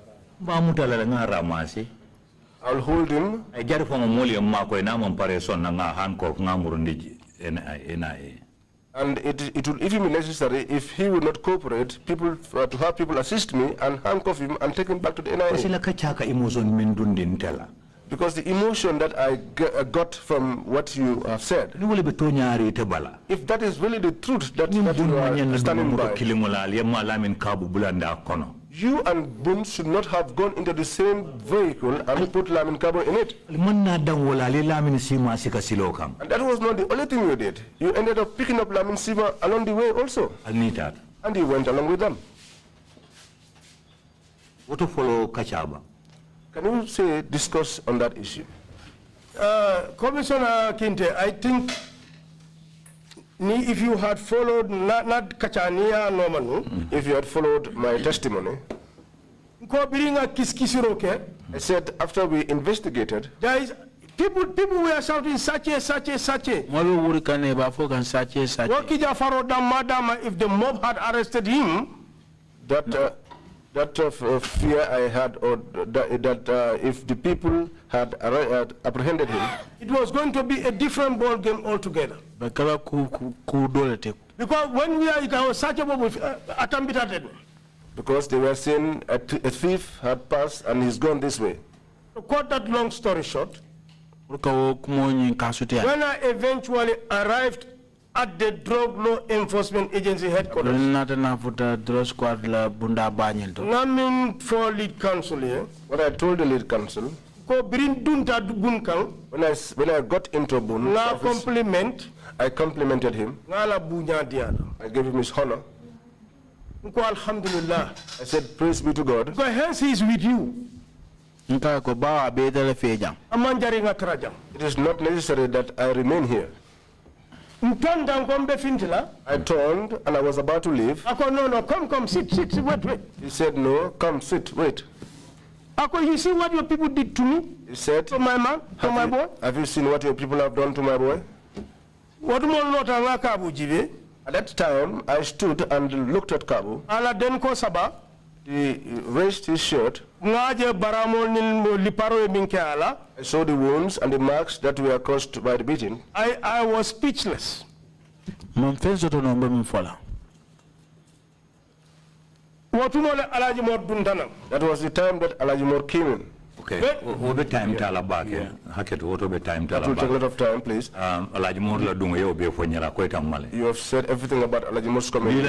I'll hold him. And it will even be necessary, if he will not cooperate, to have people assist me and handcuff him and take him back to the NIA. Because the emotion that I got from what you have said, if that is really the truth that you are standing by, you and Boone should not have gone into the same vehicle and put Lamin Cabo in it. And that was not the only thing you did. You ended up picking up Lamin Sima along the way also. And you went along with them. What to follow Kachaba? Can you discuss on that issue? Commissioner Kinte, I think if you had followed not Kachania Normanu, if you had followed my testimony, I said after we investigated, there is people were shouting sache. If the mob had arrested him, that fear I had, or that if the people had apprehended him, it was going to be a different ball game altogether. Because when we are in our search, because they were saying a thief had passed and he's gone this way. To cut that long story short, when I eventually arrived at the Drug Law Enforcement Agency headquarters, Namin for lead counsel here, what I told the lead counsel, when I got into Boone, I complimented him. I gave him his honor. I said, praise be to God. Because hence he is with you. It is not necessary that I remain here. I turned and I was about to leave. No, come, sit, wait. He said, no, come, sit, wait. You see what your people did to me? He said, to my man, to my boy? Have you seen what your people have done to my boy? At that time, I stood and looked at Kabu. He raised his shirt. I saw the wounds and the marks that were caused by the beating. I was speechless. That was the time that Alajimor came in. Okay. Over time tala back. Haket over time tala back. That will take a lot of time, please. Alajimor la dunga yo be fonyala ko male. You have said everything about Alajimor's comment.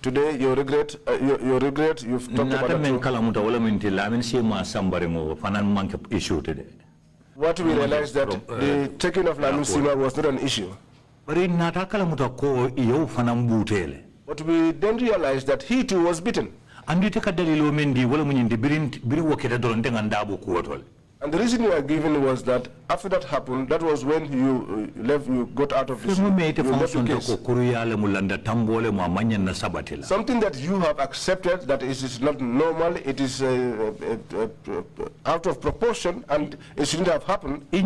Today you regret you've talked about issue today. What we realized that the taking of Lamin Sima was not an issue. But we then realized that he too was beaten. And the reason you are given was that after that happened, that was when you you got out of the something that you have accepted that is not normal, it is out of proportion, and it shouldn't have happened. You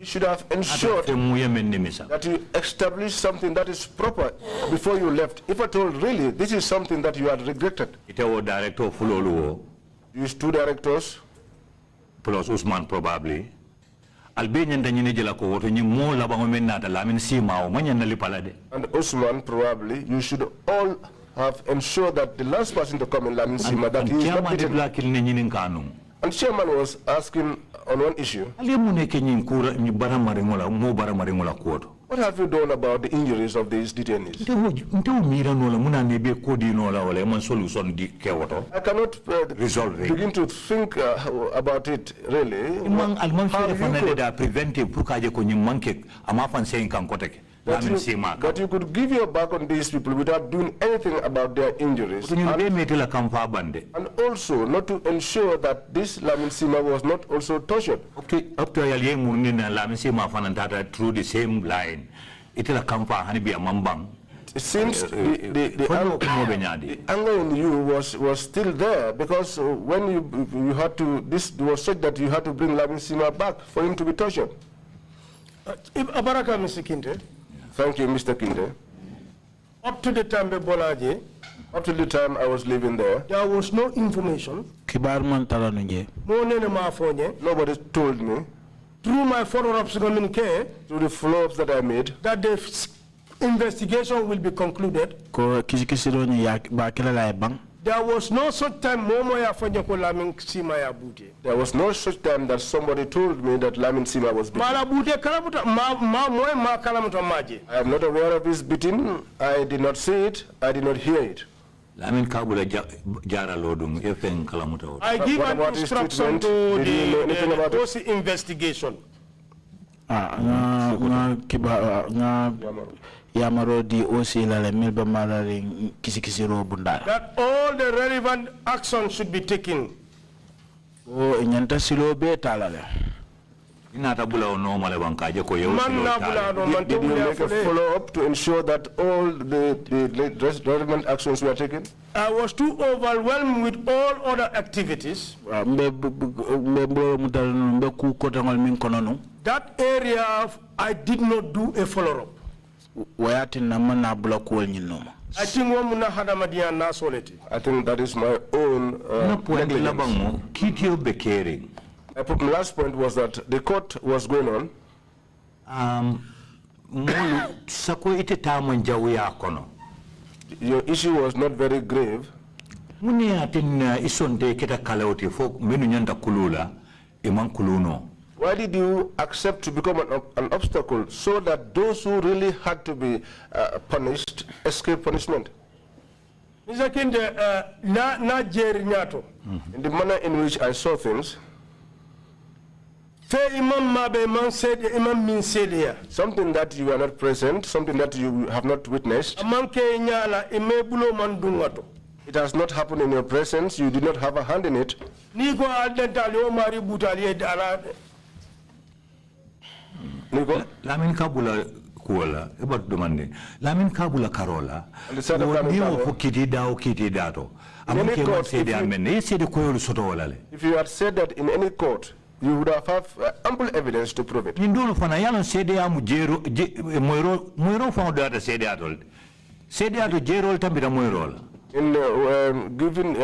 should have ensured that you establish something that is proper before you left. If at all, really, this is something that you had regretted. Use two directors plus Usman probably Albanian danyi ko woto nyi mo labango menata lamin sima o manya nalipalade. And Usman probably you should all have ensured that the last person to come in Lamin Sima that he is not beaten. And chairman was asking on one issue. What have you done about the injuries of these detainees? I cannot begin to think about it, really. That you could give your back on these people without doing anything about their injuries. And also not to ensure that this Lamin Sima was not also tortured. Through the same line. It seems the anger in you was still there, because when you had to, this was such that you had to bring Lamin Sima back for him to be tortured. Abaraka, Mr. Kinte. Thank you, Mr. Kinte. Up to the time I was living there, there was no information. Nobody told me, through my follow-ups communique, through the follow-ups that I made, that the investigation will be concluded. There was no such time there was no such time that somebody told me that Lamin Sima was beaten. I am not aware of his beating. I did not see it. I did not hear it. I give an instruction to the OC investigation. That all the relevant action should be taken. Did you make a follow-up to ensure that all the relevant actions were taken? I was too overwhelmed with all other activities. That area, I did not do a follow-up. I think that is my own negligence. My last point was that the court was going on. Your issue was not very grave. Why did you accept to become an obstacle so that those who really had to be punished escape punishment? In the manner in which I saw things, something that you are not present, something that you have not witnessed, it has not happened in your presence, you did not have a hand in it. Lamin Kabula kuola about demanding Lamin Kabula Karola if you had said that in any court, you would have ample evidence to prove it. In giving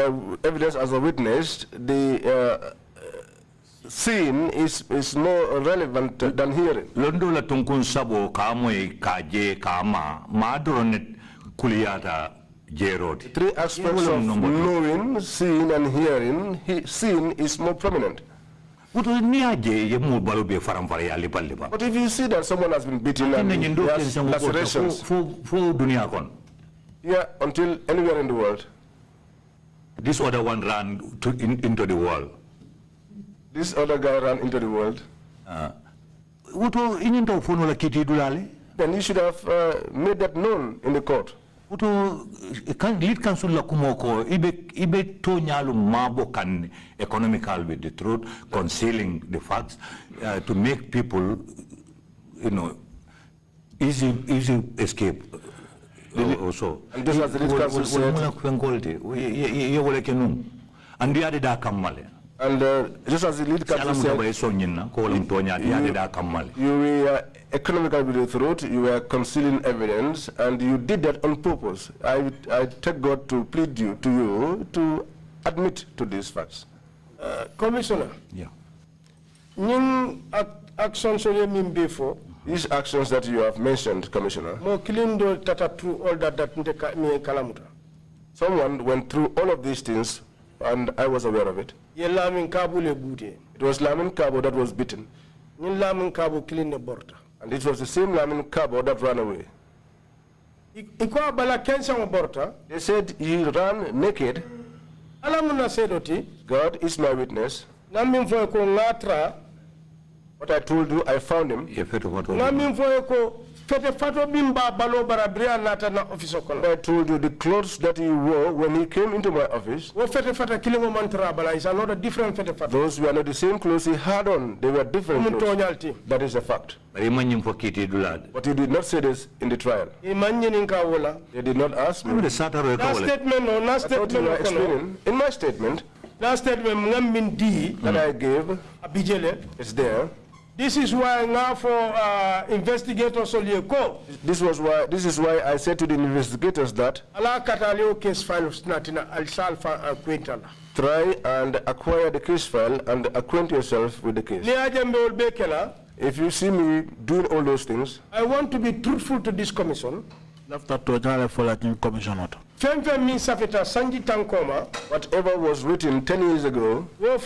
evidence as a witness, the seeing is more relevant than hearing. Londo la tunkun sabo kamoy kaje kama madronet kuliata jeroti. Three aspects of knowing, seeing, and hearing. Seeing is more prominent. But if you see that someone has been beaten and he has lacerations, yeah, until anywhere in the world. This other one ran into the wall. This other guy ran into the world. Then you should have made that known in the court. Lead counsel la kumoko ibe to nyalu mabo kan economical with the truth, concealing the facts to make people, you know, easy escape. Also, and this was the lead counsel said. And the other da kamale. And just as the lead counsel said, you were economical with the truth, you were concealing evidence, and you did that on purpose. I take God to plead to you to admit to these facts. Commissioner. Yeah. Actions before. These actions that you have mentioned, Commissioner. Someone went through all of these things, and I was aware of it. It was Lamin Cabo that was beaten. And it was the same Lamin Cabo that ran away. They said he ran naked. God is my witness. What I told you, I found him. I told you the clothes that he wore when he came into my office. Those were not the same clothes he had on. They were different clothes. That is a fact. But you did not say this in the trial. They did not ask me. In my statement, that I gave, it's there. This is why now for investigators This is why I said to the investigators that try and acquire the case file and acquaint yourself with the case. If you see me doing all those things, I want to be truthful to this commission. Whatever was written 10 years ago, that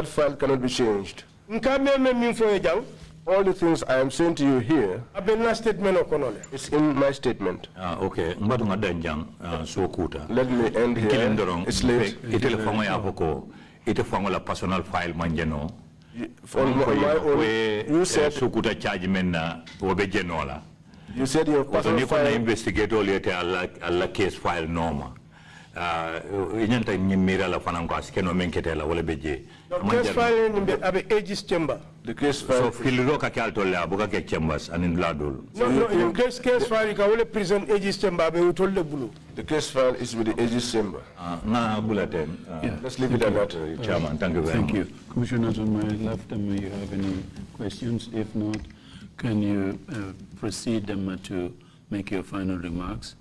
file cannot be changed. All the things I am saying to you here, it's in my statement. Okay. Let me end here. It's late. Personal file manjeno. On my own, you said your personal file. Investigate all your case file normal. The case file in the Aegis chamber. The case file. So chambers and in Ladul. No, in this case file you can only present Aegis chamber. The case file is with the Aegis chamber. Let's leave it at that. Chairman, thank you very much. Thank you. Commissioners on my left, do you have any questions? If not, can you proceed to make your final remarks?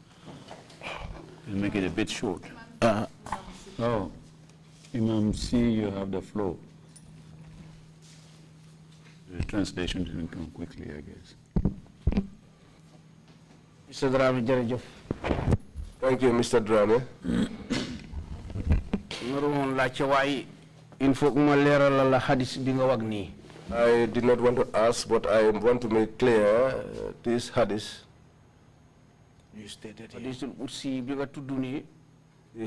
And make it a bit short. Imam C, you have the floor. The translation didn't come quickly, I guess. Mr. Drame, thank you, Mr. Drame. I did not want to ask, but I want to make clear this hadith. You stated the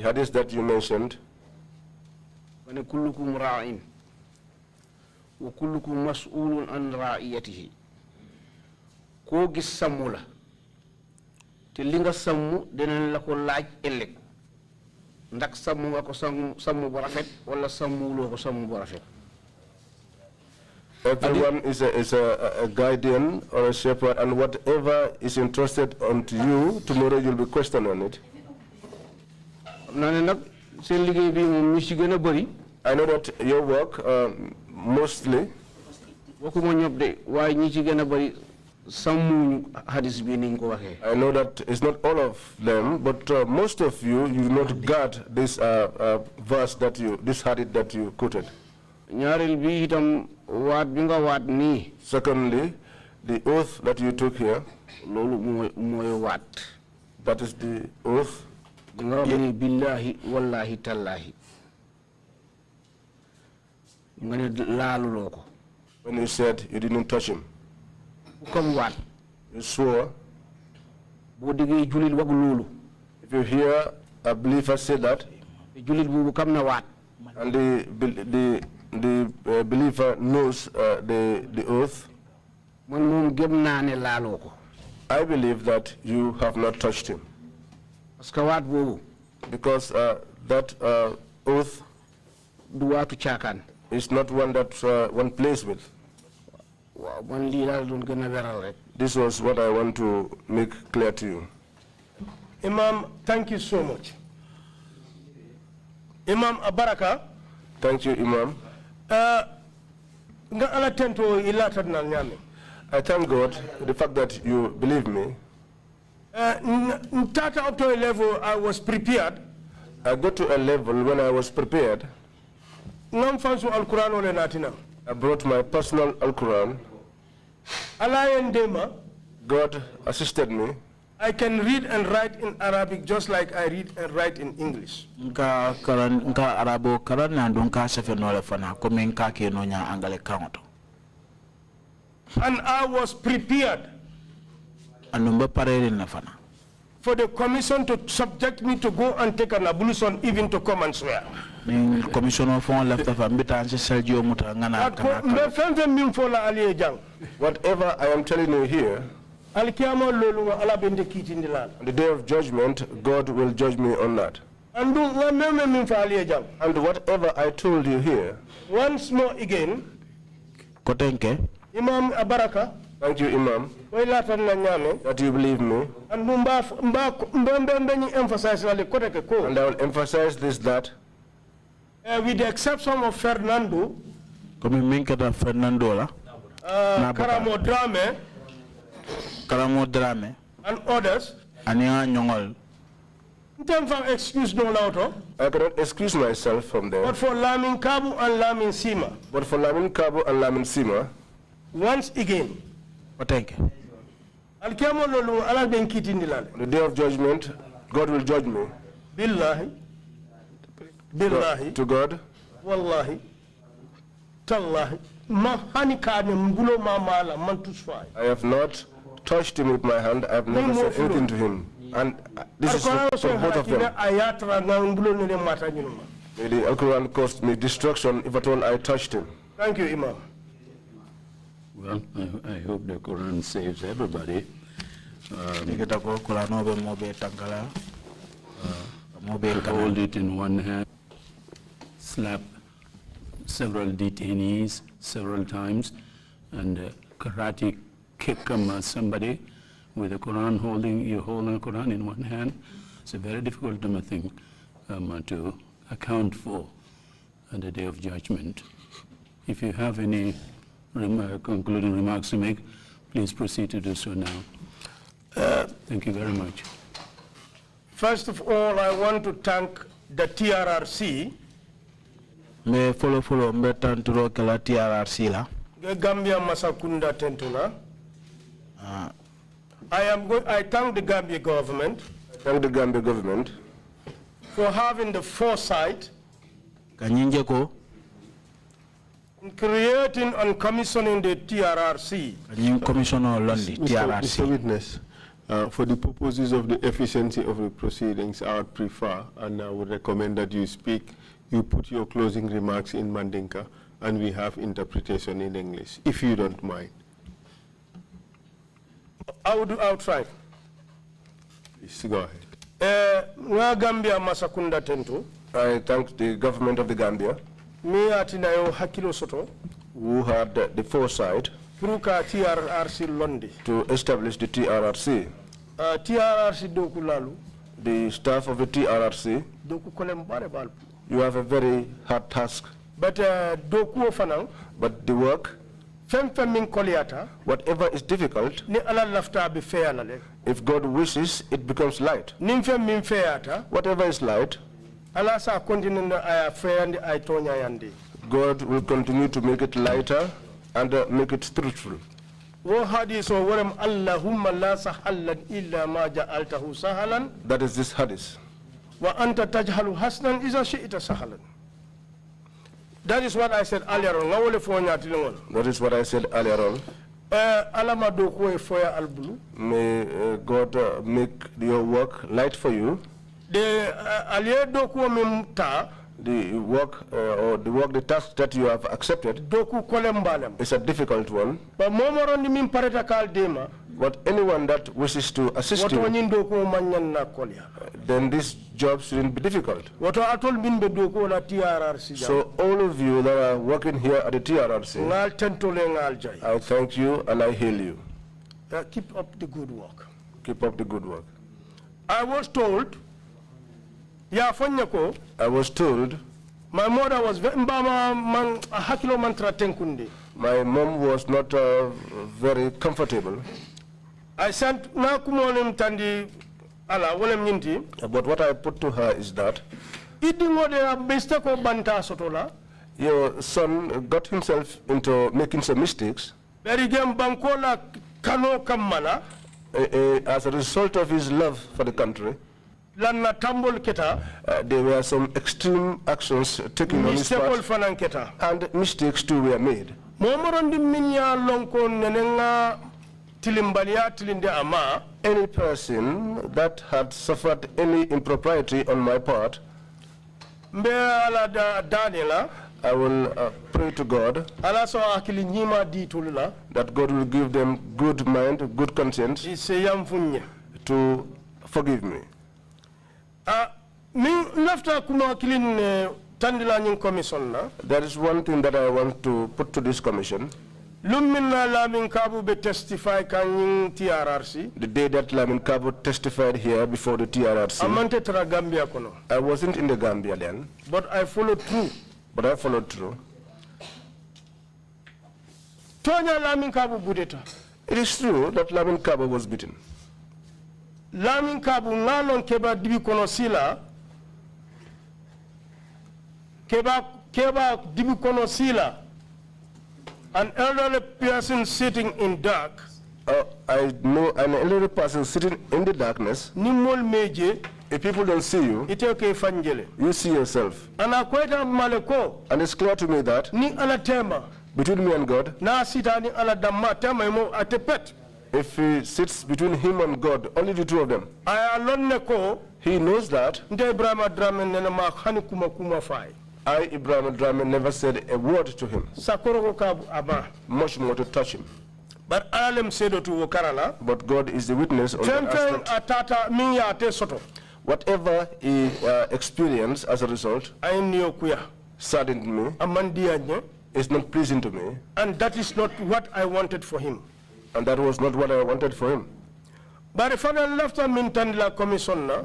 hadith that you mentioned. كلكم راع وكلكم مسؤول عن رعيته كو غيس سامولا te li nga sammu dinañ la ko laaj ëllëg ndax sammu nga ko sammu bu rafet wala sammu ko sammu bu rafet. Everyone is a guardian or a shepherd, and whatever is entrusted unto you, tomorrow you'll be questioned on it. I know that your work, mostly, I know that it's not all of them, but most of you, you do not guard this verse that this hadith that you quoted. Secondly, the oath that you took here, that is the oath. Billahi wallahi tallahi. When you said you didn't touch him. You swore. If you hear a believer say that, and the believer knows the oath, I believe that you have not touched him. Because that oath is not one that one plays with. This was what I want to make clear to you. Imam, thank you so much. Imam Abaraka. Thank you, Imam. I thank God for the fact that you believe me. Up to a level I was prepared. I got to a level when I was prepared. I brought my personal Al-Quran. God assisted me. I can read and write in Arabic just like I read and write in English. And I was prepared for the commission to subject me to go and take an ablution, even to come and swear. Whatever I am telling you here, on the day of judgment, God will judge me on that. And whatever I told you here, once more again, Imam Abaraka, thank you, Imam, that you believe me. And I will emphasize this, that with the exception of Fernando, Karamo Drame, and others, excuse no louder. I cannot excuse myself from there. But for Lamin Kabu and Lamin Sima. But for Lamin Kabu and Lamin Sima, once again, on the day of judgment, God will judge me. Billahi. To God. Wallahi. Tallahi. I have not touched him with my hand. I have never said anything to him. And this is for both of them. May the Al-Quran caused me destruction if at all I touched him. Thank you, Imam. Well, I hope the Quran saves everybody. Hold it in one hand, slap several detainees several times, and karate kick somebody with the Quran you're holding the Quran in one hand. It's a very difficult thing to account for on the day of judgment. If you have any concluding remarks to make, please proceed to do so now. Thank you very much. First of all, I want to thank the TRRC. Me follow mbetan turo kala TRRC la. Gambia Masakunda Tentuna. I thank the Gambia government. Thank the Gambia government for having the foresight in creating and commissioning the TRRC. Mr. Witness, for the purposes of the efficiency of the proceedings, I would prefer and I would recommend that you put your closing remarks in Mandinka and we have interpretation in English, if you don't mind. I will try. Please go ahead. Gambia Masakunda Tentu. I thank the government of the Gambia who had the foresight to establish the TRRC. The staff of the TRRC, you have a very hard task. But the work, whatever is difficult, if God wishes, it becomes light. Whatever is light, God will continue to make it lighter and make it truthful. That is this hadith. That is what I said earlier on. That is what I said earlier on. May God make your work light for you. The work the task that you have accepted is a difficult one. But anyone that wishes to assist you, then this job shouldn't be difficult. So all of you that are working here at the TRRC, I thank you and I hail you. Keep up the good work. Keep up the good work. I was told, my mother was my mom was not very comfortable. I sent tandi ala but what I put to her is that your son got himself into making some mistakes. As a result of his love for the country, there were some extreme actions taken on his part, and mistakes too were made. Any person that had suffered any impropriety on my part, I will pray to God that God will give them good mind, good conscience to forgive me. There is one thing that I want to put to this commission. The day that Lamin Kabo testified here before the TRRC, I wasn't in the Gambia then. But I followed through. It is true that Lamin Kabo was beaten. Lamin Kabo ngalon keba dibi kono sila. Keba dibi kono sila. An elderly person sitting in dark. I know an elderly person sitting in the darkness. Nimol meje. If people don't see you, you see yourself. And it's clear to me that between me and God, if he sits between him and God, only the two of them, he knows that I, EBRIMA GIM, never said a word to him, much more to touch him. But God is the witness on that aspect. Whatever he experienced as a result saddened me, is not pleasing to me. And that is not what I wanted for him. And that was not what I wanted for him. But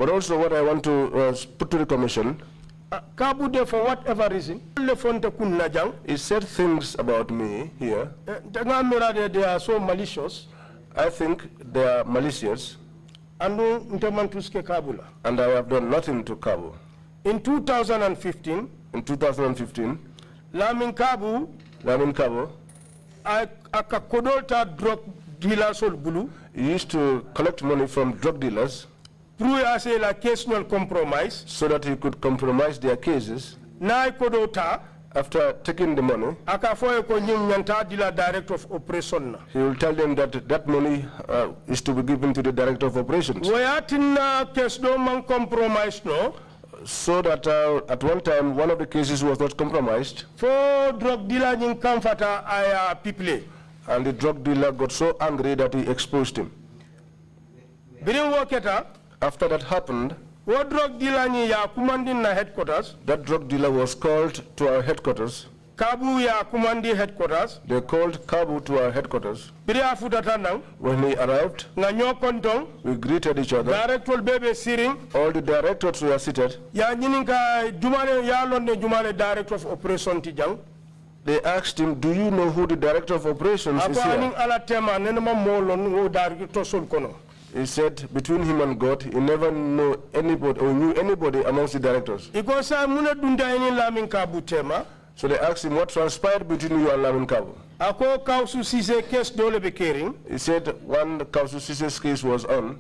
also what I want to put to the commission, for whatever reason, he said things about me here. They are so malicious. I think they are malicious. And I have done nothing to Kabu. In 2015, Lamin Kabu, akakodolta drug dealers ol bulu. He used to collect money from drug dealers so that he could compromise their cases. After taking the money, he will tell them that that money is to be given to the director of operations. So that at one time, one of the cases was not compromised. And the drug dealer got so angry that he exposed him. After that happened, that drug dealer was called to our headquarters. They called Kabu to our headquarters. When he arrived, we greeted each other. All the directors were seated. They asked him, do you know who the director of operations is here? He said, between him and God, he never knew anybody or knew anybody amongst the directors. So they asked him what transpired between you and Lamin Kabo. Ako Kausu Sise case dole be caring. He said one Kausu Sise's case was on.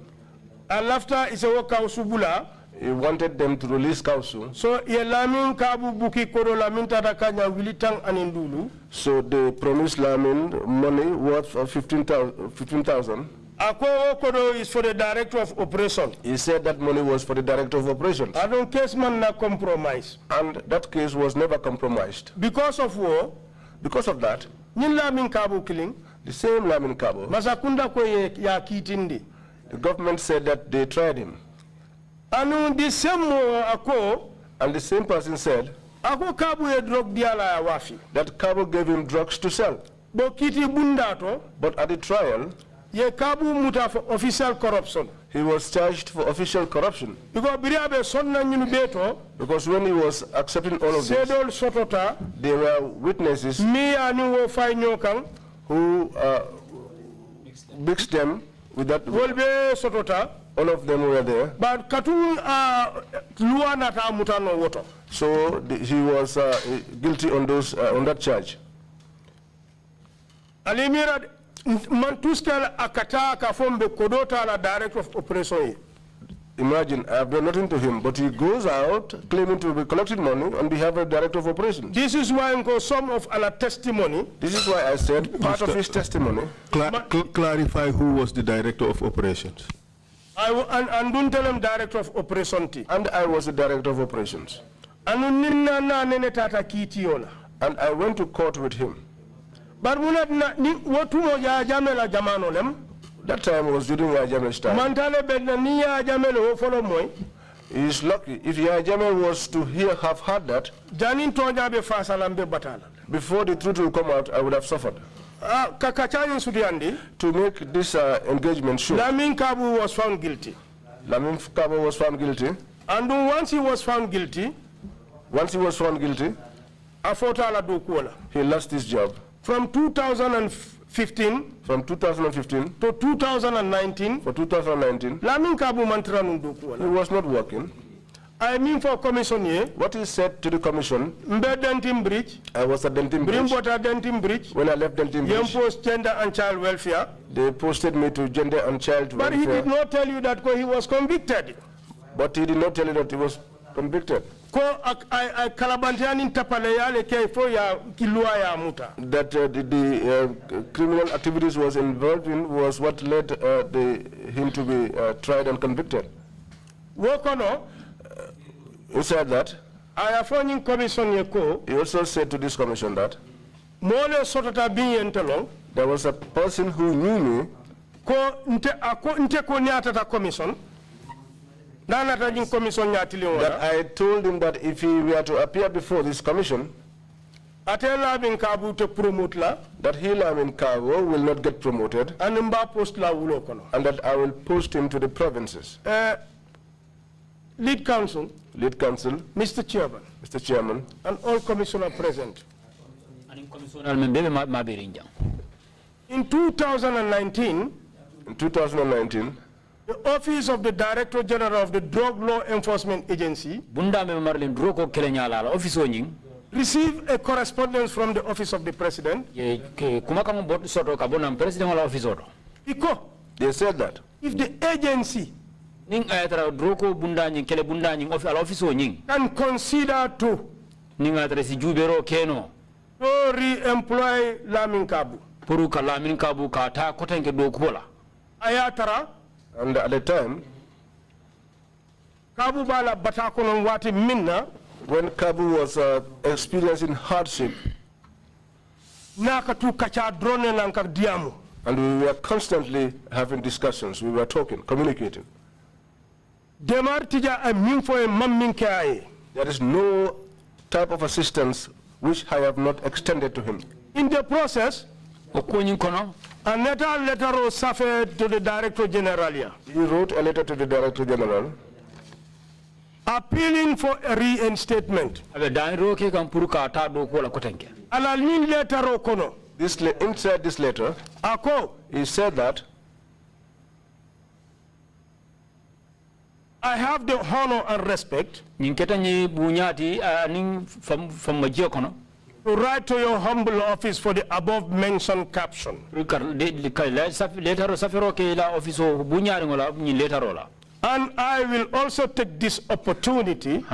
And after is a Kausu Bula. He wanted them to release Kausu. So ye Lamin Kabu Buki Koro Lamin Tatakanya Wilitang Anindulu. So they promised Lamin money worth of 15,000. Ako Kodo is for the director of operation. He said that money was for the director of operations. I don't case man na compromise. And that case was never compromised. Because of war. Because of that. Nin Lamin Kabu killing. The same Lamin Kabo. Masakunda ko ya kitindi. The government said that they tried him. And the same ako. And the same person said. Ako Kabu ye drug diala wafi. That Kabo gave him drugs to sell. But kiti bundato. But at the trial. Ye Kabu muta for official corruption. He was charged for official corruption. Because when he was accepting all of this, there were witnesses who mixed them with that. All of them were there. But So he was guilty on those on that charge. Director of operation. Imagine, I have done nothing to him, but he goes out claiming to be collecting money on behalf of the director of operations. This is why some of our testimony. This is why I said part of his testimony. Clarify who was the director of operations. And don't tell him director of operations. And I was the director of operations. And I went to court with him. But that time was during Yahya Jammeh's time. He is lucky. If Yahya Jammeh was to have heard that, before the truth will come out, I would have suffered. To make this engagement sure. Lamin Kabo was found guilty. Lamin Kabo was found guilty. And once he was found guilty, he lost his job. From 2015 to 2019, Lamin Kabo he was not working. I mean for commission here. What he said to the commission, Bridge. I was at Denton Bridge. Bridge. When I left Denton Bridge, post gender and child welfare. They posted me to gender and child welfare. But he did not tell you that he was convicted. But he did not tell you that he was convicted. That the criminal activities was involved in was what led him to be tried and convicted. He said that. I have found commission. He also said to this commission that there was a person who knew me. That I told him that if he were to appear before this commission, that he, Lamin Kabo, will not get promoted, and that I will post him to the provinces. Lead counsel, Mr. Chairman, and all commissioners present. In 2019, the Office of the Director General of the Drug Law Enforcement Agency received a correspondence from the Office of the President. They said that if the agency can consider to re-employ Lamin Kabo. Ayatara. And at the time, when Kabo was experiencing hardship, and we were constantly having discussions, we were talking, communicating. There is no type of assistance which I have not extended to him. In the process, another letter was suffered to the Director General. He wrote a letter to the Director General appealing for a reinstatement. Inside this letter, he said that I have the honor and respect to write to your humble office for the above mentioned caption. And I will also take this opportunity to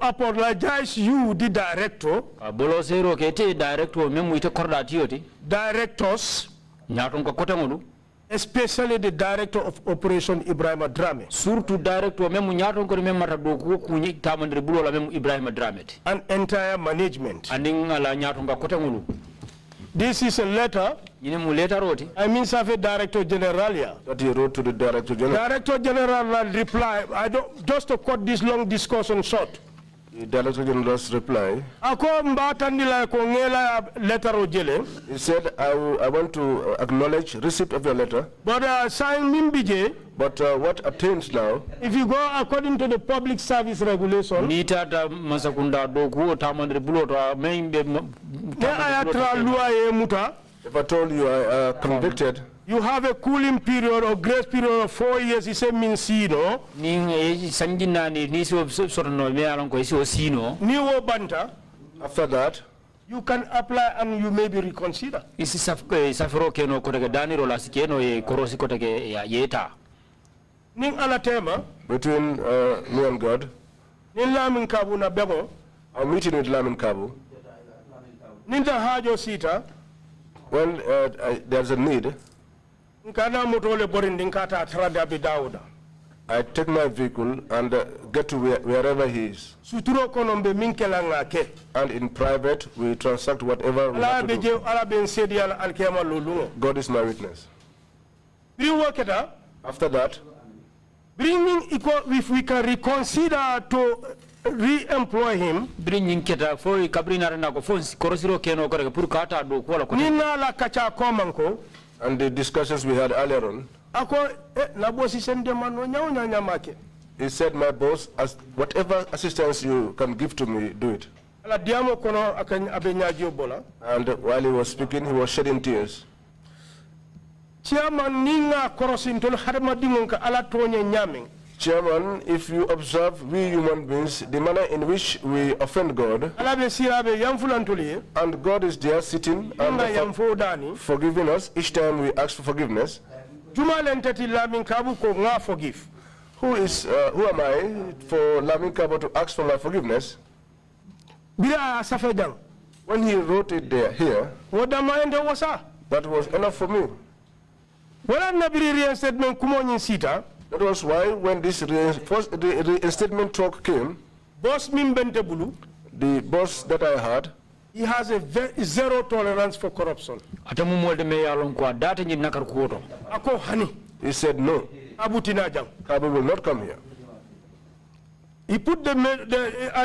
apologize you, the directors, especially the director of Operation EBRIMA GIM DRAMMEH and entire management. This is a letter. I mean, Director General. That he wrote to the Director General. Director General reply. I don't just to cut this long discussion short. The Director General's reply. He said, I want to acknowledge receipt of your letter. But what obtains now? If you go according to the public service regulation, if I told you I are convicted, you have a cooling period or grace period of 4 years. He said, means no. After that, you can apply and you may be reconsidered. Between me and God, our meeting with Lamin Kabu, when there's a need, I take my vehicle and get to wherever he is. And in private, we transact whatever we have to do. God is my witness. After that, if we can reconsider to re-employ him, and the discussions we had earlier on, he said, my boss, whatever assistance you can give to me, do it. And while he was speaking, he was shedding tears. Chairman, if you observe, we human beings, the manner in which we offend God, and God is there sitting and forgiving us each time we ask for forgiveness, who am I for Lamin Kabu to ask for my forgiveness? When he wrote it here, that was enough for me. That was why when this reinstatement talk came, the boss that I had, he has a zero tolerance for corruption. He said no. Kabu will not come here. He put the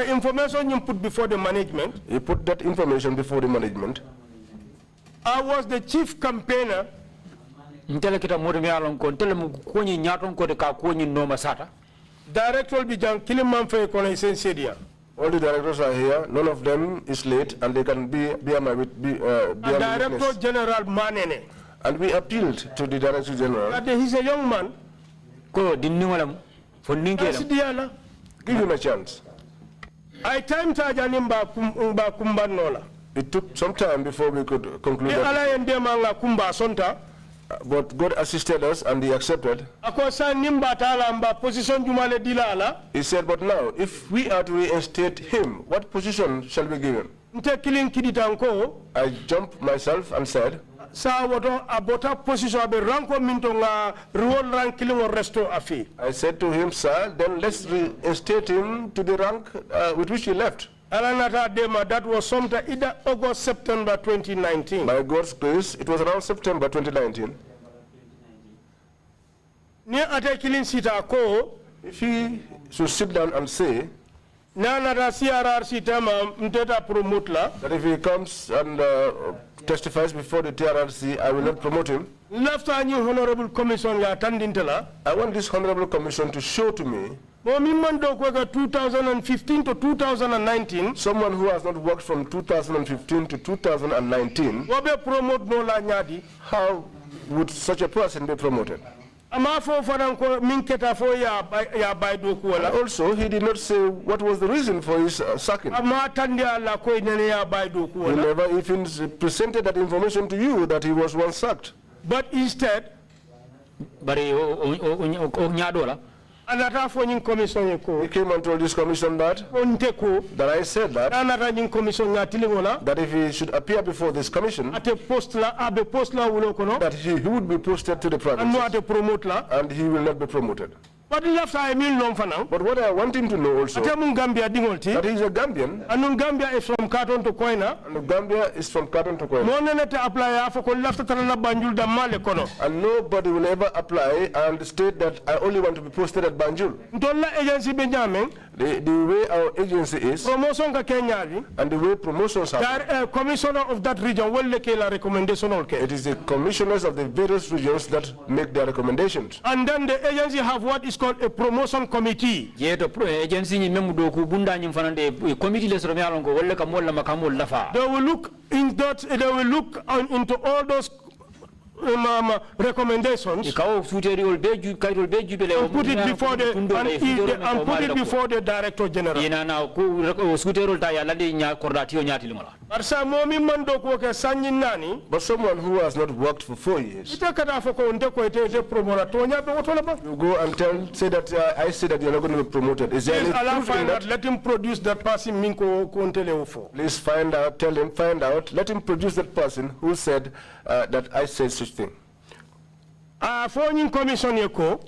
information you put before the management. He put that information before the management. I was the chief campaigner. Director will be John Kilimanfe Kono. All the directors are here. None of them is late, and they can be my Director General Manene. And we appealed to the Director General. He's a young man. Give him a chance. I time It took some time before we could conclude that. But God assisted us and he accepted. He said, but now, if we are to reinstate him, what position shall we give him? I jumped myself and said, I said to him, sir, then let's reinstate him to the rank with which he left. That was sometime either August, September 2019. By God's grace, it was around September 2019. If he should sit down and say that if he comes and testifies before the TRRC, I will not promote him. I want this honorable commission to show to me 2015 to 2019. Someone who has not worked from 2015 to 2019. How would such a person be promoted? Also, he did not say what was the reason for his sacking. He never even presented that information to you that he was once sacked. But instead, he came and told this commission that I said that if he should appear before this commission, that he would be posted to the provinces and he will not be promoted. But what I want him to know also, that he's a Gambian, and Gambia is from Carton to Koina, and Gambia is from Carton to Koina. And nobody will ever apply and state that I only want to be posted at Banjul. The way our agency is, and the way promotions are, commissioner of that region will make a recommendation. It is the commissioners of the various regions that make their recommendations. And then the agency have what is called a promotion committee. They will look in that. They will look into all those recommendations and put it before the Director General. But someone who has not worked for 4 years, you go and say that I say that you're not going to be promoted. Is there any proof in that? Let him produce that person. Please find out, tell him, find out, let him produce that person who said that I said such thing.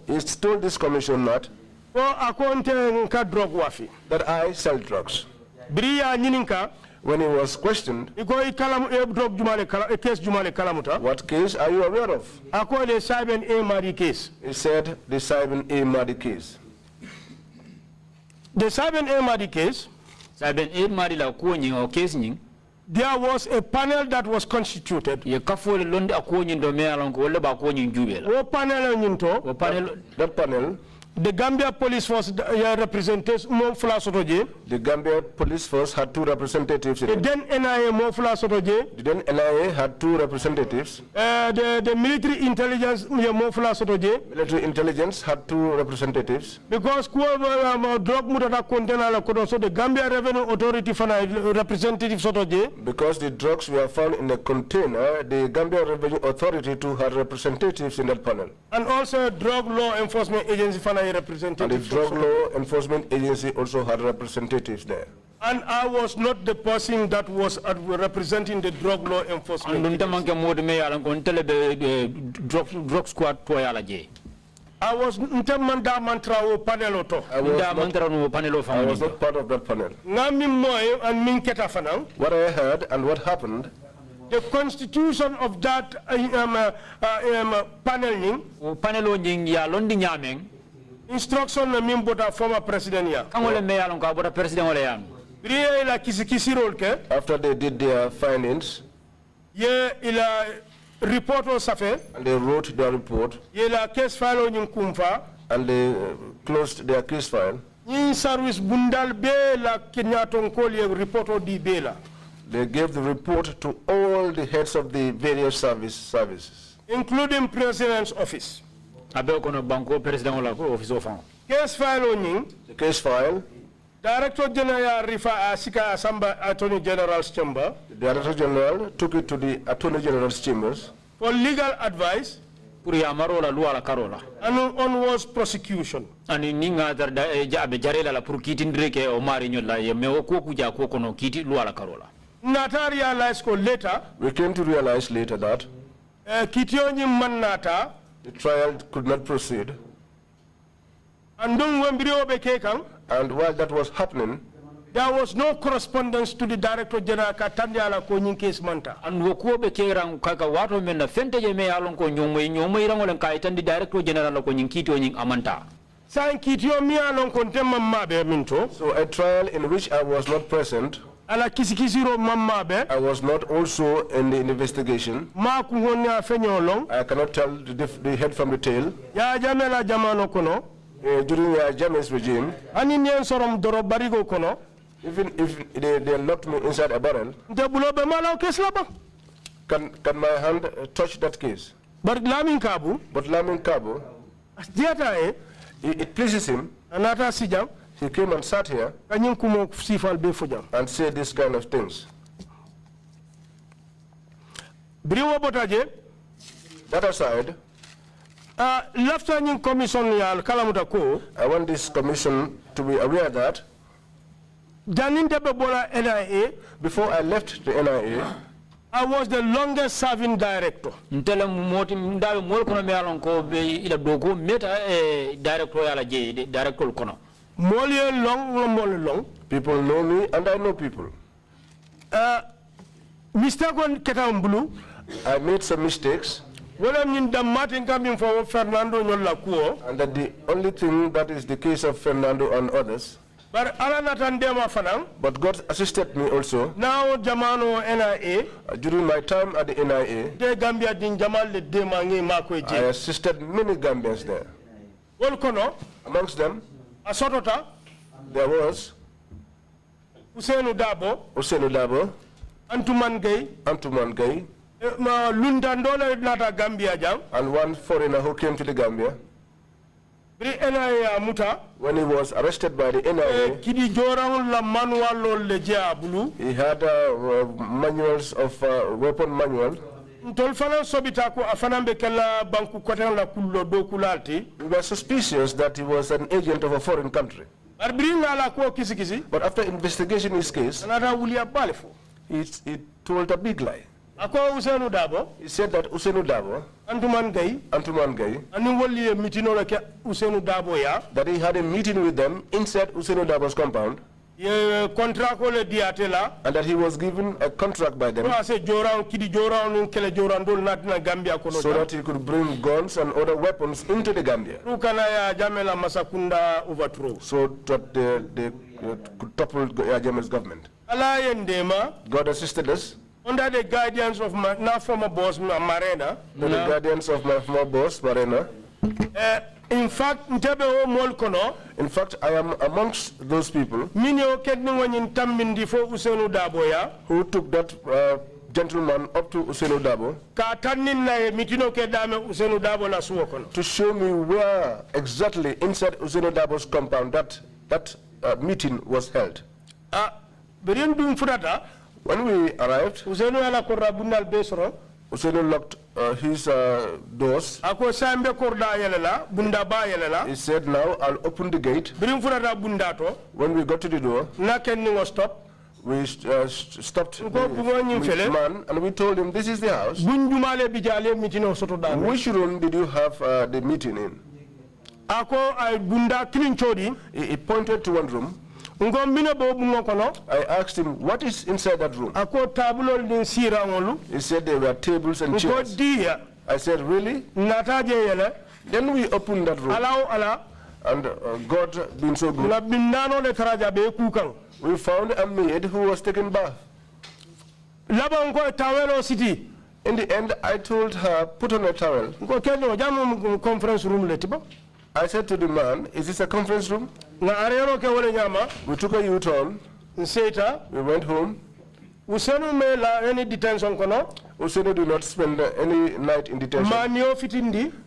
He's told this commission that I sell drugs. When he was questioned, what case are you aware of? He said the Simon A. Madi case. The Simon A. Madi case, there was a panel that was constituted. That panel, the Gambia Police Force representatives, the Gambia Police Force had 2 representatives. The then NIA NIA had 2 representatives. The military intelligence Military intelligence had 2 representatives. Because the Gambia Revenue Authority representatives. Because the drugs were found in the container, the Gambia Revenue Authority too had representatives in that panel. And also Drug Law Enforcement Agency representatives. And the Drug Law Enforcement Agency also had representatives there. And I was not the person that was representing the Drug Law Enforcement Agency. I was not part of that panel. What I heard and what happened, the constitution of that paneling, instruction na mimbo former president ya. After they did their findings, report was and they wrote their report, case file and they closed their case file. Service bundal bela report di bela. They gave the report to all the heads of the various services, including President's office. Case file, the case file. Director General Rifa Asika Asamba Attorney General's chamber. The Director General took it to the Attorney General's chambers for legal advice and onwards prosecution. Nata realized later. We came to realize later that the trial could not proceed. And while that was happening, there was no correspondence to the Director General Katandiala Konyin case manta. And wokuobe kerang kaka watu mena fente jeme alon ko nyomwe irangolen kaitandi Director General Konyin kito nying amanta. So a trial in which I was not present, I was not also in the investigation. I cannot tell the head from the tail. During the Jammeh's regime, even if they locked me inside a barrel, can my hand touch that case? But Lamin Cabo, It pleases him. He came and sat here and said this kind of things. That aside, I want this commission to be aware that before I left the NIA, I was the longest serving director. People know me and I know people. I made some mistakes. And that the only thing that is the case of Fernando and others. But God assisted me also. Now, during my time at the NIA, I assisted many Gambians there. Amongst them, there was Usainu Dabo, Antuman Gay, and one foreigner who came to the Gambia. When he was arrested by the NIA, he had manuals of weapon manual. We were suspicious that he was an agent of a foreign country. But after investigation in his case, he told a big lie. He said that Usainu Dabo, Antuman Gay, that he had a meeting with them inside Usainu Dabo's compound, and that he was given a contract by them so that he could bring guns and other weapons into the Gambia so that they could topple Jammeh's government. God assisted us. Under the guidance of my now former boss, Marena. Under the guidance of my former boss, Marena. In fact, I am amongst those people who took that gentleman up to Usainu Dabo to show me where exactly inside Usainu Dabo's compound that meeting was held. When we arrived, Usainu locked his doors. He said, now I'll open the gate. When we got to the door, we stopped the man and we told him, this is the house. Which room did you have the meeting in? He pointed to one room. I asked him, what is inside that room? He said there were tables and chairs. I said, really? Then we opened that room. And God being so good, we found a maid who was taking bath. In the end, I told her, put on a towel. I said to the man, is this a conference room? We took a U-turn. We went home. Usainu did not spend any night in detention.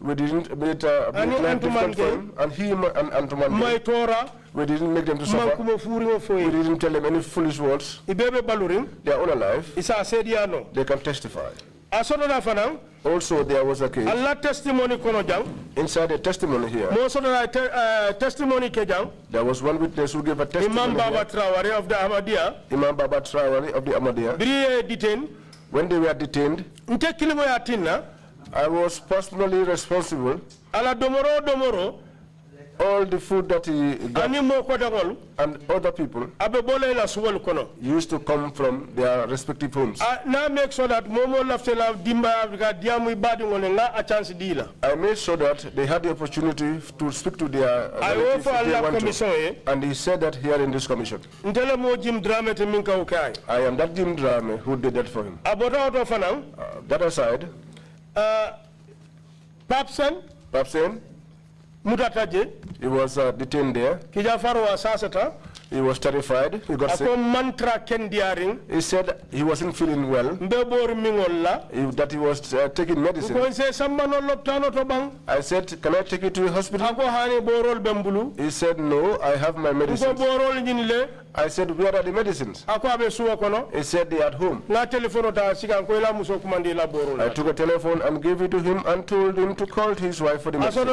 We didn't make different for him. And he and Antuman, we didn't make them to suffer. We didn't tell them any foolish words. They are all alive. They can testify. Also, there was a case inside the testimony here. There was one witness who gave a testimony. Imam Baba Traore of the Ahmadiyya. When they were detained, I was personally responsible. All the food that he got and other people used to come from their respective homes. I made sure that they had the opportunity to speak to their relatives if they want to. And he said that here in this commission. I am that Jim Drammeh who did that for him. That aside, Papsen, he was detained there. He was terrified. He got sick. He said he wasn't feeling well. That he was taking medicine. I said, can I take you to the hospital? He said, no, I have my medicines. I said, where are the medicines? He said, they are at home. I took a telephone and gave it to him and told him to call his wife for the medicine.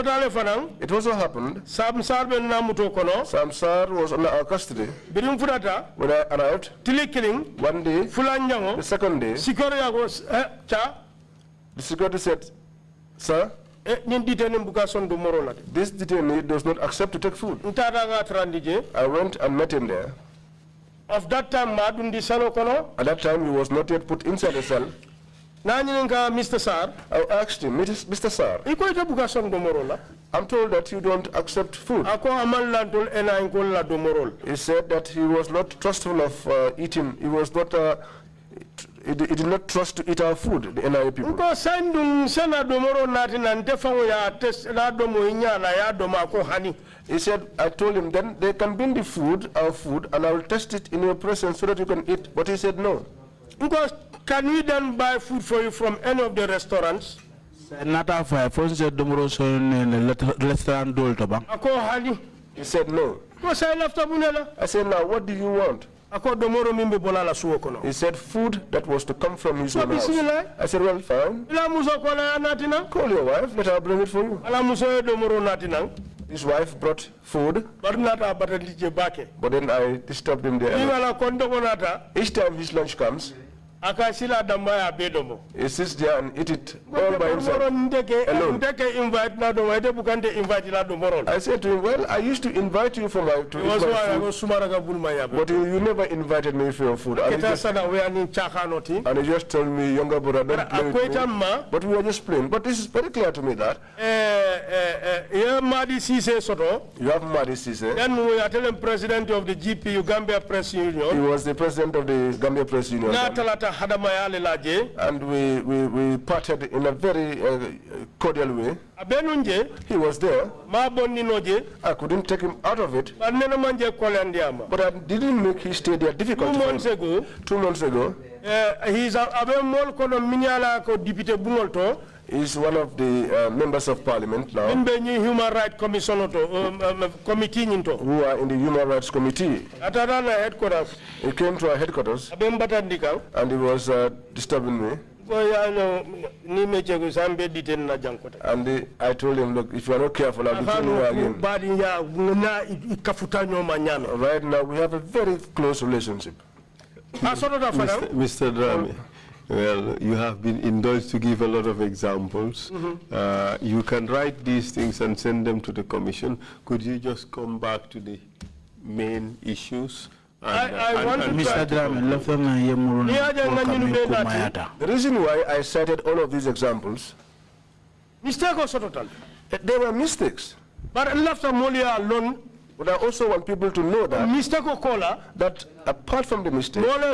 It also happened. Sam Sar was under our custody. When I arrived, one day, the second day, the security said, sir, this detainee does not accept to take food. I went and met him there. Of that time, at that time, he was not yet put inside the cell. Mr. Sar, I asked him, Mr. Sar, I'm told that you don't accept food. He said that he was not trustful of eating. He was not. He did not trust to eat our food, the NIA people. He said, I told him, then they can bring the food, our food, and I will test it in your presence so that you can eat. But he said no. Can we then buy food for you from any of the restaurants? He said no. I said, now what do you want? He said food that was to come from his own house. I said, well, fine. Call your wife, let her bring it for you. His wife brought food, but then I disturbed him there. Each time his lunch comes, he sits there and eats it all by himself, alone. I said to him, well, I used to invite you for my food, but you never invited me for your food. And he just told me, younger brother, don't play with me. But we were just playing. But this is very clear to me that you have Madi Sise. Then we are telling president of the GPU, Gambia Press Union. He was the president of the Gambia Press Union. And we parted in a very cordial way. He was there. I couldn't take him out of it. But I didn't make his stay there difficult. 2 months ago. 2 months ago. He's one of the members of parliament now. Human Rights Commission committee who are in the Human Rights Committee. He came to our headquarters and he was disturbing me. And I told him, look, if you are not careful, I'll be telling you again. Right now, we have a very close relationship. Mr. Drame, well, you have been indulged to give a lot of examples. You can write these things and send them to the commission. Could you just come back to the main issues? Mr. Drame, the reason why I cited all of these examples, they were mistakes. But I also want people to know that, that apart from the mistake, there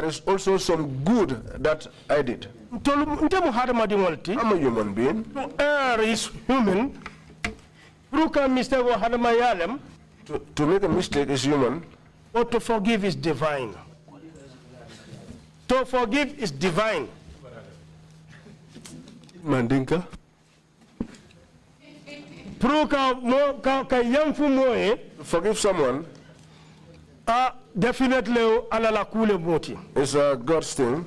is also some good that I did. I'm a human being. To err is human. To make a mistake is human. But to forgive is divine. To forgive is divine. Mandinka. Forgive someone. Definitely it's a God's thing.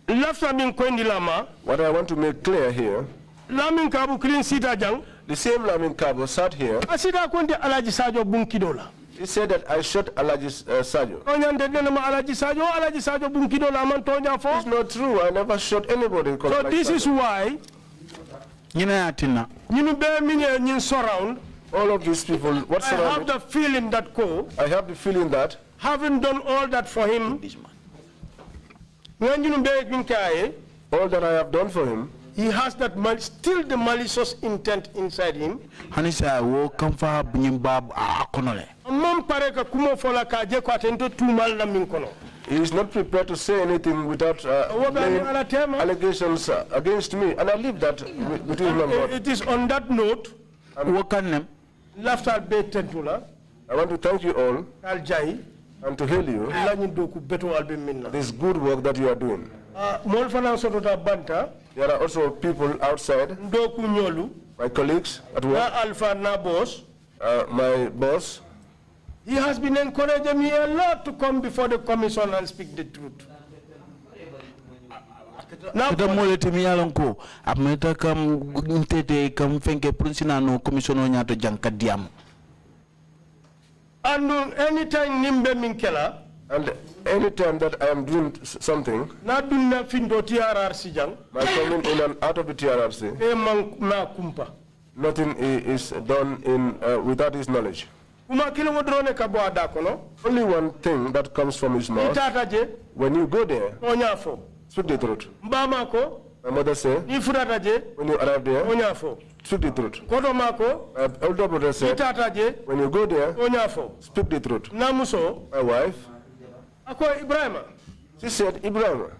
What I want to make clear here, the same Lamin Kabo sat here. He said that I shot Alaji Sajo. It's not true. I never shot anybody. So this is why all of these people, I have the feeling that having done all that for him, all that I have done for him, he has that still the malicious intent inside him. He is not prepared to say anything without laying allegations against me, and I leave that between him and God. It is on that note, I want to thank you all and to hail you this good work that you are doing. There are also people outside, my colleagues at work, my boss. He has been encouraging me a lot to come before the commission and speak the truth. Now, and anytime nimbe minkela, and anytime that I am doing something, na dunna findo TRRC jang, by coming in and out of the TRRC, nothing is done without his knowledge. Only one thing that comes from his mouth, when you go there, speak the truth. My mother said, when you arrive there, speak the truth. My elder brother said, when you go there, speak the truth. My wife, she said, EBRIMA,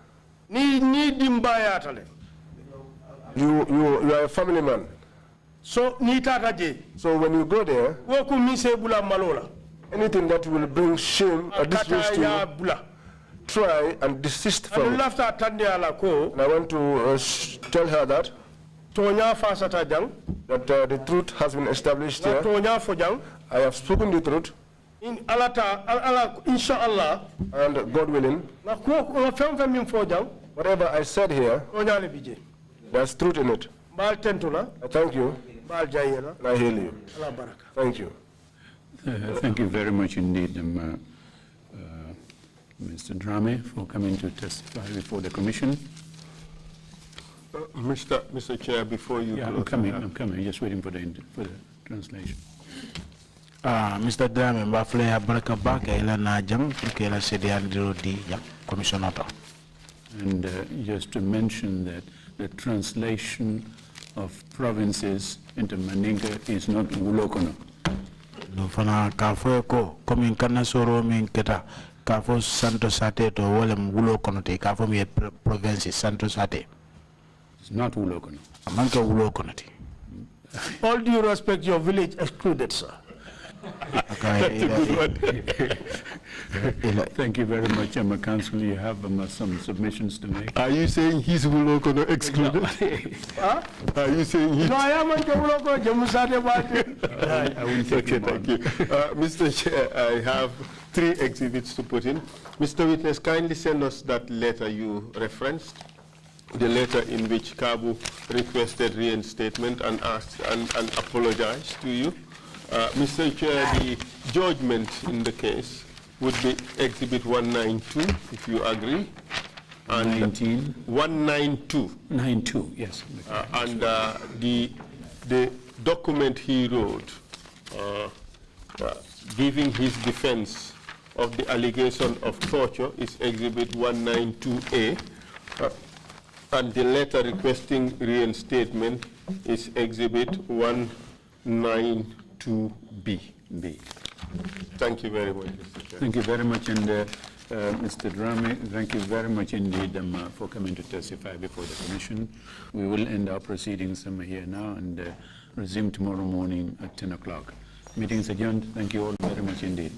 you are a family man. So when you go there, anything that will bring shame or disgrace to you, try and desist from it. And I want to tell her that the truth has been established here. I have spoken the truth. Inshallah, and God willing, whatever I said here, there's truth in it. I thank you. I hail you. Thank you. Thank you very much indeed, Mr. Drame, for coming to testify before the Commission. Mr. Chair, before you close, I'm coming. Just waiting for the translation. Mr. Drame, bafle baraka baka ila na jang porque la sediandiro di Commissioner. And just to mention that the translation of provinces into Maninga is not Wulokono. No fana kafo ko komin kana soro min keta kafo Santo Sate to wolem Wulokono te kafo mi province Santo Sate. It's not Wulokono. Amanka Wulokono te. All due respect, your village excluded, sir. Thank you very much, Council. You have some submissions to make. Are you saying he's Wulokono excluded? Are you saying he's... No, I am not Wulokono. I will take it. Thank you. Mr. Chair, I have 3 exhibits to put in. Mr. Witness, kindly send us that letter you referenced, the letter in which Kabu requested reinstatement and asked and apologized to you. Mr. Chair, the judgment in the case would be Exhibit 192, if you agree. And 19? 192. 92, yes. And the document he wrote giving his defense of the allegation of torture is Exhibit 192A. And the letter requesting reinstatement is Exhibit 192B. Thank you very much, Mr. Chair. Thank you very much, and Mr. Drame, thank you very much indeed for coming to testify before the Commission. We will end our proceedings here now and resume tomorrow morning at 10 o'clock. Meeting is adjourned. Thank you all very much indeed.